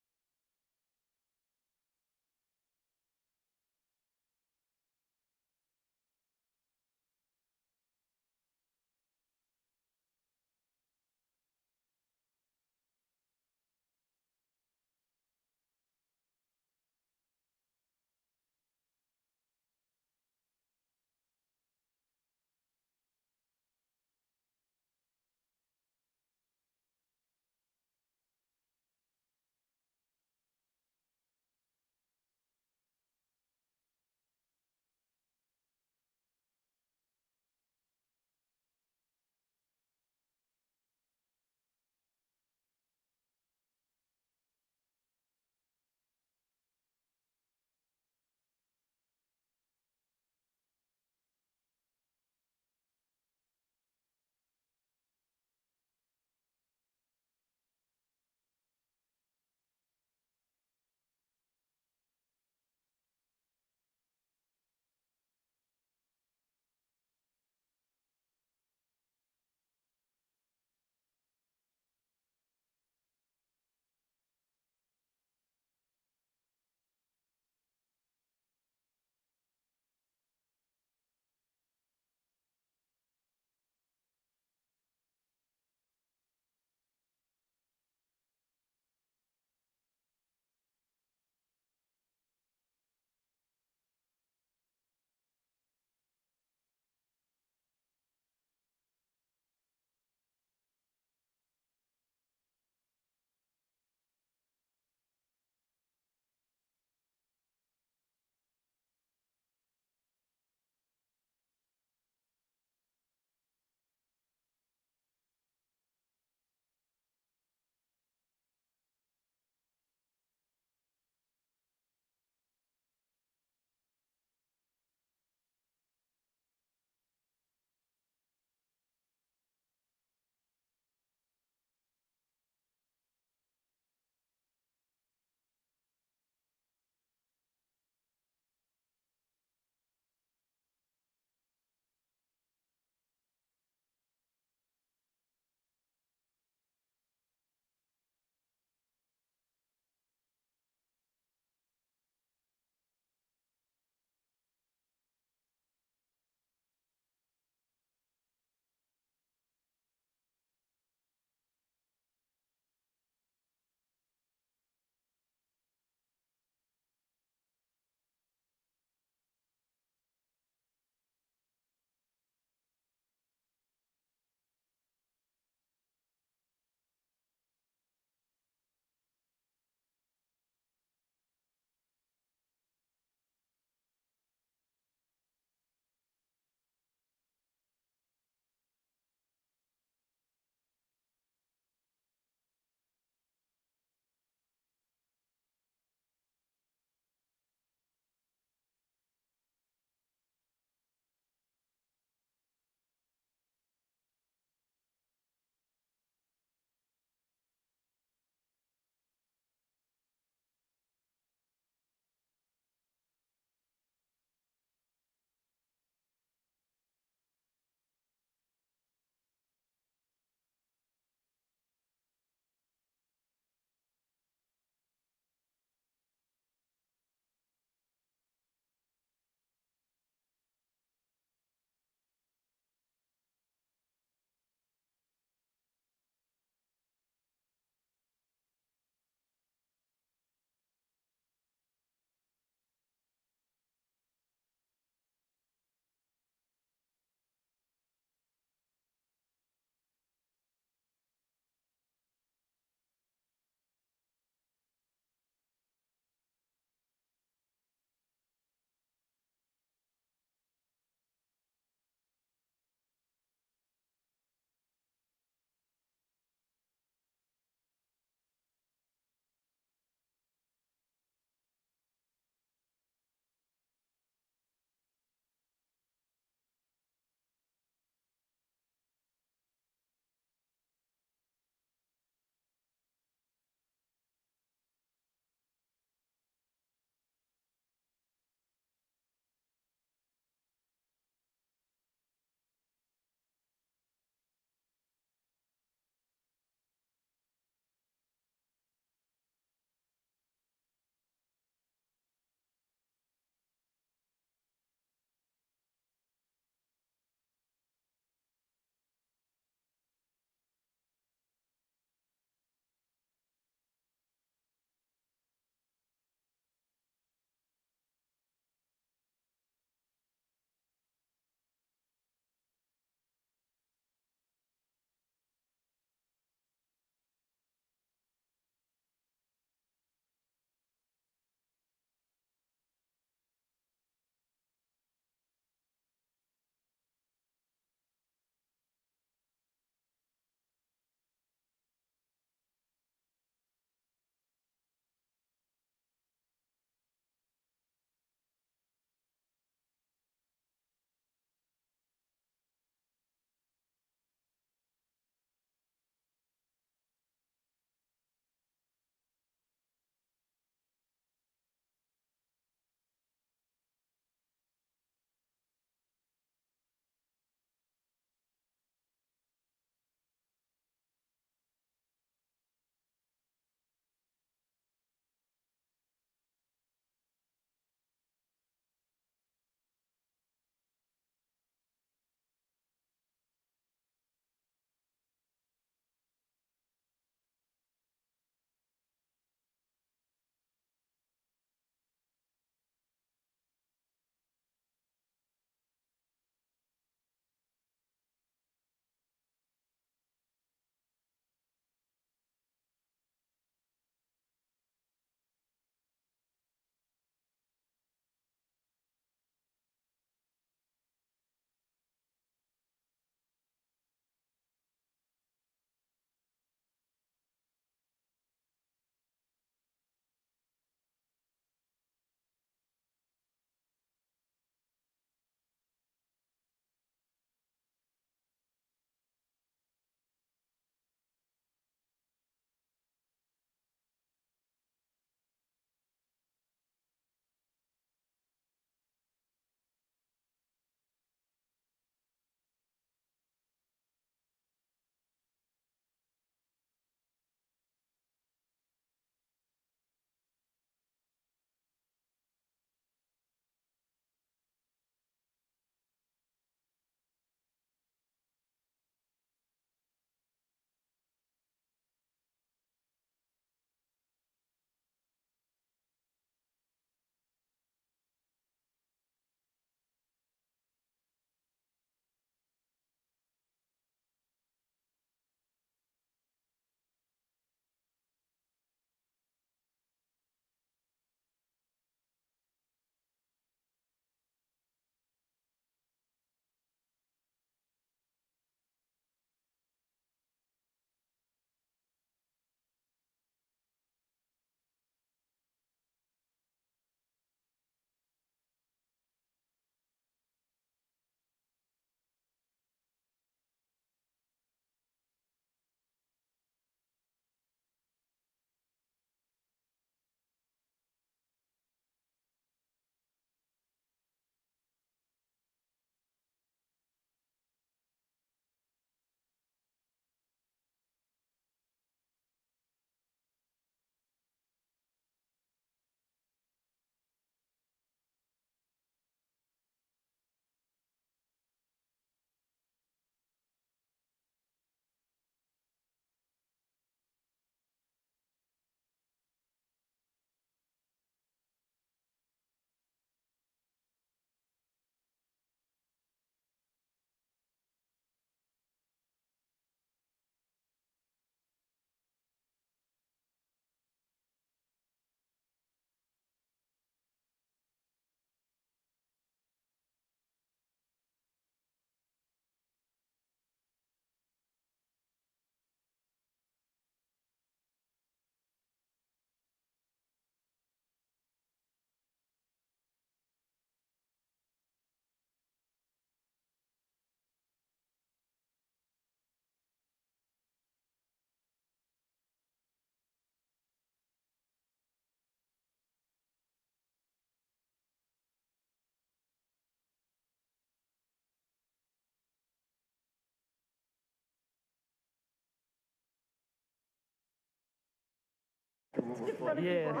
Yeah.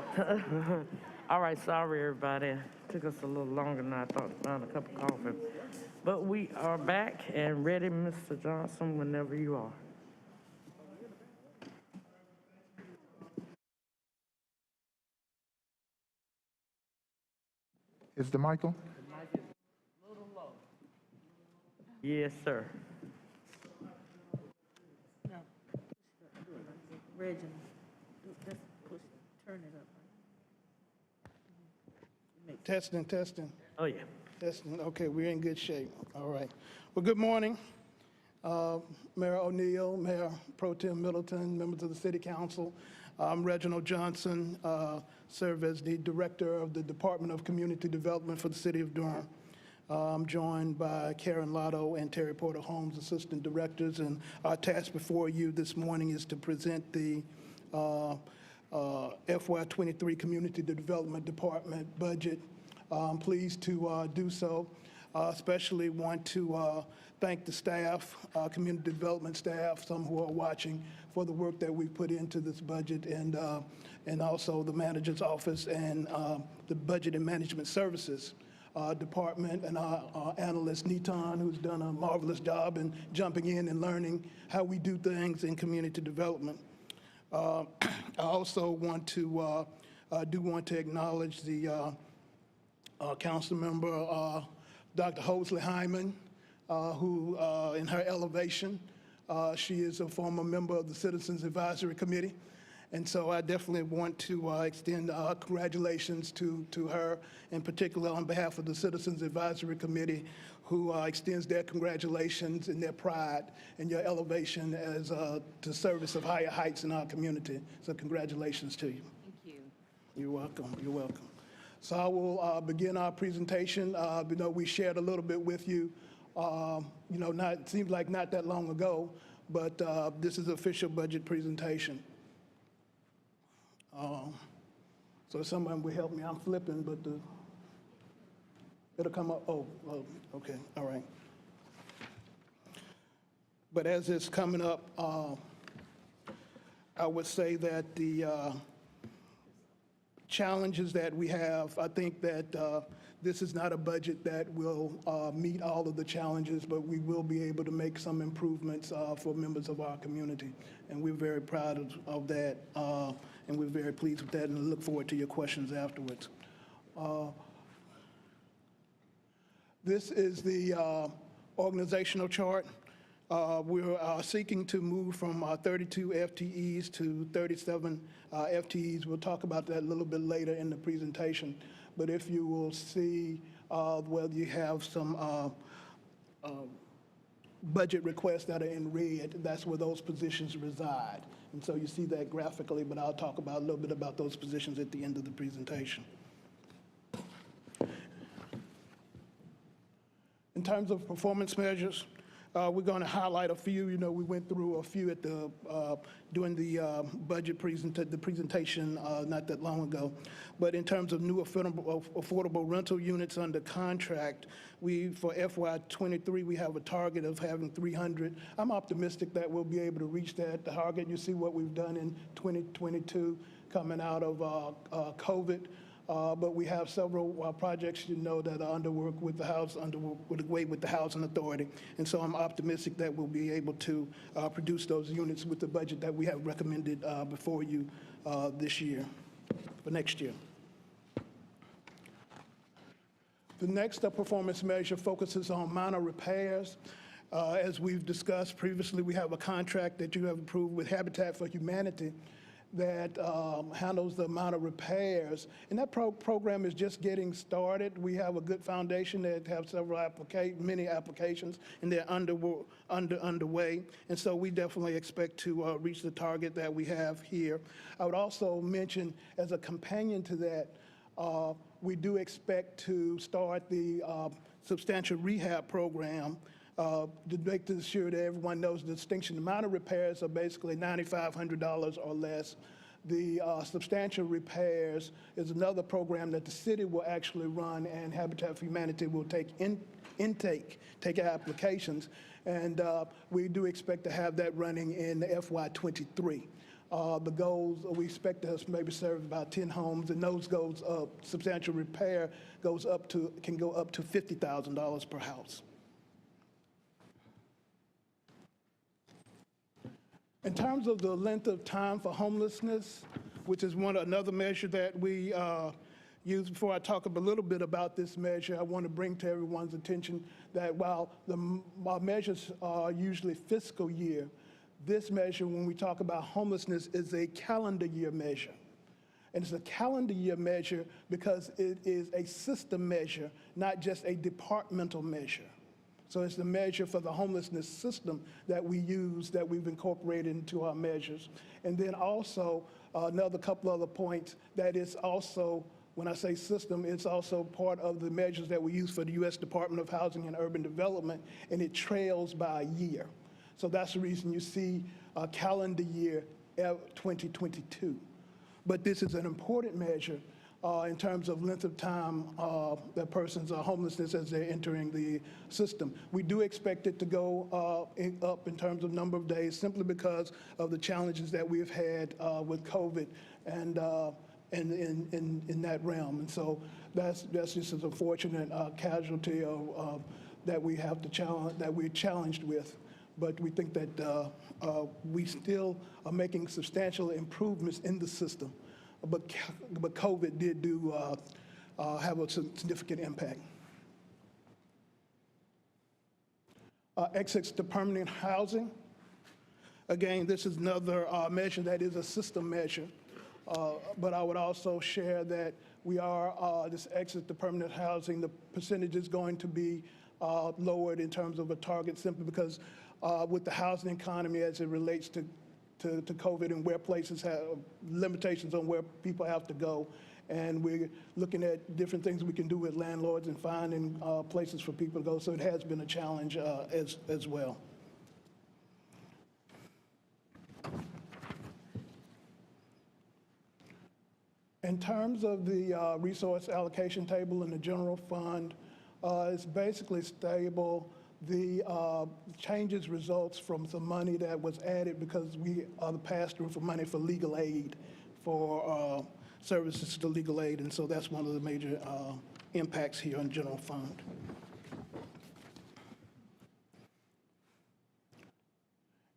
All right, sorry, everybody. Took us a little longer than I thought to find a cup of coffee. But we are back and ready, Mr. Johnson, whenever you are. Is the mic on? Yes, sir. No, Reginald, just push, turn it up. Testing, testing. Oh, yeah. Testing. Okay, we're in good shape. All right. Well, good morning, Mayor O'Neill, Mayor Pro Tem Middleton, members of the City Council. I'm Reginald Johnson, serve as the Director of the Department of Community Development for the City of Durham. I'm joined by Karen Lotto and Terry Porter Holmes, Assistant Directors, and our task before you this morning is to present the FY23 Community Development Department budget. I'm pleased to do so. Especially want to thank the staff, community development staff, some who are watching, for the work that we put into this budget, and also the manager's office and the Budget and Management Services department, and our analyst Nitan, who's done a marvelous job in jumping in and learning how we do things in community development. I also want to acknowledge the council member Dr. Hosley Hyman, who in her elevation, she is a former member of the Citizens Advisory Committee. And so I definitely want to extend congratulations to her, in particular on behalf of the Citizens Advisory Committee, who extends their congratulations and their pride in your elevation as to service of higher heights in our community. So congratulations to you. Thank you. You're welcome. You're welcome. So I will begin our presentation. We shared a little bit with you, it seems like not that long ago, but this is the official budget presentation. So if someone will help me, I'm flipping, but it'll come up. Oh, okay, all right. But as it's coming up, I would say that the challenges that we have, I think that this is not a budget that will meet all of the challenges, but we will be able to make some improvements for members of our community. And we're very proud of that, and we're very pleased with that, and look forward to your questions afterwards. This is the organizational chart. We're seeking to move from 32 FTEs to 37 FTEs. We'll talk about that a little bit later in the presentation. But if you will see whether you have some budget requests that are in red, that's where those positions reside. And so you see that graphically, but I'll talk about a little bit about those positions at the end of the presentation. In terms of performance measures, we're going to highlight a few. We went through a few at the during the budget presentation not that long ago. But in terms of new affordable rental units under contract, for FY23 we have a target of having 300. I'm optimistic that we'll be able to reach that target. You see what we've done in 2022 coming out of COVID. But we have several projects, that are under work with the Housing Authority. And so I'm optimistic that we'll be able to produce those units with the budget that we have recommended before you this year, for next year. The next performance measure focuses on minor repairs. As we've discussed previously, we have a contract that you have approved with Habitat for Humanity that handles the amount of repairs. And that program is just getting started. We have a good foundation that have many applications, and they're underway. And so we definitely expect to reach the target that we have here. I would also mention, as a companion to that, we do expect to start the substantial rehab program to make sure that everyone knows the distinction. The minor repairs are basically $9,500 or less. The substantial repairs is another program that the city will actually run, and Habitat for Humanity will take applications. And we do expect to have that running in FY23. the goals, we expect to maybe serve about 10 homes, and those goes up, substantial repair can go up to $50,000 per house. In terms of the length of time for homelessness, which is another measure that we use, before I talk a little bit about this measure, I want to bring to everyone's attention that while our measures are usually fiscal year, this measure, when we talk about homelessness, is a calendar year measure. And it's a calendar year measure because it is a system measure, not just a departmental measure. So it's the measure for the homelessness system that we use, that we've incorporated into our measures. And then also, another couple other points, that is also, when I say system, it's also part of the measures that we use for the U.S. Department of Housing and Urban Development, and it trails by a year. So that's the reason you see calendar year 2022. But this is an important measure in terms of length of time that persons are homelessness as they're entering the system. We do expect it to go up in terms of number of days simply because of the challenges that we've had with COVID and in that realm. And so that's just an unfortunate casualty of, that we have to challenge, that we're challenged with. But we think that we still are making substantial improvements in the system. But COVID did have a significant impact. Exits to permanent housing. Again, this is another measure that is a system measure. But I would also share that we are, this exit to permanent housing, the percentage is going to be lowered in terms of a target simply because with the housing economy as it relates to COVID and where places have limitations on where people have to go. And we're looking at different things we can do with landlords and finding places for people to go. So it has been a challenge as well. In terms of the resource allocation table in the general fund, it's basically stable. The changes results from some money that was added because we are the pass-through for money for legal aid, for services to legal aid, and so that's one of the major impacts here on general fund.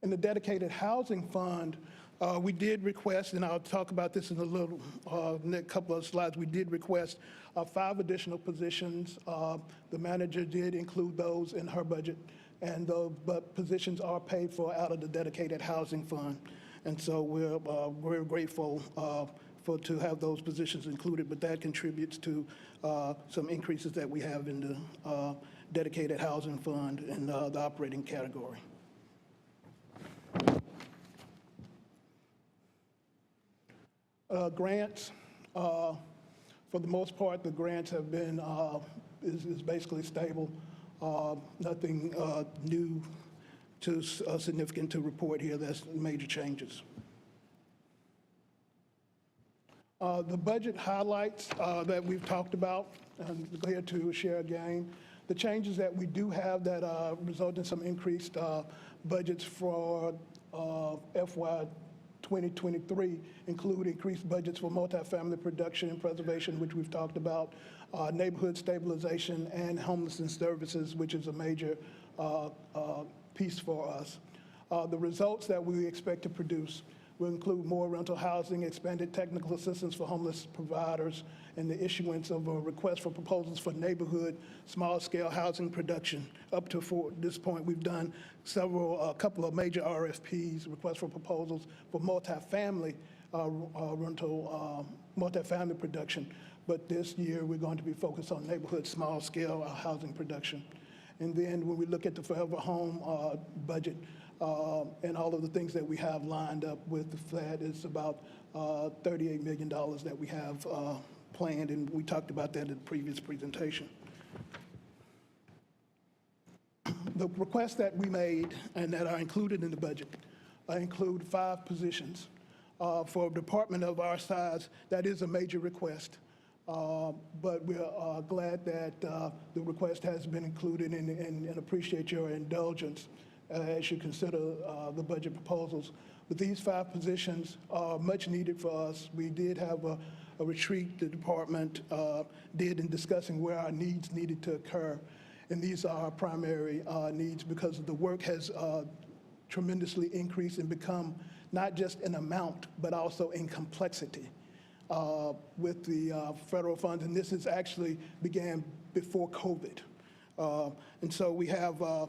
In the dedicated housing fund, we did request, and I'll talk about this in a little, next couple of slides, we did request 5 additional positions. The manager did include those in her budget, and but positions are paid for out of the dedicated housing fund. And so we're grateful to have those positions included, but that contributes to some increases that we have in the dedicated housing fund in the operating category. Grants, for the most part, the grants have been, is basically stable. Nothing new to significant to report here. That's major changes. The budget highlights that we've talked about, and here to share again. The changes that we do have that result in some increased budgets for FY 2023 include increased budgets for multifamily production and preservation, which we've talked about, neighborhood stabilization, and homelessness services, which is a major piece for us. The results that we expect to produce will include more rental housing, expanded technical assistance for homeless providers, and the issuance of a request for proposals for neighborhood small-scale housing production. Up to this point, we've done a couple of major RFPs, requests for proposals for multifamily multifamily production. But this year, we're going to be focused on neighborhood small-scale housing production. And then when we look at the Forever Home budget, and all of the things that we have lined up with that, it's about $38 million that we have planned, and we talked about that in the previous presentation. The requests that we made and that are included in the budget include 5 positions. For a department of our size, that is a major request, but we're glad that the request has been included and appreciate your indulgence as you consider the budget proposals. But these 5 positions are much needed for us. We did have a retreat the department did in discussing where our needs needed to occur. And these are our primary needs because the work has tremendously increased and become not just in amount, but also in complexity with the federal funds. And this is actually began before COVID. And so we have a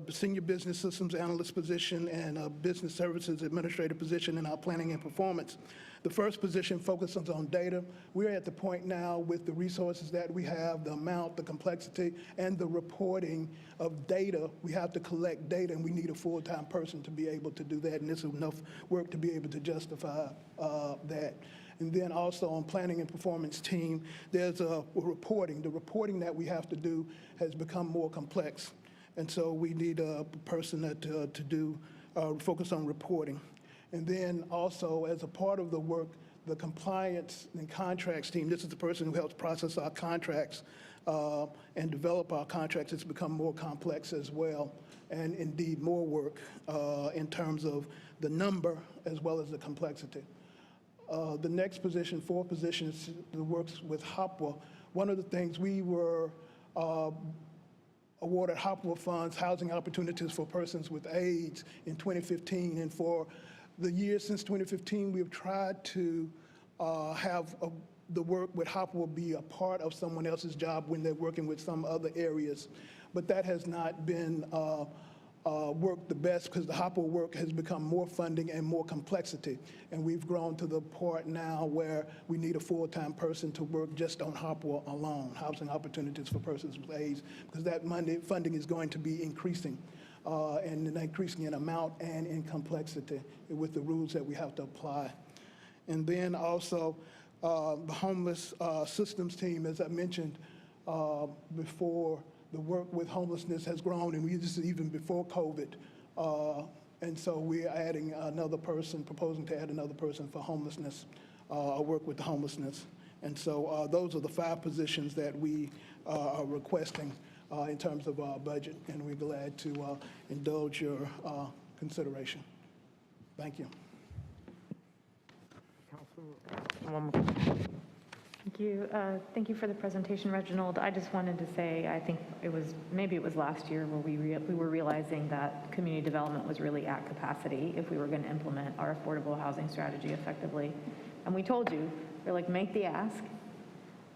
senior business systems analyst position and a business services administrator position in our planning and performance. The first position focuses on data. We're at the point now with the resources that we have, the amount, the complexity, and the reporting of data. We have to collect data, and we need a full-time person to be able to do that, and this is enough work to be able to justify that. And then also on planning and performance team, there's a reporting. The reporting that we have to do has become more complex. And so we need a person that to do focus on reporting. And then also as a part of the work, the compliance and contracts team, this is the person who helps process our contracts and develop our contracts. It's become more complex as well, and indeed more work in terms of the number as well as the complexity. The next position, 4 positions, that works with HOPWA. One of the things we were awarded HOPWA funds, Housing Opportunities for Persons with AIDS, in 2015. And for the years since 2015, we have tried to have the work with HOPWA be a part of someone else's job when they're working with some other areas. But that has not been worked the best because the HOPWA work has become more funding and more complexity. And we've grown to the part now where we need a full-time person to work just on HOPWA alone, Housing Opportunities for Persons with AIDS, because that funding is going to be increasing. And increasing in amount and in complexity with the rules that we have to apply. And then also the homeless systems team, as I mentioned before, the work with homelessness has grown, and this is even before COVID. And so we're adding another person, proposing to add another person for homelessness, work with the homelessness. And so those are the 5 positions that we are requesting in terms of our budget, and we're glad to indulge your consideration. Thank you. Thank you. Thank you for the presentation, Reginald. I just wanted to say, I think maybe it was last year where we were realizing that community development was really at capacity if we were going to implement our affordable housing strategy effectively. And we told you, we're like, make the ask,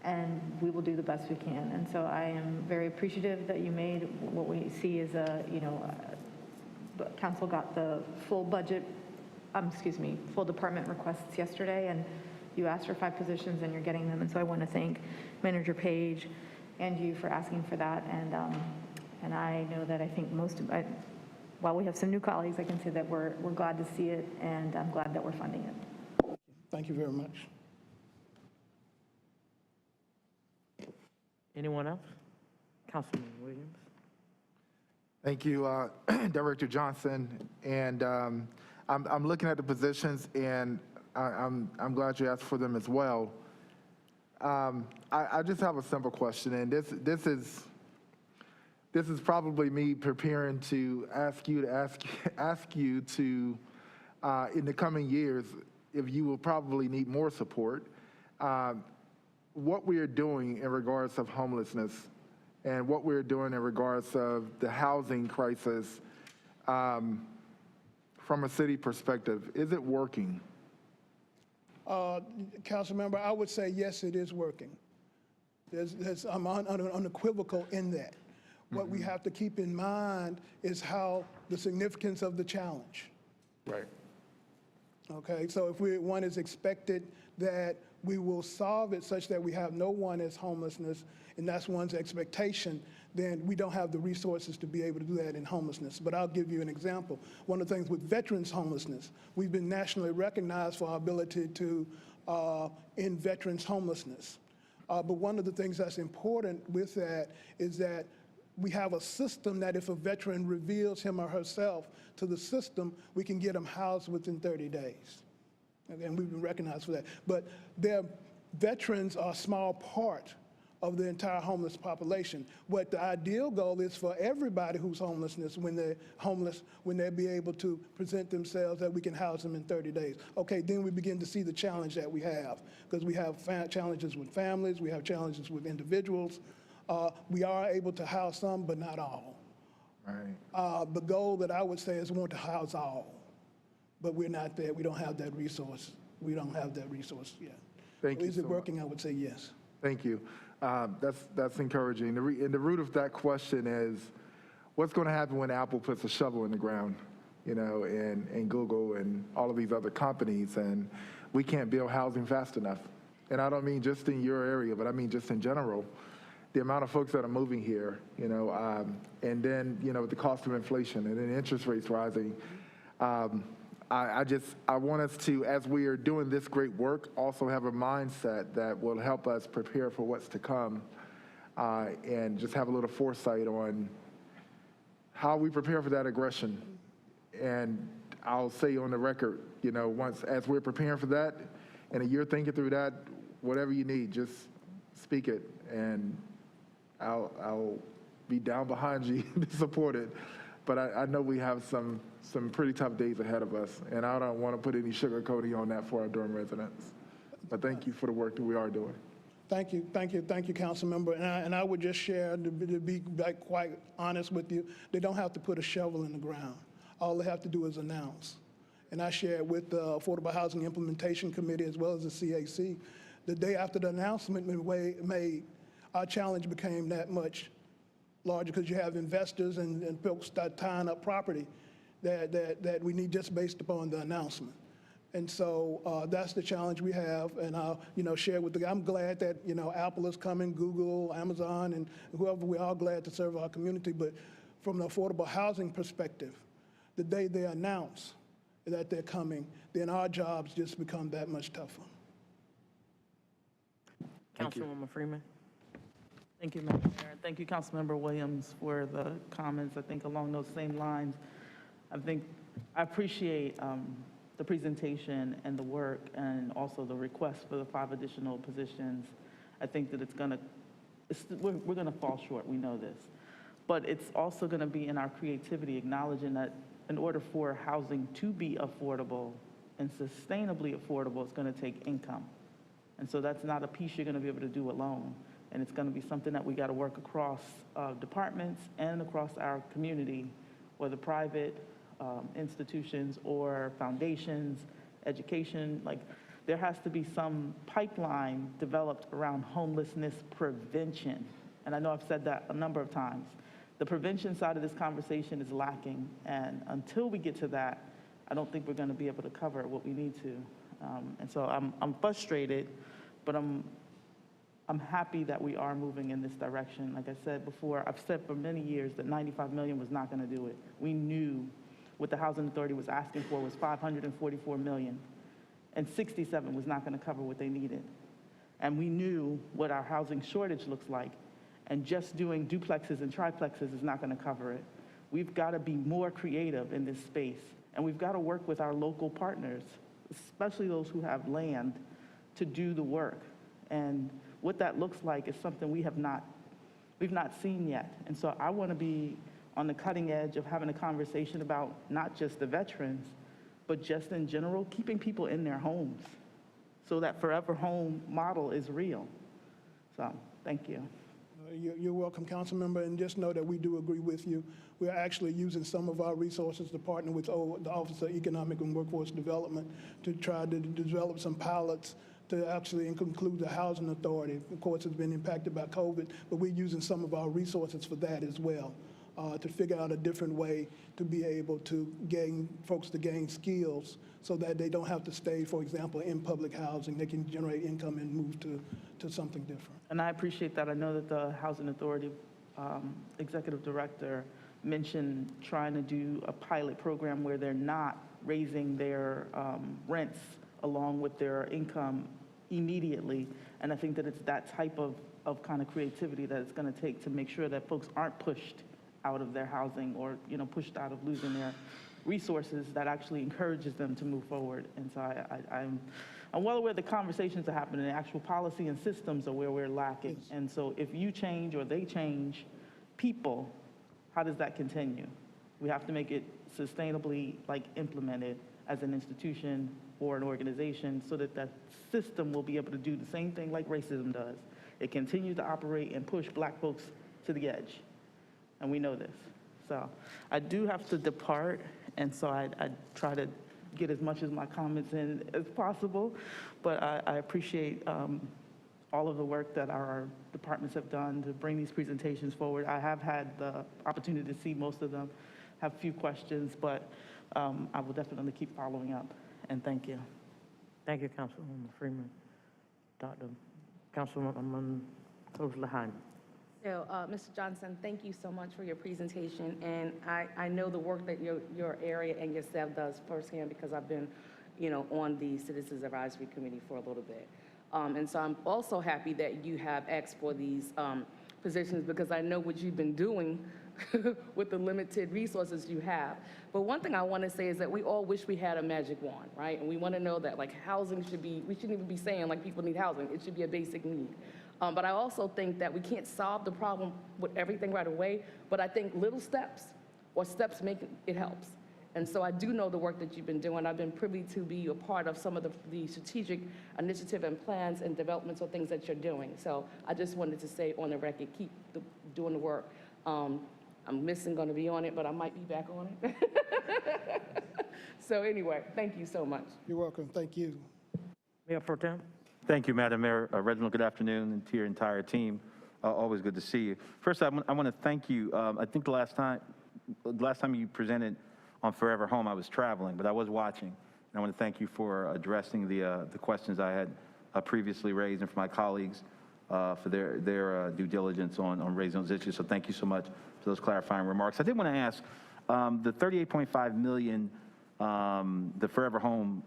and we will do the best we can. And so I am very appreciative that you made what we see as council got the full budget, full department requests yesterday, and you asked for 5 positions and you're getting them. And so I want to thank Manager Page and you for asking for that. And I know that I think while we have some new colleagues, I can say that we're glad to see it, and I'm glad that we're funding it. Thank you very much. Anyone else? Councilman Williams. Thank you, Director Johnson. And I'm looking at the positions, and I'm glad you asked for them as well. I just have a simple question, and this is probably me preparing to ask you to in the coming years, if you will probably need more support. What we are doing in regards of homelessness and what we're doing in regards of the housing crisis from a city perspective, is it working? Council member, I would say yes, it is working. I'm unequivocal in that. What we have to keep in mind is how the significance of the challenge. Right. Okay, so if one is expected that we will solve it such that we have no one as homelessness, and that's one's expectation, then we don't have the resources to be able to do that in homelessness. But I'll give you an example. One of the things with veterans homelessness, we've been nationally recognized for our ability to end veterans homelessness. But one of the things that's important with that is that we have a system that if a veteran reveals him or herself to the system, we can get them housed within 30 days. And we've been recognized for that. But their veterans are a small part of the entire homeless population. What the ideal goal is for everybody who's homelessness, when they're homeless, when they be able to present themselves, that we can house them in 30 days. Okay, then we begin to see the challenge that we have, because we have challenges with families, we have challenges with individuals. We are able to house some, but not all. Right. The goal that I would say is we want to house all, but we're not there. We don't have that resource. We don't have that resource yet. Thank you Is it so working? I would say yes. Thank you. That's encouraging. And the root of that question is, what's going to happen when Apple puts a shovel in the ground, you know, and Google and all of these other companies, and we can't build housing fast enough? And I don't mean just in your area, but I mean just in general. The amount of folks that are moving here, you know, and then, you know, with the cost of inflation and then interest rates rising, I want us to, as we are doing this great work, also have a mindset that will help us prepare for what's to come, and just have a little foresight on how we prepare for that aggression. And I'll say on the record, you know, as we're preparing for that, and you're thinking through that, whatever you need, just speak it, and I'll be down behind you to support it. But I know we have some pretty tough days ahead of us, and I don't want to put any sugarcoating on that for our Durham residents. But thank you for the work that we are doing. Thank you, Council Member. And I would just share, to be like, quite honest with you, they don't have to put a shovel in the ground. All they have to do is announce. And I shared with the Affordable Housing Implementation Committee as well as the CAC. The day after the announcement was made, our challenge became that much larger, because you have investors and folks start tying up property that we need just based upon the announcement. And so that's the challenge we have, and I'll, you know, share with I'm glad that, you know, Apple is coming, Google, Amazon, and whoever, we're all glad to serve our community. But from the affordable housing perspective, the day they announce that they're coming, then our jobs just become that much tougher. Councilwoman Freeman. Thank you, Madam Mayor. Thank you, Councilmember Williams, for the comments. I think along those same lines, I appreciate the presentation and the work, and also the request for the 5 additional positions. I think that we're going to fall short. We know this. But it's also going to be in our creativity, acknowledging that in order for housing to be affordable and sustainably affordable, it's going to take income. And so that's not a piece you're going to be able to do alone. And it's going to be something that we got to work across departments and across our community, whether private institutions or foundations, education. Like, there has to be some pipeline developed around homelessness prevention. And I know I've said that a number of times. The prevention side of this conversation is lacking. And until we get to that, I don't think we're going to be able to cover what we need to. And so I'm frustrated, but I'm happy that we are moving in this direction. Like I said before, I've said for many years that $95 million was not going to do it. We knew what the Housing Authority was asking for was $544 million, and 67 was not going to cover what they needed. And we knew what our housing shortage looks like, and just doing duplexes and triplexes is not going to cover it. We've got to be more creative in this space, and we've got to work with our local partners, especially those who have land, to do the work. And what that looks like is something we've not seen yet. And so I want to be on the cutting edge of having a conversation about not just the veterans, but just in general, keeping people in their homes so that forever home model is real. So, thank you. You're welcome, Council Member, and just know that we do agree with you. We're actually using some of our resources to partner with the Office of Economic and Workforce Development to try to develop some pilots to actually include the Housing Authority. Of course, it's been impacted by COVID, but we're using some of our resources for that as well, to figure out a different way to be able to folks to gain skills so that they don't have to stay, for example, in public housing. They can generate income and move to something different. And I appreciate that. I know that the Housing Authority Executive Director mentioned trying to do a pilot program where they're not raising their rents along with their income immediately. And I think that it's that type of kind of creativity that it's going to take to make sure that folks aren't pushed out of their housing or, pushed out of losing their resources, that actually encourages them to move forward. And so I'm well aware the conversations are happening. The actual policy and systems are where we're lacking. Yes. And so if you change or they change people, how does that continue? We have to make it sustainably implemented as an institution or an organization so that that system will be able to do the same thing like racism does. It continues to operate and push Black folks to the edge. And we know this. So I do have to depart, and so I try to get as much of my comments in as possible, but I appreciate all of the work that our departments have done to bring these presentations forward. I have had the opportunity to see most of them, have a few questions, but I will definitely keep following up, and thank you. Thank you, Councilwoman Freeman. Councilwoman Toles-Lahine. So, Mr. Johnson, thank you so much for your presentation, and I know the work that your area and your staff does firsthand because I've been, on the Citizens Advisory Committee for a little bit. And so I'm also happy that you have asked for these positions because I know what you've been doing with the limited resources you have. But one thing I want to say is that we all wish we had a magic wand, right? And we want to know that housing should be, we shouldn't even be saying people need housing. It should be a basic need. But I also think that we can't solve the problem with everything right away, but I think little steps or steps make it helps. And so I do know the work that you've been doing. I've been privy to be a part of some of the strategic initiative and plans and developments or things that you're doing. So I just wanted to say on the record, keep doing the work. I'm going to be on it, but I might be back on it. So anyway, thank you so much. You're welcome. Thank you. Mayor Pro Tem. Thank you, Madam Mayor. Reginald, good afternoon, and to your entire team. Always good to see you. First, I want to thank you. I think the last time you presented on Forever Home, I was traveling, but I was watching. And I want to thank you for addressing the questions I had previously raised, and for my colleagues for their due diligence on raising those issues. So thank you so much for those clarifying remarks. I did want to ask, the $38.5 million, the Forever Home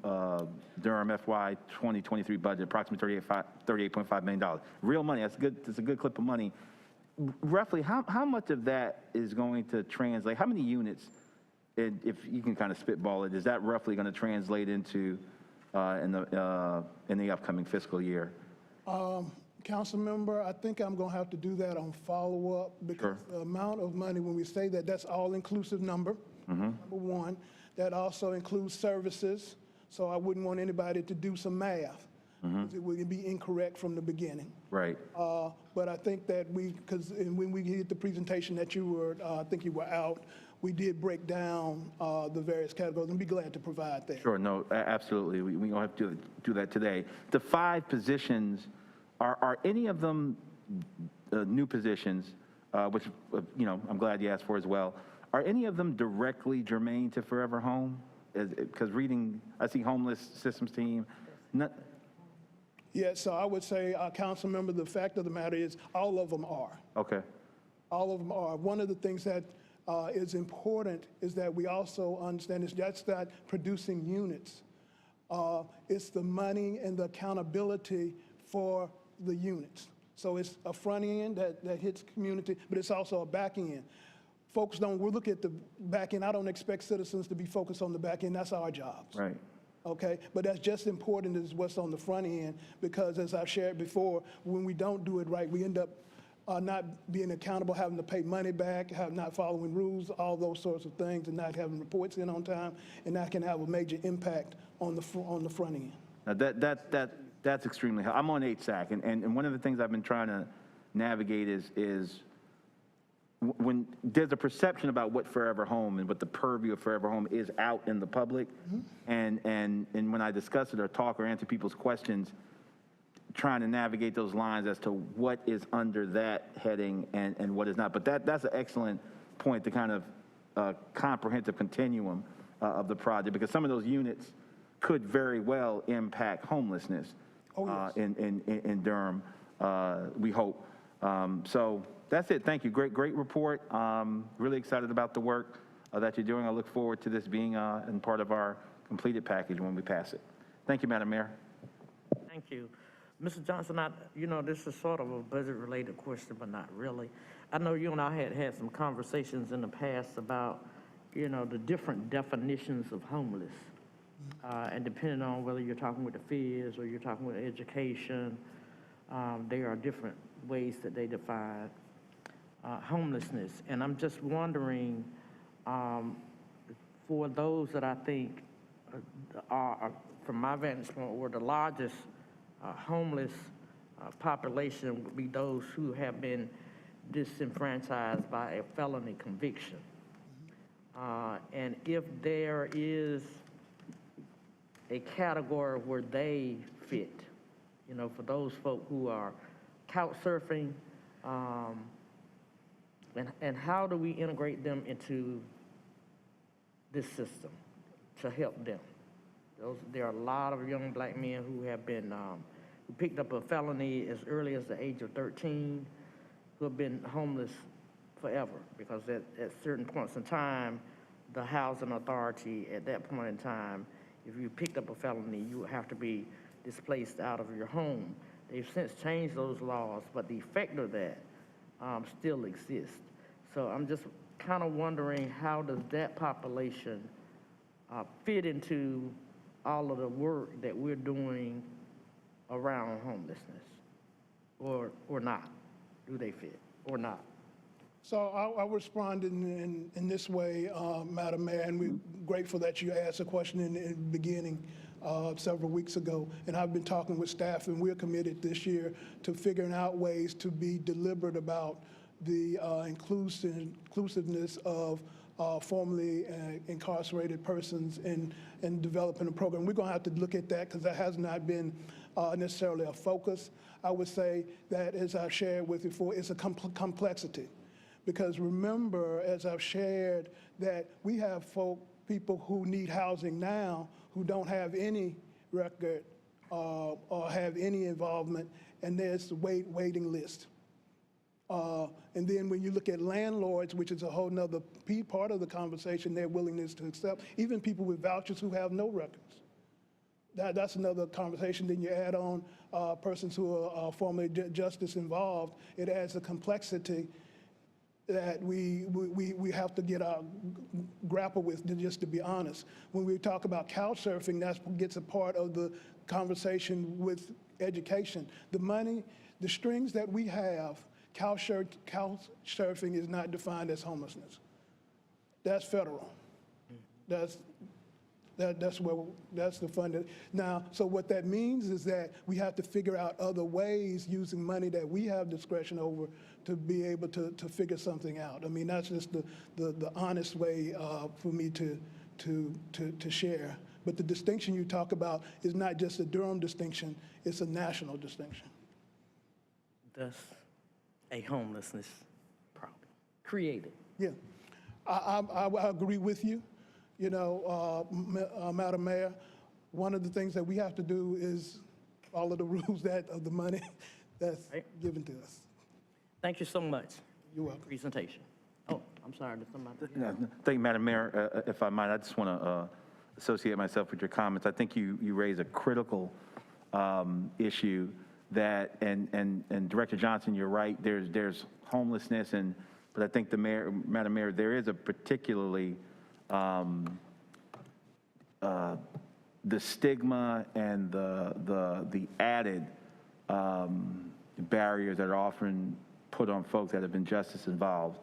Durham FY 2023 budget, approximately $38.5 million. Real money, that's good. It's a good clip of money. Roughly, how much of that is going to translate? How many units, if you can kind of spitball it, is that roughly going to translate into in the upcoming fiscal year? Council member, I think I'm going to have to do that on follow-up because the amount of money, when we say that, that's all-inclusive number, number one. That also includes services, so I wouldn't want anybody to do some math. It would be incorrect from the beginning. Right. But I think that because when we did the presentation that you were, I think you were out, we did break down the various categories, and be glad to provide that. Sure, no, absolutely. We don't have to do that today. The 5 positions, are any of them new positions, which, I'm glad you asked for as well. Are any of them directly germane to Forever Home? Because reading, I see homeless systems team. Yeah, so I would say, council member, the fact of the matter is all of them are. Okay. All of them are. One of the things that is important is that we also understand is that's not producing units. It's the money and the accountability for the units. So it's a front end that hits community, but it's also a back end. Folks we'll look at the back end. I don't expect citizens to be focused on the back end. That's our jobs. Right. Okay, but that's just important as what's on the front end, because as I've shared before, when we don't do it right, we end up not being accountable, having to pay money back, not following rules, all those sorts of things, and not having reports in on time, and that can have a major impact on the front end. Now that's extremely helpful. I'm on HSAC, and one of the things I've been trying to navigate is when there's a perception about what Forever Home and what the purview of Forever Home is out in the public, and when I discuss it or talk or answer people's questions, trying to navigate those lines as to what is under that heading and what is not. But that's an excellent point, the kind of comprehensive continuum of the project, because some of those units could very well impact homelessness in Durham, we hope. So that's it. Thank you. Great report. Really excited about the work that you're doing. I look forward to this being in part of our completed package when we pass it. Thank you, Madam Mayor. Thank you. Mr. Johnson, this is sort of a budget-related question, but not really. I know you and I had some conversations in the past about, you know, the different definitions of homeless. And depending on whether you're talking with the fears or you're talking with education, there are different ways that they define homelessness. And I'm just wondering, for those that I think are, from my vantage point, were the largest homeless population would be those who have been disenfranchised by a felony conviction. And if there is a category where they fit, you know, for those folk who are couch surfing, and how do we integrate them into this system to help them? There are a lot of young black men who have been, who picked up a felony as early as the age of 13, who have been homeless forever, because at certain points in time, the housing authority at that point in time, if you picked up a felony, you would have to be displaced out of your home. They've since changed those laws, but the effect of that still exists. So I'm just kind of wondering, how does that population fit into all of the work that we're doing around homelessness, or not? Do they fit or not? So I'll respond in this way, Madam Mayor, and we're grateful that you asked a question in the beginning several weeks ago. And I've been talking with staff, and we're committed this year to figuring out ways to be deliberate about the inclusiveness of formerly incarcerated persons in developing a program. We're going to have to look at that because that has not been necessarily a focus. I would say that, as I've shared with you before, it's a complexity. Because remember, as I've shared, that we have people who need housing now who don't have any record or have any involvement, and there's the waiting list. And then when you look at landlords, which is a whole nother part of the conversation, their willingness to accept, even people with vouchers who have no records. That's another conversation. Then you add on persons who are formerly justice involved. It adds a complexity that we have to grapple with, just to be honest. When we talk about couch surfing, that gets a part of the conversation with education. The money, the strings that we have, couch surfing is not defined as homelessness. That's federal. That's the fund. Now, so what that means is that we have to figure out other ways using money that we have discretion over to be able to figure something out. I mean, that's just the honest way for me to share. But the distinction you talk about is not just a Durham distinction, it's a national distinction. That's a homelessness problem created. Yeah, I agree with you. You know, Madam Mayor, one of the things that we have to do is follow the rules of the money that's given to us. Thank you so much. You're welcome. Presentation. Oh, I'm sorry, did somebody? Thank you, Madam Mayor. If I might, I just want to associate myself with your comments. I think you raise a critical issue that, and Director Johnson, you're right, there's homelessness, but I think Madam Mayor, there is a particularly the stigma and the added barriers that are often put on folks that have been justice involved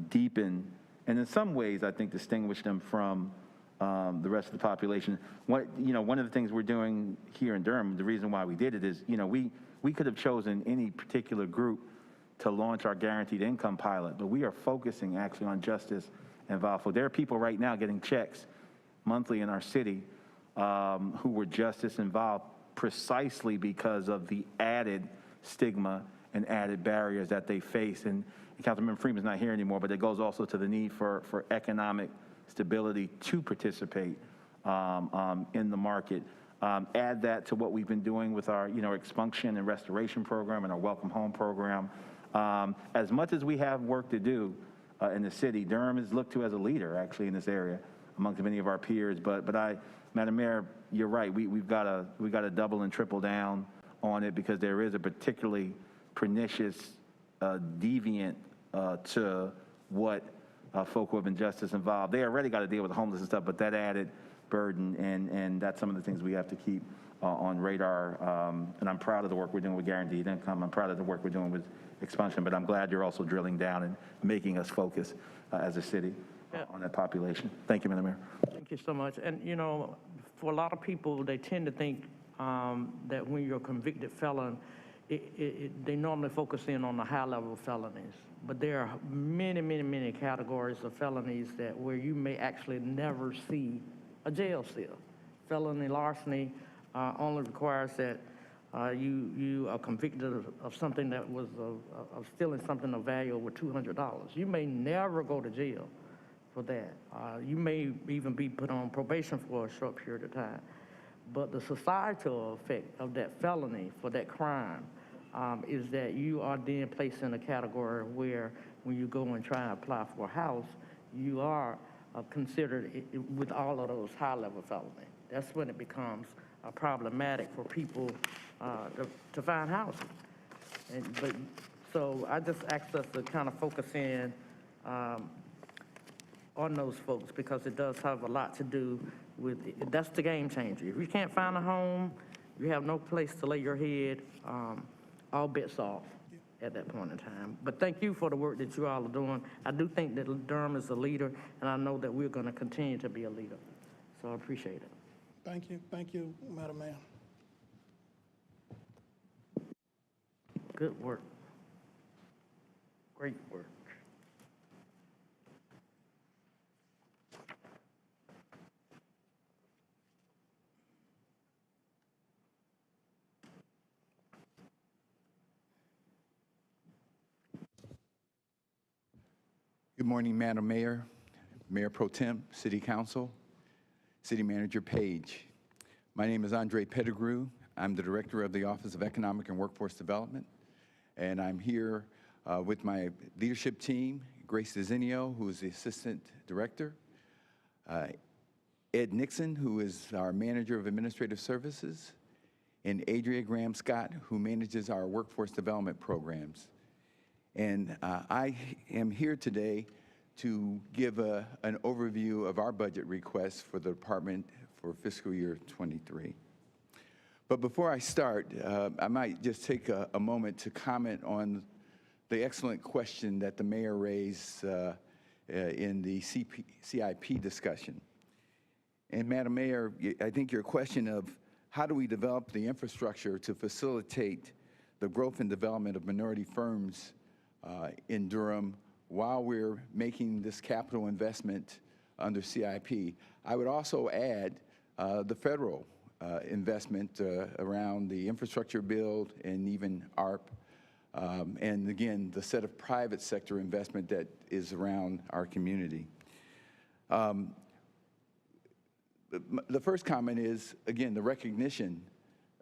deepen, and in some ways, I think, distinguish them from the rest of the population. One of the things we're doing here in Durham, the reason why we did it is, we could have chosen any particular group to launch our guaranteed income pilot, but we are focusing actually on justice involved. So there are people right now getting checks monthly in our city who were justice involved precisely because of the added stigma and added barriers that they face. And Councilmember Freeman's not here anymore, but it goes also to the need for economic stability to participate in the market. Add that to what we've been doing with our expunction and restoration program and our welcome home program. As much as we have work to do in the city, Durham is looked to as a leader actually in this area amongst many of our peers. But Madam Mayor, you're right. We've got to double and triple down on it because there is a particularly pernicious deviant to what folk who have been justice involved. They already got to deal with the homeless and stuff, but that added burden, and that's some of the things we have to keep on radar. And I'm proud of the work we're doing with guaranteed income. I'm proud of the work we're doing with expunction, but I'm glad you're also drilling down and making us focus as a city on that population. Thank you, Madam Mayor. Thank you so much. And, you know, for a lot of people, they tend to think that when you're a convicted felon, they normally focus in on the high-level felonies. But there are many, many, many categories of felonies that where you may actually never see a jail cell. Felony larceny only requires that you are convicted of something that was of stealing something of value over $200. You may never go to jail for that. You may even be put on probation for a short period of time. But the societal effect of that felony for that crime is that you are then placed in a category where when you go and try and apply for a house, you are considered with all of those high-level felonies. That's when it becomes problematic for people to find housing. So I just asked us to kind of focus in on those folks because it does have a lot to do with, that's the game changer. If you can't find a home, you have no place to lay your head, all bets off at that point in time. But thank you for the work that you all are doing. I do think that Durham is a leader, and I know that we're going to continue to be a leader. So I appreciate it. Thank you, Madam Mayor. Good work. Great work. Good morning, Madam Mayor, Mayor Pro Tem, City Council, City Manager Page. My name is Andre Pettigrew. I'm the Director of the Office of Economic and Workforce Development, and I'm here with my leadership team, Grace Dezinio, who is the Assistant Director, Ed Nixon, who is our Manager of Administrative Services, and Adria Graham-Scott, who manages our workforce development programs. And I am here today to give an overview of our budget requests for the department for fiscal year 23. But before I start, I might just take a moment to comment on the excellent question that the mayor raised in the CIP discussion. And Madam Mayor, I think your question of how do we develop the infrastructure to facilitate the growth and development of minority firms in Durham while we're making this capital investment under CIP. I would also add the federal investment around the infrastructure build and even ARP, and again, the set of private sector investment that is around our community. The first comment is, again, the recognition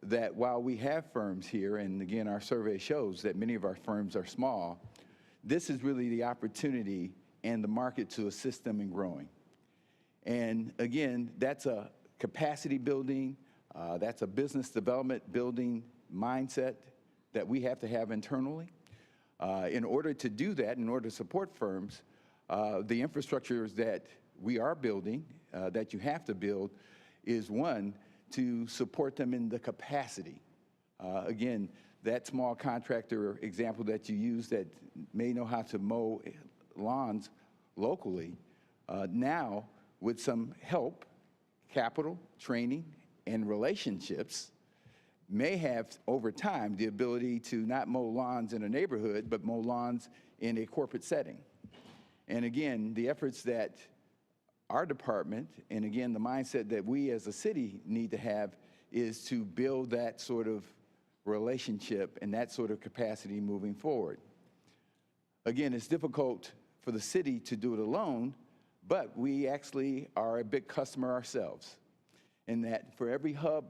that while we have firms here, and again, our survey shows that many of our firms are small, this is really the opportunity and the market to assist them in growing. And again, that's a capacity building, that's a business development building mindset that we have to have internally. In order to do that, in order to support firms, the infrastructures that we are building, that you have to build, is one, to support them in the capacity. Again, that small contractor example that you used that may know how to mow lawns locally, now with some help, capital, training, and relationships, may have over time the ability to not mow lawns in a neighborhood, but mow lawns in a corporate setting. And again, the efforts that our department, and again, the mindset that we as a city need to have is to build that sort of relationship and that sort of capacity moving forward. Again, it's difficult for the city to do it alone, but we actually are a big customer ourselves. In that for every hub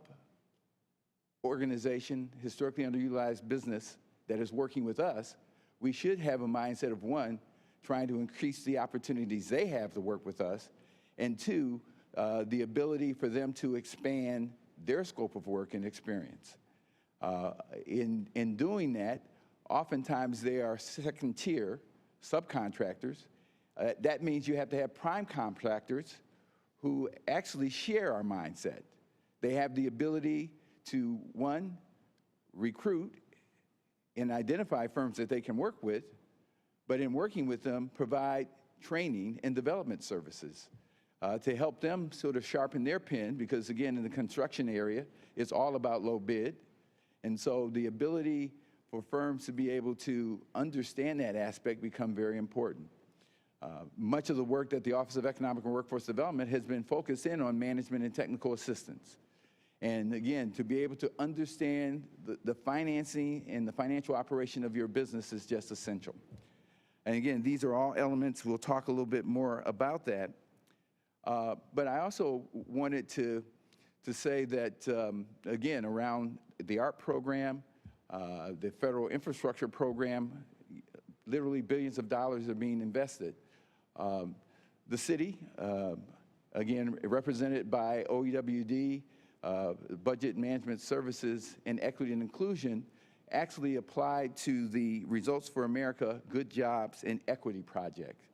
organization, historically underutilized business that is working with us, we should have a mindset of one, trying to increase the opportunities they have to work with us, and two, the ability for them to expand their scope of work and experience. In doing that, Oftentimes, they are second-tier subcontractors. That means you have to have prime contractors who actually share our mindset. They have the ability to, one, recruit and identify firms that they can work with, but in working with them, provide training and development services to help them sort of sharpen their pen, because again, in the construction area, it's all about low bid. And so the ability for firms to be able to understand that aspect become very important. Much of the work that the Office of Economic and Workforce Development has been focused in on management and technical assistance. And again, to be able to understand the financing and the financial operation of your business is just essential. And again, these are all elements, we'll talk a little bit more about that. But I also wanted to say that, again, around the ARP program, the federal infrastructure program, literally billions of dollars are being invested. The city, again, represented by OEWD, Budget Management Services, and Equity and Inclusion, actually applied to the Results for America Good Jobs and Equity project.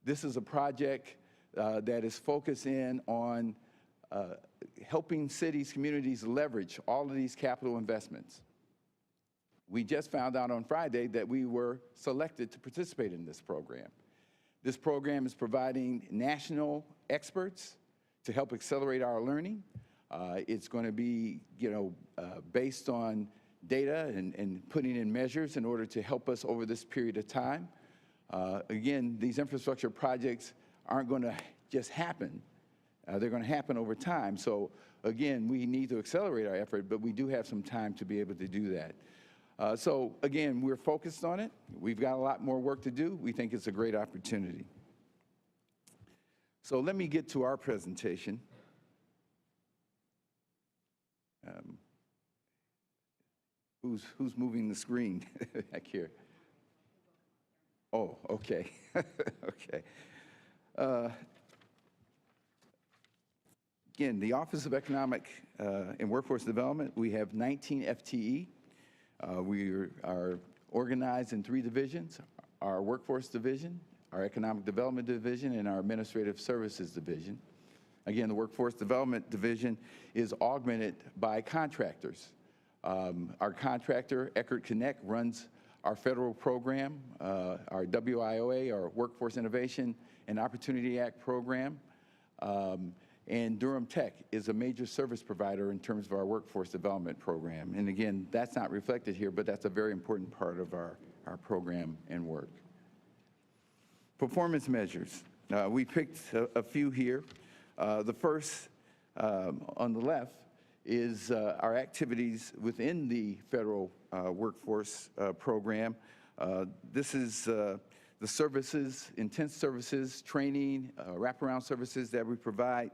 This is a project that is focused in on helping cities, communities leverage all of these capital investments. We just found out on Friday that we were selected to participate in this program. This program is providing national experts to help accelerate our learning. It's going to be, based on data and putting in measures in order to help us over this period of time. Again, these infrastructure projects aren't going to just happen. They're going to happen over time. So again, we need to accelerate our effort, but we do have some time to be able to do that. So again, we're focused on it. We've got a lot more work to do. We think it's a great opportunity. So let me get to our presentation. Who's moving the screen back here? Oh, okay. Okay. Again, the Office of Economic and Workforce Development, we have 19 FTE. We are organized in 3 divisions: our Workforce Division, our Economic Development Division, and our Administrative Services Division. Again, the Workforce Development Division is augmented by contractors. Our contractor, Eckert Connect, runs our federal program, our WIOA, our Workforce Innovation and Opportunity Act program. And Durham Tech is a major service provider in terms of our workforce development program. And again, that's not reflected here, but that's a very important part of our program and work. Performance measures. We picked a few here. The first on the left is our activities within the federal workforce program. This is the services, intense services, training, wraparound services that we provide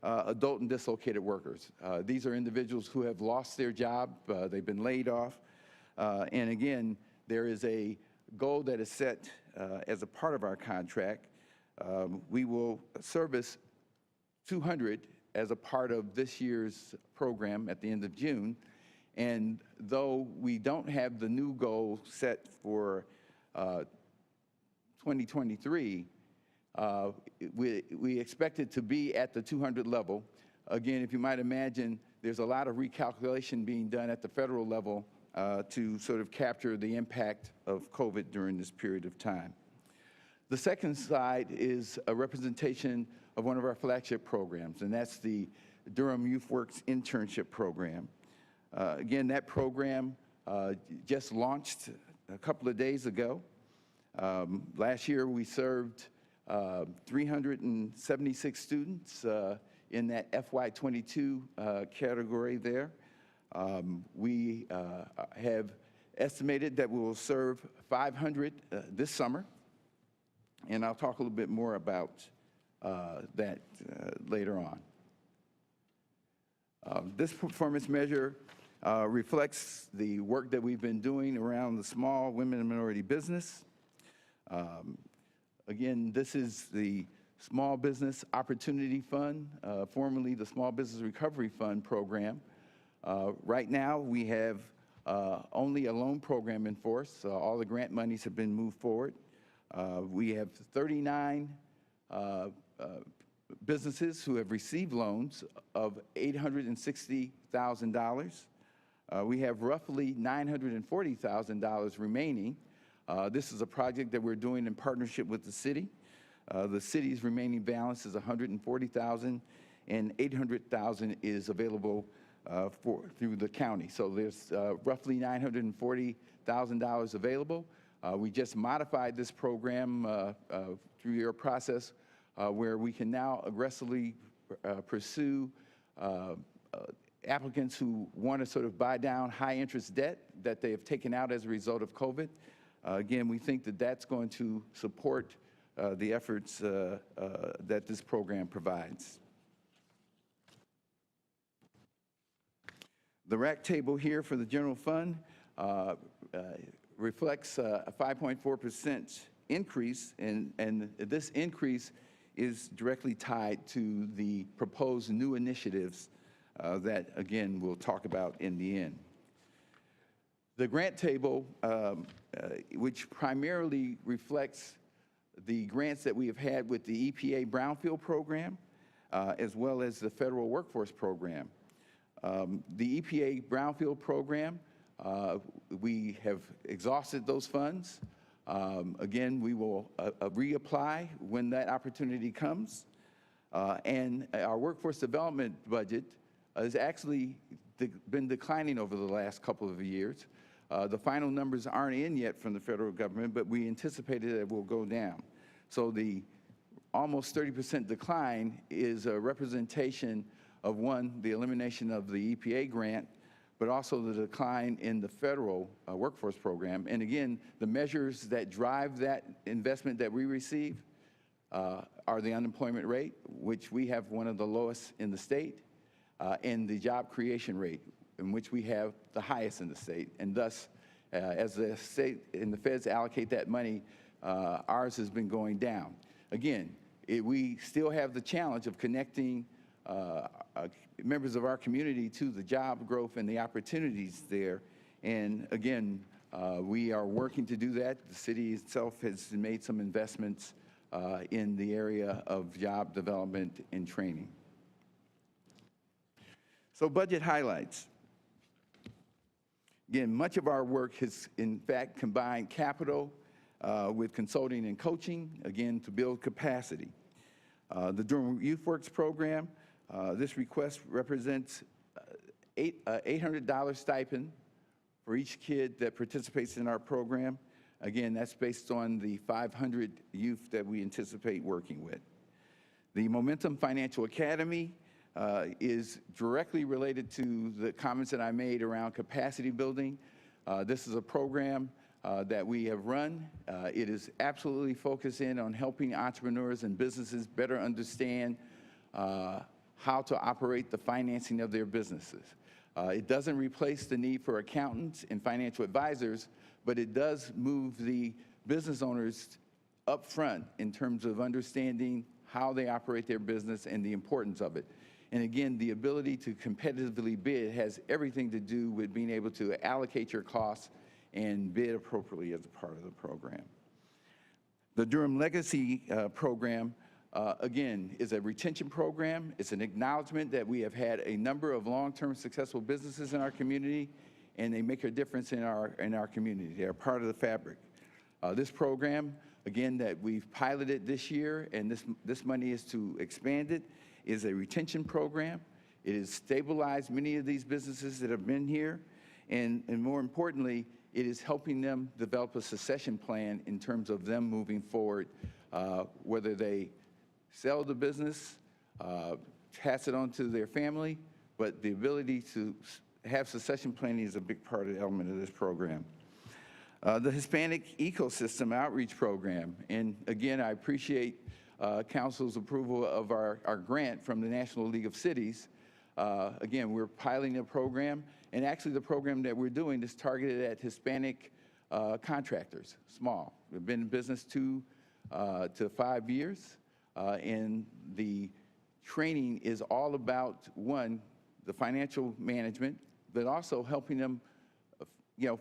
adult and dislocated workers. These are individuals who have lost their job, they've been laid off, and again, there is a goal that is set as a part of our contract. We will service 200 as a part of this year's program at the end of June, and though we don't have the new goal set for 2023, we expect it to be at the 200 level. Again, if you might imagine, there's a lot of recalculation being done at the federal level to sort of capture the impact of COVID during this period of time. The second slide is a representation of one of our flagship programs, and that's the Durham Youth Works Internship Program. Again, that program just launched a couple of days ago. Last year, we served 376 students in that FY22 category there. We have estimated that we will serve 500 this summer, and I'll talk a little bit more about that later on. This performance measure reflects the work that we've been doing around the small women and minority business. Again, this is the Small Business Opportunity Fund, formerly the Small Business Recovery Fund program. Right now, we have only a loan program in force. All the grant monies have been moved forward. We have 39 businesses who have received loans of $860,000. We have roughly $940,000 remaining. This is a project that we're doing in partnership with the city. The city's remaining balance is $140,000, and $800,000 is available through the county. So there's roughly $940,000 available. We just modified this program through your process where we can now aggressively pursue applicants who want to sort of buy down high-interest debt that they have taken out as a result of COVID. Again, we think that that's going to support the efforts that this program provides. The rack table here for the general fund reflects a 5.4% increase, and this increase is directly tied to the proposed new initiatives that, again, we'll talk about in the end. The grant table, which primarily reflects the grants that we have had with the EPA Brownfield program, as well as the Federal Workforce Program. The EPA Brownfield program, we have exhausted those funds. Again, we will reapply when that opportunity comes. And our workforce development budget has actually been declining over the last couple of years. The final numbers aren't in yet from the federal government, but we anticipated that it will go down. So the almost 30% decline is a representation of, one, the elimination of the EPA grant, but also the decline in the federal workforce program. And again, the measures that drive that investment that we receive are the unemployment rate, which we have one of the lowest in the state, and the job creation rate, in which we have the highest in the state. And thus, as the state and the feds allocate that money, ours has been going down. Again, we still have the challenge of connecting members of our community to the job growth and the opportunities there. And again, we are working to do that. The city itself has made some investments in the area of job development and training. So budget highlights. Again, much of our work has, in fact, combined capital with consulting and coaching, again, to build capacity. The Durham Youth Works program, this request represents $800 stipend for each kid that participates in our program. Again, that's based on the 500 youth that we anticipate working with. The Momentum Financial Academy is directly related to the comments that I made around capacity building. This is a program that we have run. It is absolutely focused in on helping entrepreneurs and businesses better understand how to operate the financing of their businesses. It doesn't replace the need for accountants and financial advisors, but it does move the business owners up front in terms of understanding how they operate their business and the importance of it. And again, the ability to competitively bid has everything to do with being able to allocate your costs and bid appropriately as a part of the program. The Durham Legacy program, again, is a retention program. It's an acknowledgement that we have had a number of long-term successful businesses in our community, and they make a difference in our community. They are part of the fabric. This program, again, that we've piloted this year, and this money is to expand it, is a retention program. It has stabilized many of these businesses that have been here, and more importantly, it is helping them develop a succession plan in terms of them moving forward, whether they sell the business, pass it on to their family, but the ability to have succession planning is a big part of the element of this program. The Hispanic Ecosystem Outreach Program, and again, I appreciate Council's approval of our grant from the National League of Cities. Again, we're piloting a program, and actually the program that we're doing is targeted at Hispanic contractors, small. We've been in business 2 to 5 years, and the training is all about, one, the financial management, but also helping them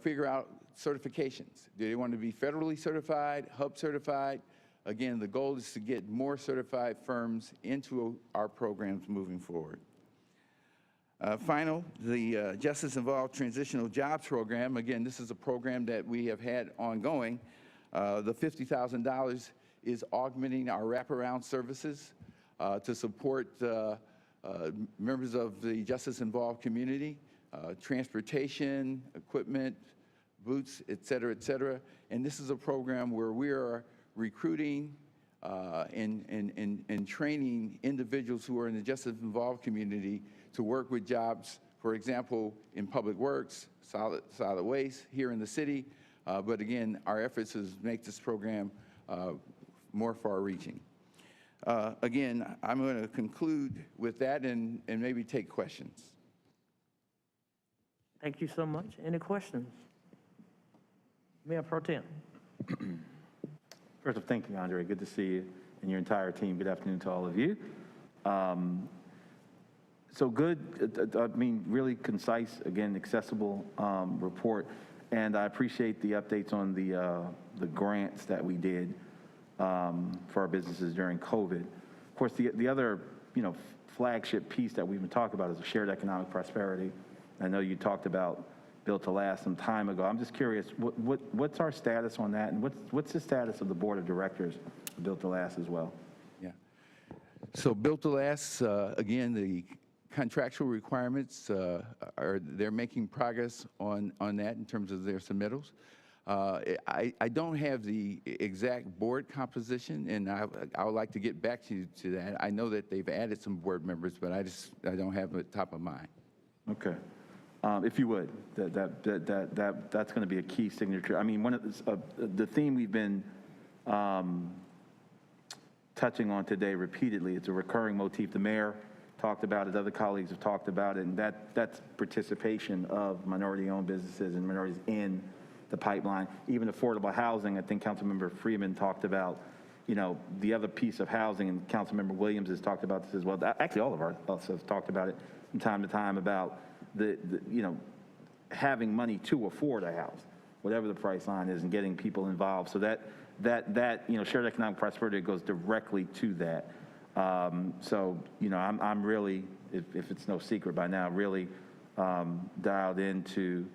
figure out certifications. Do they want to be federally certified, hub certified? Again, the goal is to get more certified firms into our programs moving forward. Final, the Justice Involved Transitional Jobs Program. Again, this is a program that we have had ongoing. The $50,000 is augmenting our wraparound services to support members of the Justice Involved community, transportation, equipment, boots, et cetera, et cetera. And this is a program where we are recruiting and training individuals who are in the Justice Involved community to work with jobs, for example, in public works, solid waste here in the city. But again, our efforts is make this program more far-reaching. Again, I'm going to conclude with that and maybe take questions. Thank you so much. Any questions? Mayor Pro Tem. First of all, thank you, Andre. Good to see you and your entire team. Good afternoon to all of you. So good, I mean, really concise, again, accessible report. And I appreciate the updates on the grants that we did for our businesses during COVID. Of course, the other, flagship piece that we've been talking about is shared economic prosperity. I know you talked about Built to Last some time ago. I'm just curious, what's our status on that, and what's the status of the board of directors of Built to Last as well? Yeah. So Built to Last, again, the contractual requirements they're making progress on that in terms of their submittals. I don't have the exact board composition, and I would like to get back to that. I know that they've added some board members, but I don't have it top of mind. Okay. If you would, that's going to be a key signature. I mean, one of the theme we've been touching on today repeatedly, it's a recurring motif. The mayor talked about it, other colleagues have talked about it, and that's participation of minority-owned businesses and minorities in the pipeline. Even affordable housing, I think Councilmember Freeman talked about, the other piece of housing, and Councilmember Williams has talked about this as well. Actually, all of us have talked about it from time to time about the having money to afford a house, whatever the price line is, and getting people involved. So that shared economic prosperity goes directly to that. So I'm really, if it's no secret by now, really dialed into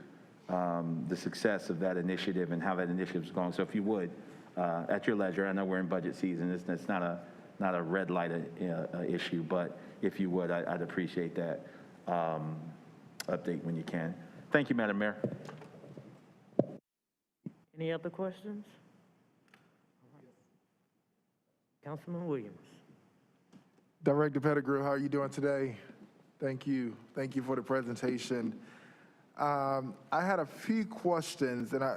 the success of that initiative and how that initiative is going. So if you would, at your leisure, I know we're in budget season. It's not a red light issue, but if you would, I'd appreciate that update when you can. Thank you, Madam Mayor. Any other questions? Councilman Williams. Director Pettigrew, how are you doing today? Thank you. Thank you for the presentation. I had a few questions, and I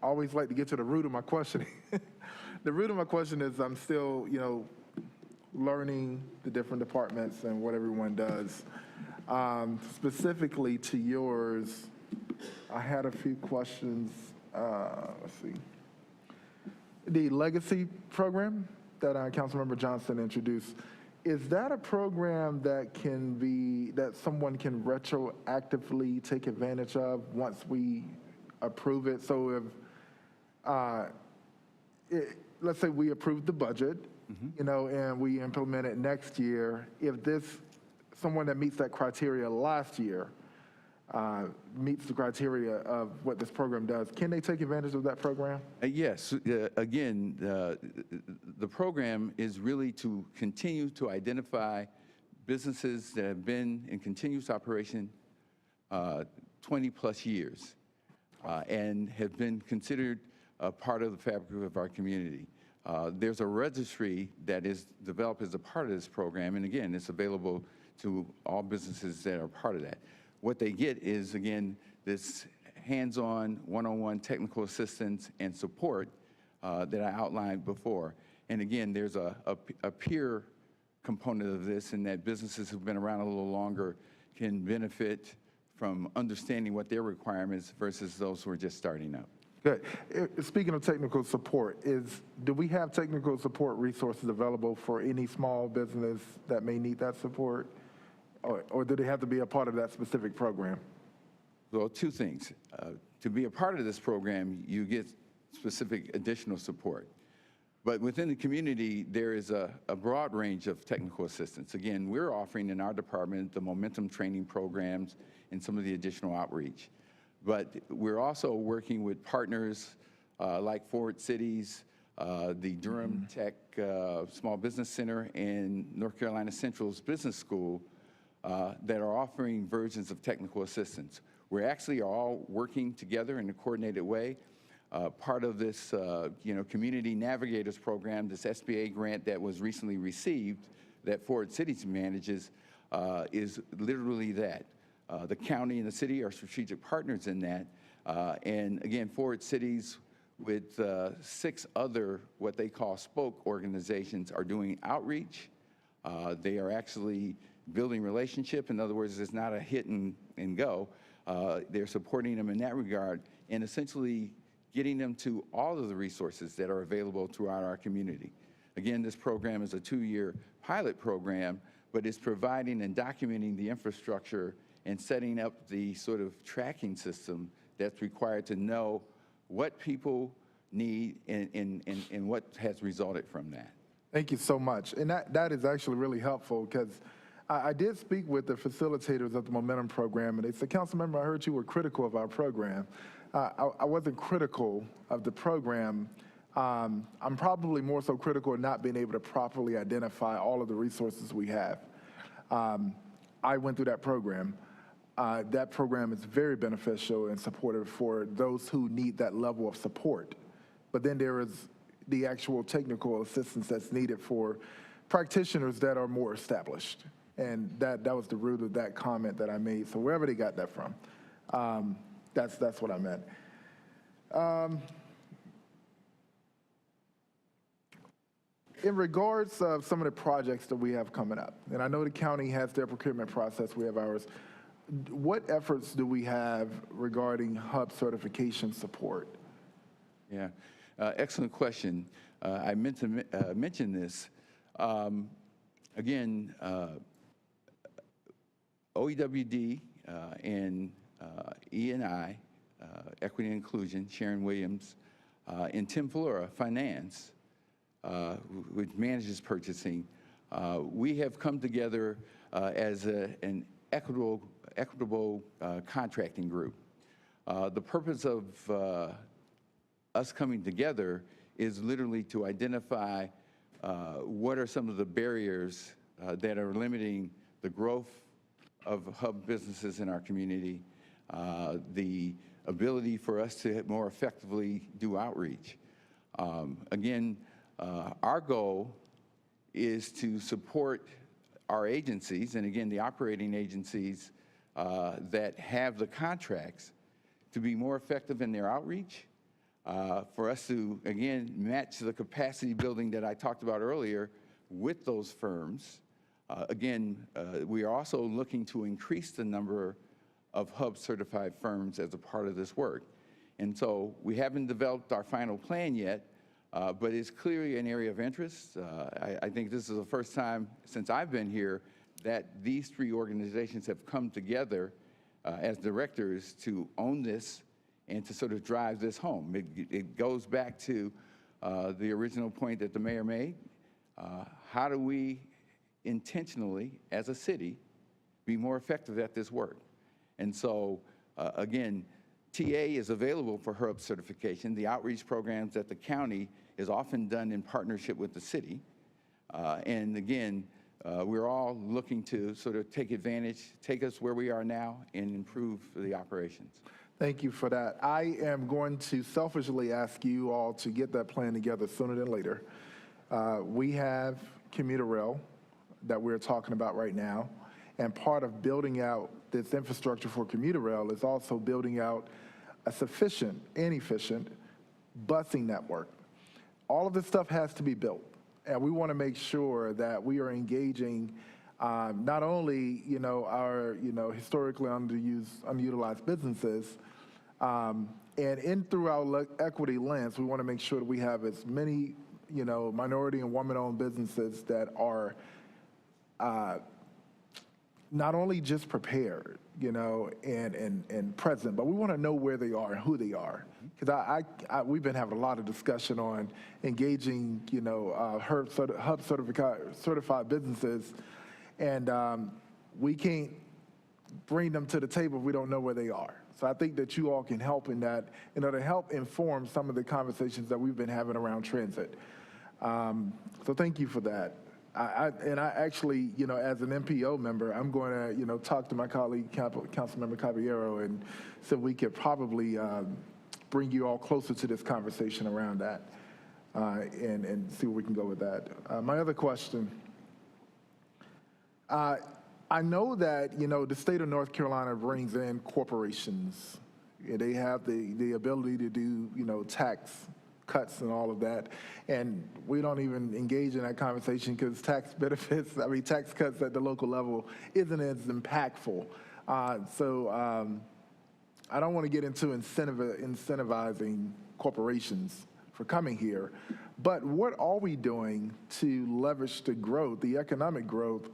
always like to get to the root of my questioning. The root of my question is I'm still, learning the different departments and what everyone does. Specifically to yours, I had a few questions. Let's see. The legacy program that Councilmember Johnson introduced, is that a program that someone can retroactively take advantage of once we approve it? So if, let's say we approve the budget, and we implement it next year, if someone that meets that criteria last year meets the criteria of what this program does, can they take advantage of that program? Yes. Again, the program is really to continue to identify businesses that have been in continuous operation 20-plus years and have been considered a part of the fabric of our community. There's a registry that is developed as a part of this program, and again, it's available to all businesses that are part of that. What they get is, again, this hands-on, one-on-one technical assistance and support that I outlined before. And again, there's a peer component of this, in that businesses who've been around a little longer can benefit from understanding what their requirements versus those who are just starting out. Good. Speaking of technical support, do we have technical support resources available for any small business that may need that support? Or do they have to be a part of that specific program? Well, two things. to be a part of this program, you get specific additional support. But within the community, there is a broad range of technical assistance. Again, we're offering in our department the momentum training programs and some of the additional outreach. But we're also working with partners like Forward Cities, the Durham Tech Small Business Center, and North Carolina Central's Business School that are offering versions of technical assistance. We're actually all working together in a coordinated way. Part of this, Community Navigators Program, this SBA grant that was recently received that Forward Cities manages, is literally that. The county and the city are strategic partners in that. And again, Forward Cities with 6 other, what they call spoke organizations, are doing outreach. They are actually building relationship. In other words, it's not a hit and go. They're supporting them in that regard and essentially getting them to all of the resources that are available throughout our community. Again, this program is a 2-year pilot program, but it's providing and documenting the infrastructure and setting up the sort of tracking system that's required to know what people need and what has resulted from that. Thank you so much. And that is actually really helpful because I did speak with the facilitators of the Momentum Program, and they said, Councilmember, I heard you were critical of our program. I wasn't critical of the program. I'm probably more so critical of not being able to properly identify all of the resources we have. I went through that program. That program is very beneficial and supportive for those who need that level of support. But then there is the actual technical assistance that's needed for practitioners that are more established. And that was the root of that comment that I made. So wherever they got that from, that's what I meant. In regards of some of the projects that we have coming up, and I know the county has their procurement process, we have ours. What efforts do we have regarding hub certification support? Yeah, excellent question. I meant to mention this. Again, OEWD and E&I, Equity and Inclusion, Sharon Williams, and Tim Flora, Finance, which manages purchasing, we have come together as an equitable contracting group. The purpose of us coming together is literally to identify what are some of the barriers that are limiting the growth of hub businesses in our community, the ability for us to more effectively do outreach. Again, our goal is to support our agencies, and again, the operating agencies that have the contracts to be more effective in their outreach, for us to, again, match the capacity building that I talked about earlier with those firms. Again, we are also looking to increase the number of hub certified firms as a part of this work. And so we haven't developed our final plan yet, but it's clearly an area of interest. I think this is the first time since I've been here that these 3 organizations have come together as directors to own this and to sort of drive this home. It goes back to the original point that the mayor made. How do we intentionally, as a city, be more effective at this work? And so, again, TA is available for hub certification. The outreach programs at the county is often done in partnership with the city. And again, we're all looking to sort of take advantage, take us where we are now, and improve the operations. Thank you for that. I am going to selfishly ask you all to get that plan together sooner than later. We have commuter rail that we're talking about right now, and part of building out this infrastructure for commuter rail is also building out a sufficient and efficient busing network. All of this stuff has to be built, and we want to make sure that we are engaging not only our historically underutilized businesses, and in through our equity lens, we want to make sure that we have as many minority and woman-owned businesses that are not only just prepared, and present, but we want to know where they are and who they are. Because we've been having a lot of discussion on engaging, HUB certified businesses, and we can't bring them to the table if we don't know where they are. So I think that you all can help in that, to help inform some of the conversations that we've been having around transit. So thank you for that. I actually, as an MPO member, I'm going to, talk to my colleague, Councilmember Caballero, and so we could probably bring you all closer to this conversation around that, and see where we can go with that. My other question, I know that, the state of North Carolina brings in corporations. They have the ability to do, tax cuts and all of that, and we don't even engage in that conversation because tax benefits, tax cuts at the local level isn't as impactful. So I don't want to get into incentivizing corporations for coming here, but what are we doing to leverage the growth, the economic growth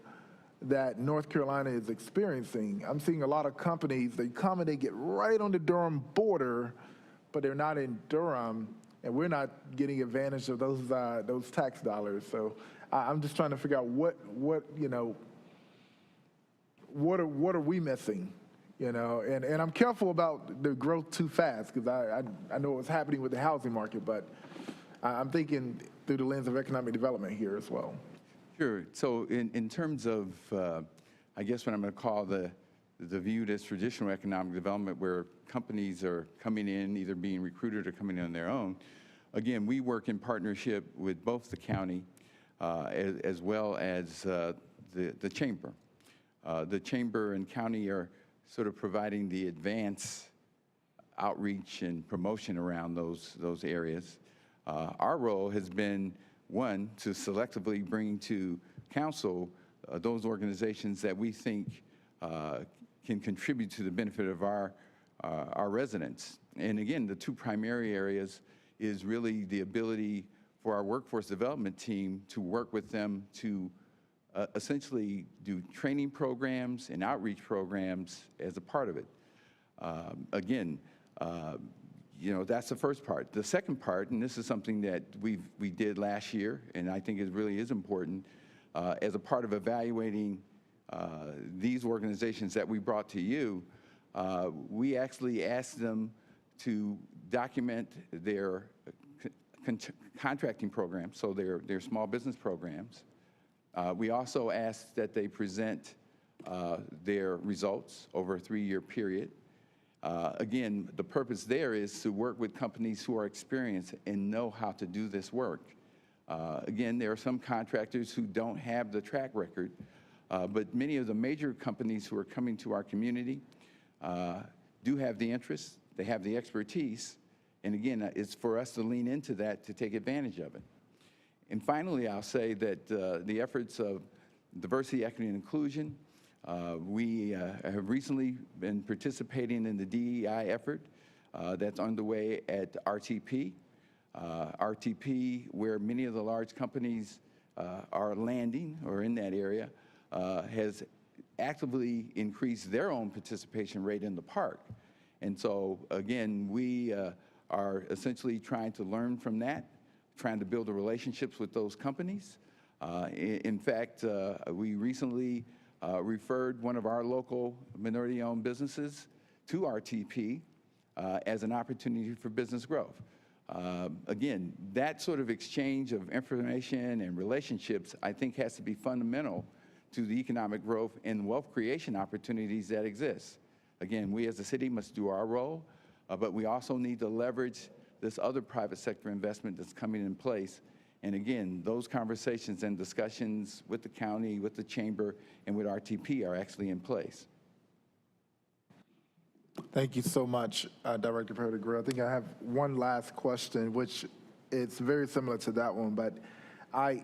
that North Carolina is experiencing? I'm seeing a lot of companies, they come and they get right on the Durham border, but they're not in Durham, and we're not getting advantage of those tax dollars. So I'm just trying to figure out what are we missing, and I'm careful about the growth too fast because I know what's happening with the housing market, but I'm thinking through the lens of economic development here as well. Sure. So in terms of, I guess what I'm going to call the view as traditional economic development, where companies are coming in, either being recruited or coming in on their own, again, we work in partnership with both the county as well as the chamber. The chamber and county are sort of providing the advance outreach and promotion around those areas. Our role has been, one, to selectively bring to council those organizations that we think can contribute to the benefit of our residents. And again, the two primary areas is really the ability for our workforce development team to work with them to essentially do training programs and outreach programs as a part of it. Again, that's the first part. The second part, and this is something that we did last year, and I think it really is important, as a part of evaluating these organizations that we brought to you, we actually asked them to document their contracting programs, so their small business programs. We also asked that they present their results over a 3-year period. Again, the purpose there is to work with companies who are experienced and know how to do this work. Again, there are some contractors who don't have the track record, but many of the major companies who are coming to our community do have the interest, they have the expertise, and again, it's for us to lean into that to take advantage of it. And finally, I'll say that the efforts of diversity, equity, and inclusion, we have recently been participating in the DEI effort that's underway at RTP. RTP, where many of the large companies are landing or in that area, has actively increased their own participation rate in the park. And so, again, we are essentially trying to learn from that, trying to build the relationships with those companies. In fact, we recently referred one of our local minority-owned businesses to RTP as an opportunity for business growth. Again, that sort of exchange of information and relationships, I think, has to be fundamental to the economic growth and wealth creation opportunities that exist. Again, we as a city must do our role, but we also need to leverage this other private sector investment that's coming in place. And again, those conversations and discussions with the county, with the chamber, and with RTP are actually in place. Thank you so much, Director Pettigrew. I think I have one last question, which is very similar to that one, but I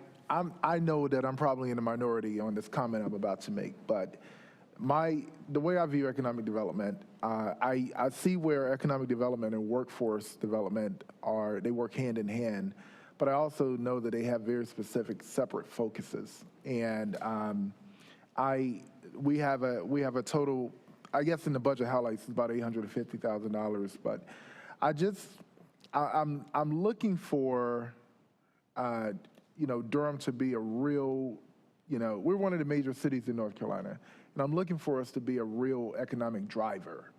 know that I'm probably in the minority on this comment I'm about to make, but the way I view economic development, I see where economic development and workforce development they work hand in hand, but I also know that they have very specific separate focuses. And we have a total, I guess in the budget highlights, it's about $850,000. But I'm looking for, Durham to be a real, we're one of the major cities in North Carolina, and I'm looking for us to be a real economic driver.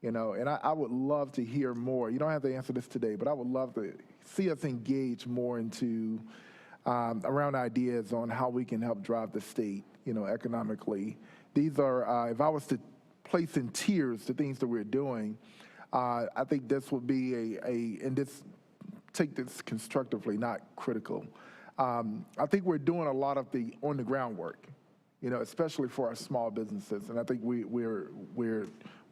And I would love to hear more. You don't have to answer this today, but I would love to see us engage more into around ideas on how we can help drive the state, economically. These are, if I was to place in tiers the things that we're doing, I think this would be take this constructively, not critical. I think we're doing a lot of the on-the-ground work, especially for our small businesses, and I think we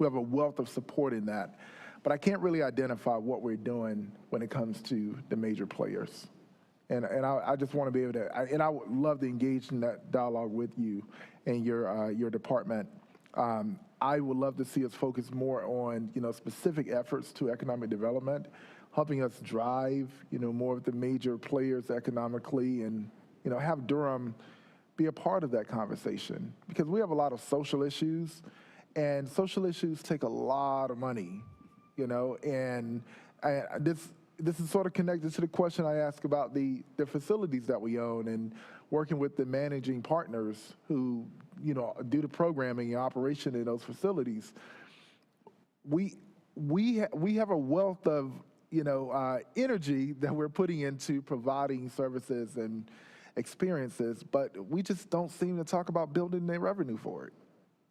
have a wealth of support in that. But I can't really identify what we're doing when it comes to the major players. And I just want to be able to, and I would love to engage in that dialogue with you and your department. I would love to see us focus more on, specific efforts to economic development, helping us drive, more of the major players economically, and, have Durham be a part of that conversation. Because we have a lot of social issues, and social issues take a lot of money, and this is sort of connected to the question I asked about the facilities that we own and working with the managing partners who, do the programming and operation in those facilities. We have a wealth of, energy that we're putting into providing services and experiences, but we just don't seem to talk about building their revenue for it.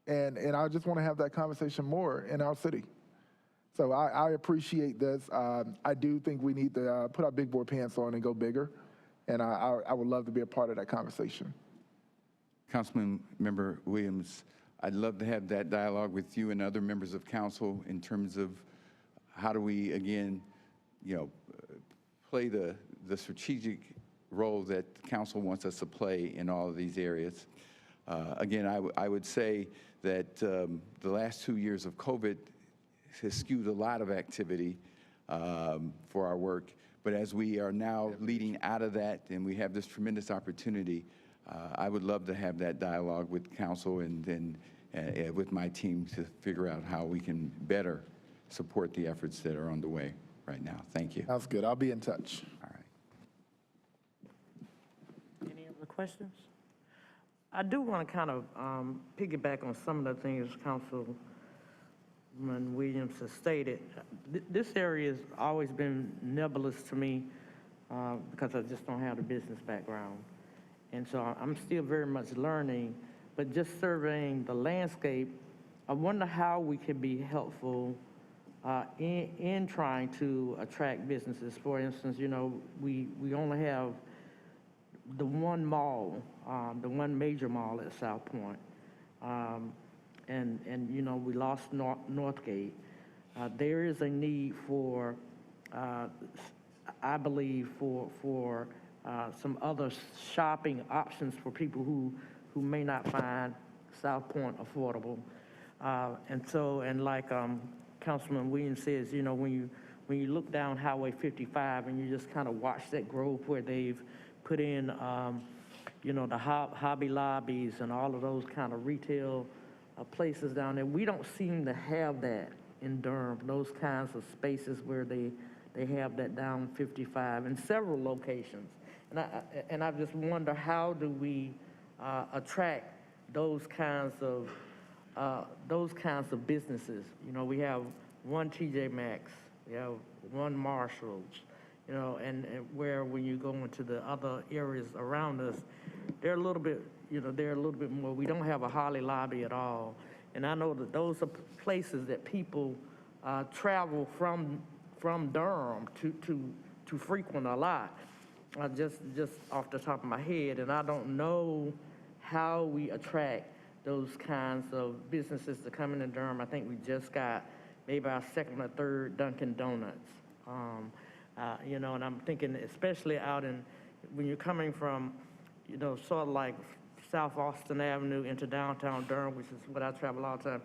And I just want to have that conversation more in our city. So I appreciate this. I do think we need to put our big boy pants on and go bigger, and I would love to be a part of that conversation. Councilman Member Williams, I'd love to have that dialogue with you and other members of council in terms of how do we, again, play the strategic role that council wants us to play in all of these areas. Again, I would say that the last 2 years of COVID has skewed a lot of activity for our work. But as we are now leading out of that and we have this tremendous opportunity, I would love to have that dialogue with council and then with my team to figure out how we can better support the efforts that are on the way right now. Thank you. Sounds good. I'll be in touch. All right. Any other questions? I do want to kind of piggyback on some of the things Councilman Williams has stated. This area has always been nebulous to me because I just don't have the business background. And so I'm still very much learning, but just surveying the landscape, I wonder how we can be helpful in trying to attract businesses. For instance, we only have the one mall, the one major mall at South Point. And we lost Northgate. There is a need for, I believe, for some other shopping options for people who may not find South Point affordable. And like Councilman Williams says, when you look down Highway 55 and you just kind of watch that growth where they've put in, the Hobby Lobbies and all of those kind of retail places down there. We don't seem to have that in Durham, those kinds of spaces where they have that down 55 in several locations. And I just wonder, how do we attract those kinds of businesses? We have one TJ Maxx, we have one Marshalls, and where when you go into the other areas around us, they're a little bit more. We don't have a Hobby Lobby at all. And I know that those are places that people travel from Durham to frequent a lot, just off the top of my head. And I don't know how we attract those kinds of businesses to come into Durham. I think we just got maybe our second or third Dunkin' Donuts. And I'm thinking, especially out when you're coming from, sort of like South Austin Avenue into downtown Durham, which is what I travel all the time.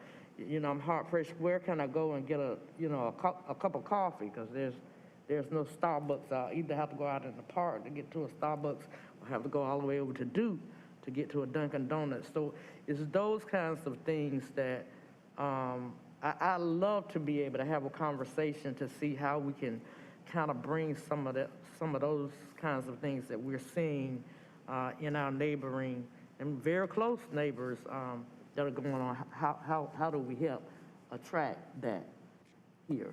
I'm hard-pressed. Where can I go and get a cup of coffee? Because there's no Starbucks. I either have to go out in the park to get to a Starbucks, or have to go all the way over to Duke to get to a Dunkin' Donuts. So it's those kinds of things that I love to be able to have a conversation to see how we can kind of bring some of those kinds of things that we're seeing in our neighboring and very close neighbors that are going on. How do we help attract that here?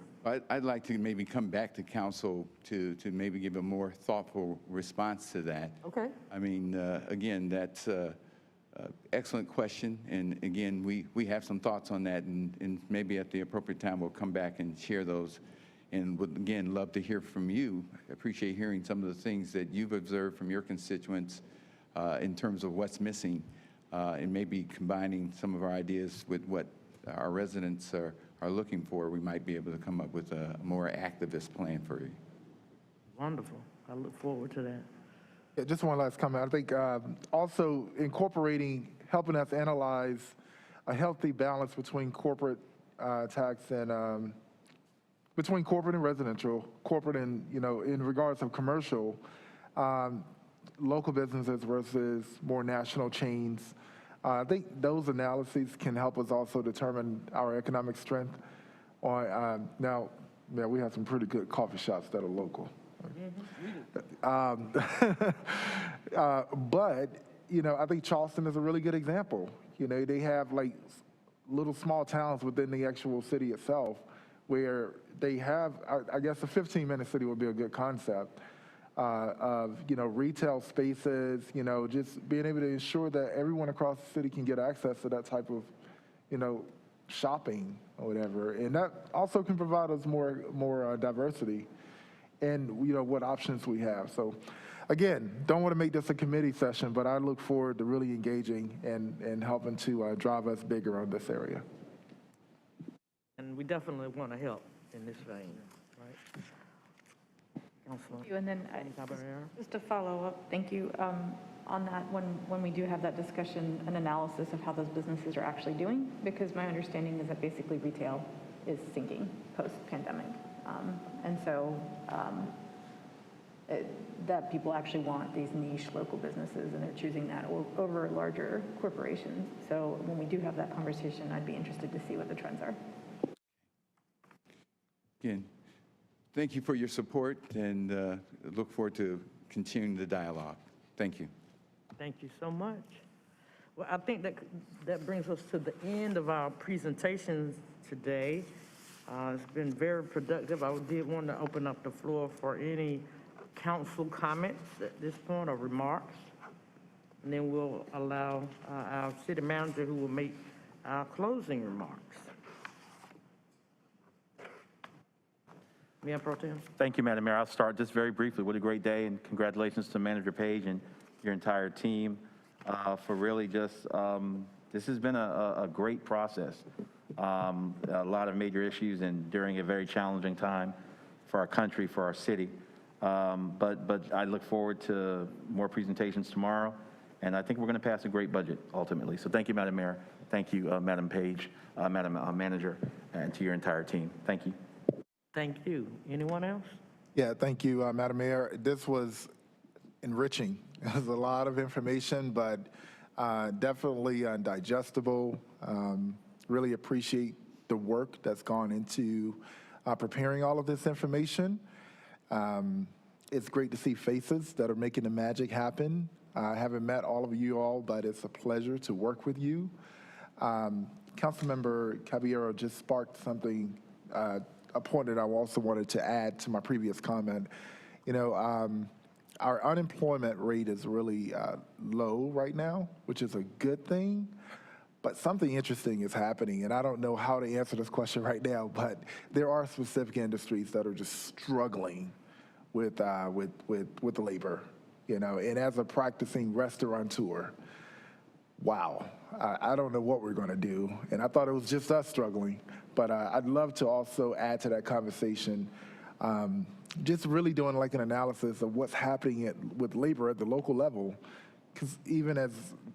I'd like to maybe come back to council to maybe give a more thoughtful response to that. Okay. I mean, again, that's an excellent question. And again, we have some thoughts on that. And maybe at the appropriate time, we'll come back and share those. And would, again, love to hear from you. I appreciate hearing some of the things that you've observed from your constituents in terms of what's missing, and maybe combining some of our ideas with what our residents are looking for. We might be able to come up with a more activist plan for you. Wonderful. I look forward to that. Yeah, just one last comment. I think also incorporating, helping us analyze a healthy balance between corporate tax and between corporate and residential, corporate and, in regards of commercial, local businesses versus more national chains. I think those analyses can help us also determine our economic strength. Now, we have some pretty good coffee shops that are local. But, I think Charleston is a really good example. They have like little small towns within the actual city itself where they have, I guess a 15-minute city would be a good concept of, retail spaces, just being able to ensure that everyone across the city can get access to that type of, shopping or whatever. And that also can provide us more diversity and, what options we have. So again, don't want to make this a committee session, but I look forward to really engaging and helping to drive us bigger on this area. And we definitely want to help in this vein, right? Councilor. And then just to follow up, thank you. On that, when we do have that discussion, an analysis of how those businesses are actually doing, because my understanding is that basically retail is sinking post-pandemic. And so that people actually want these niche local businesses, and they're choosing that over larger corporations. So when we do have that conversation, I'd be interested to see what the trends are. Again, thank you for your support, and look forward to continuing the dialogue. Thank you. Thank you so much. Well, I think that brings us to the end of our presentations today. It's been very productive. I did want to open up the floor for any council comments at this point or remarks. And then we'll allow our city manager who will make our closing remarks. Mayor Pro Tem. Thank you, Madam Mayor. I'll start just very briefly. What a great day, and congratulations to Manager Page and your entire team for really just, this has been a great process. A lot of major issues and during a very challenging time for our country, for our city. But I look forward to more presentations tomorrow, and I think we're going to pass a great budget ultimately. So thank you, Madam Mayor. Thank you, Madam Page, Madam Manager, and to your entire team. Thank you. Thank you. Anyone else? Yeah, thank you, Madam Mayor. This was enriching. It was a lot of information, but definitely digestible. Really appreciate the work that's gone into preparing all of this information. It's great to see faces that are making the magic happen. I haven't met all of you all, but it's a pleasure to work with you. Councilmember Caballero just sparked something, a point that I also wanted to add to my previous comment. Our unemployment rate is really low right now, which is a good thing. But something interesting is happening, and I don't know how to answer this question right now, but there are specific industries that are just struggling with the labor, And as a practicing restaurateur, wow, I don't know what we're going to do. And I thought it was just us struggling, but I'd love to also add to that conversation, just really doing like an analysis of what's happening with labor at the local level, because even as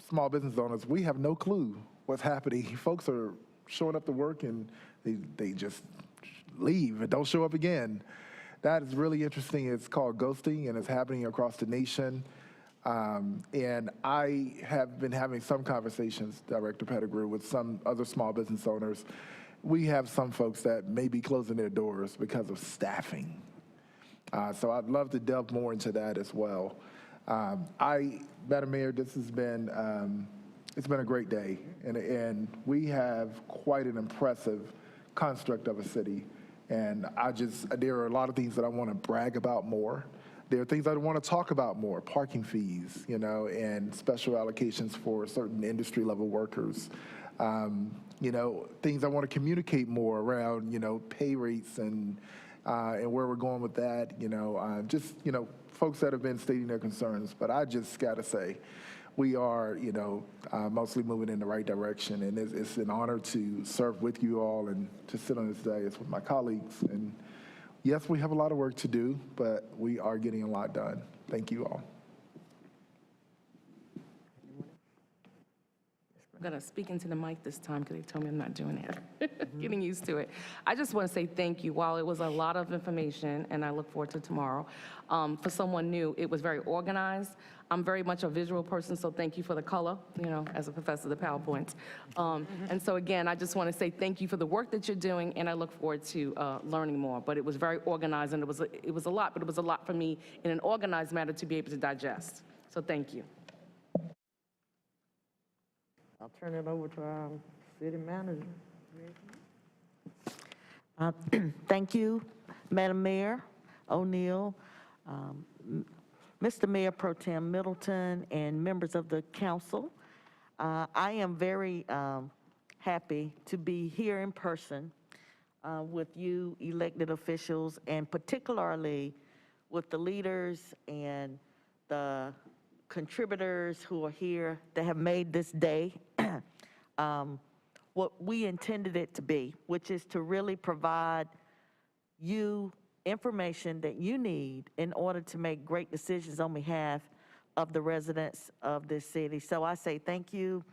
small business owners, we have no clue what's happening. Folks are showing up to work and they just leave and don't show up again. That is really interesting. It's called ghosting, and it's happening across the nation. And I have been having some conversations, Director Pettigrew, with some other small business owners. We have some folks that may be closing their doors because of staffing. So I'd love to delve more into that as well. Madam Mayor, this has been, it's been a great day. And we have quite an impressive construct of a city. And there are a lot of things that I want to brag about more. There are things I want to talk about more, parking fees, and special allocations for certain industry level workers. Things I want to communicate more around, pay rates and where we're going with that, folks that have been stating their concerns. But I just got to say, we are, mostly moving in the right direction. And it's an honor to serve with you all and to sit on this dais with my colleagues. And yes, we have a lot of work to do, but we are getting a lot done. Thank you all. I'm going to speak into the mic this time because they told me I'm not doing it. Getting used to it. I just want to say thank you. While it was a lot of information, and I look forward to tomorrow, for someone new, it was very organized. I'm very much a visual person, so thank you for the color, as a professor of the PowerPoints. And so again, I just want to say thank you for the work that you're doing, and I look forward to learning more. But it was very organized, and it was a lot, but it was a lot for me in an organized manner to be able to digest. So thank you. I'll turn it over to our city manager. Thank you, Madam Mayor O'Neill, Mr. Mayor Pro Tem Middleton, and members of the council. I am very happy to be here in person with you elected officials, and particularly with the leaders and the contributors who are here that have made this day what we intended it to be, which is to really provide you information that you need in order to make great decisions on behalf of the residents of this city. So I say thank you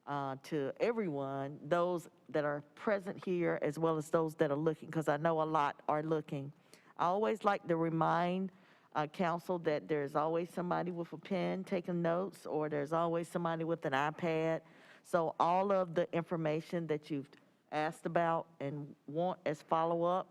to everyone, those that are present here as well as those that are looking, because I know a lot are looking. I always like to remind council that there's always somebody with a pen taking notes, or there's always somebody with an iPad. So all of the information that you've asked about and want as follow-up,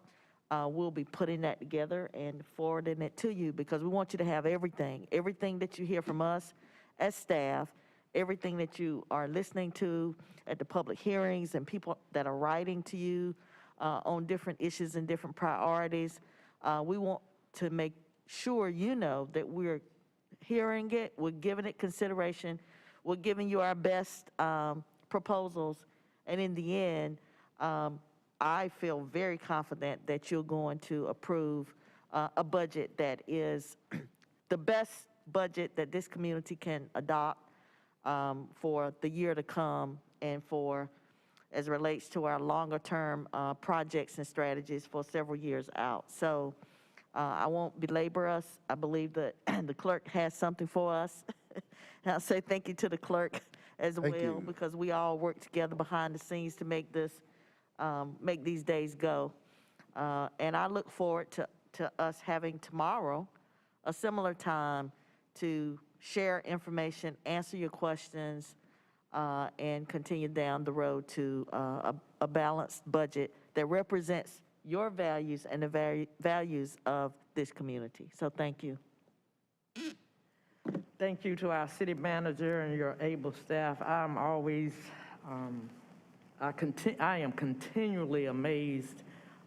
we'll be putting that together and forwarding it to you, because we want you to have everything that you hear from us as staff, everything that you are listening to at the public hearings, and people that are writing to you on different issues and different priorities. We want to make sure you know that we're hearing it, we're giving it consideration, we're giving you our best proposals, and in the end, I feel very confident that you're going to approve a budget that is the best budget that this community can adopt for the year to come, and for, as it relates to our longer term projects and strategies for several years out. So I won't belabor us. I believe that the clerk has something for us. And I'll say thank you to the clerk as well, because we all work together behind the scenes to make this, make these days go. And I look forward to us having tomorrow a similar time to share information, answer your questions, and continue down the road to a balanced budget that represents your values and the values of this community. So thank you. Thank you to our city manager and your able staff. I'm always, I am continually amazed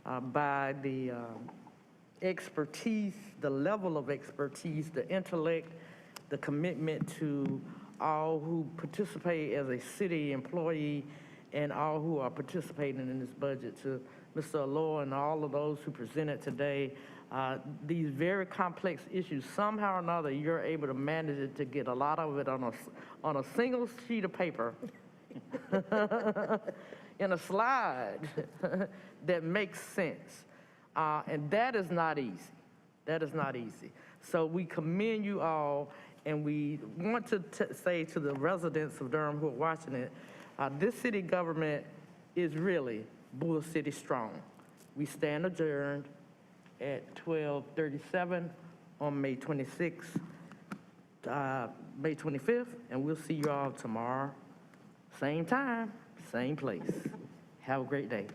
by the expertise, the level of expertise, the intellect, the commitment to all who participate as a city employee and all who are participating in this budget. To Mr. Allore and all of those who presented today, these very complex issues, somehow or another, you're able to manage it to get a lot of it on a single sheet of paper in a slide that makes sense. And that is not easy. That is not easy. So we commend you all, and we want to say to the residents of Durham who are watching it, this city government is really Bull City strong. We stand adjourned at 12:37 on May 26, May 25th, and we'll see you all tomorrow, same time, same place. Have a great day.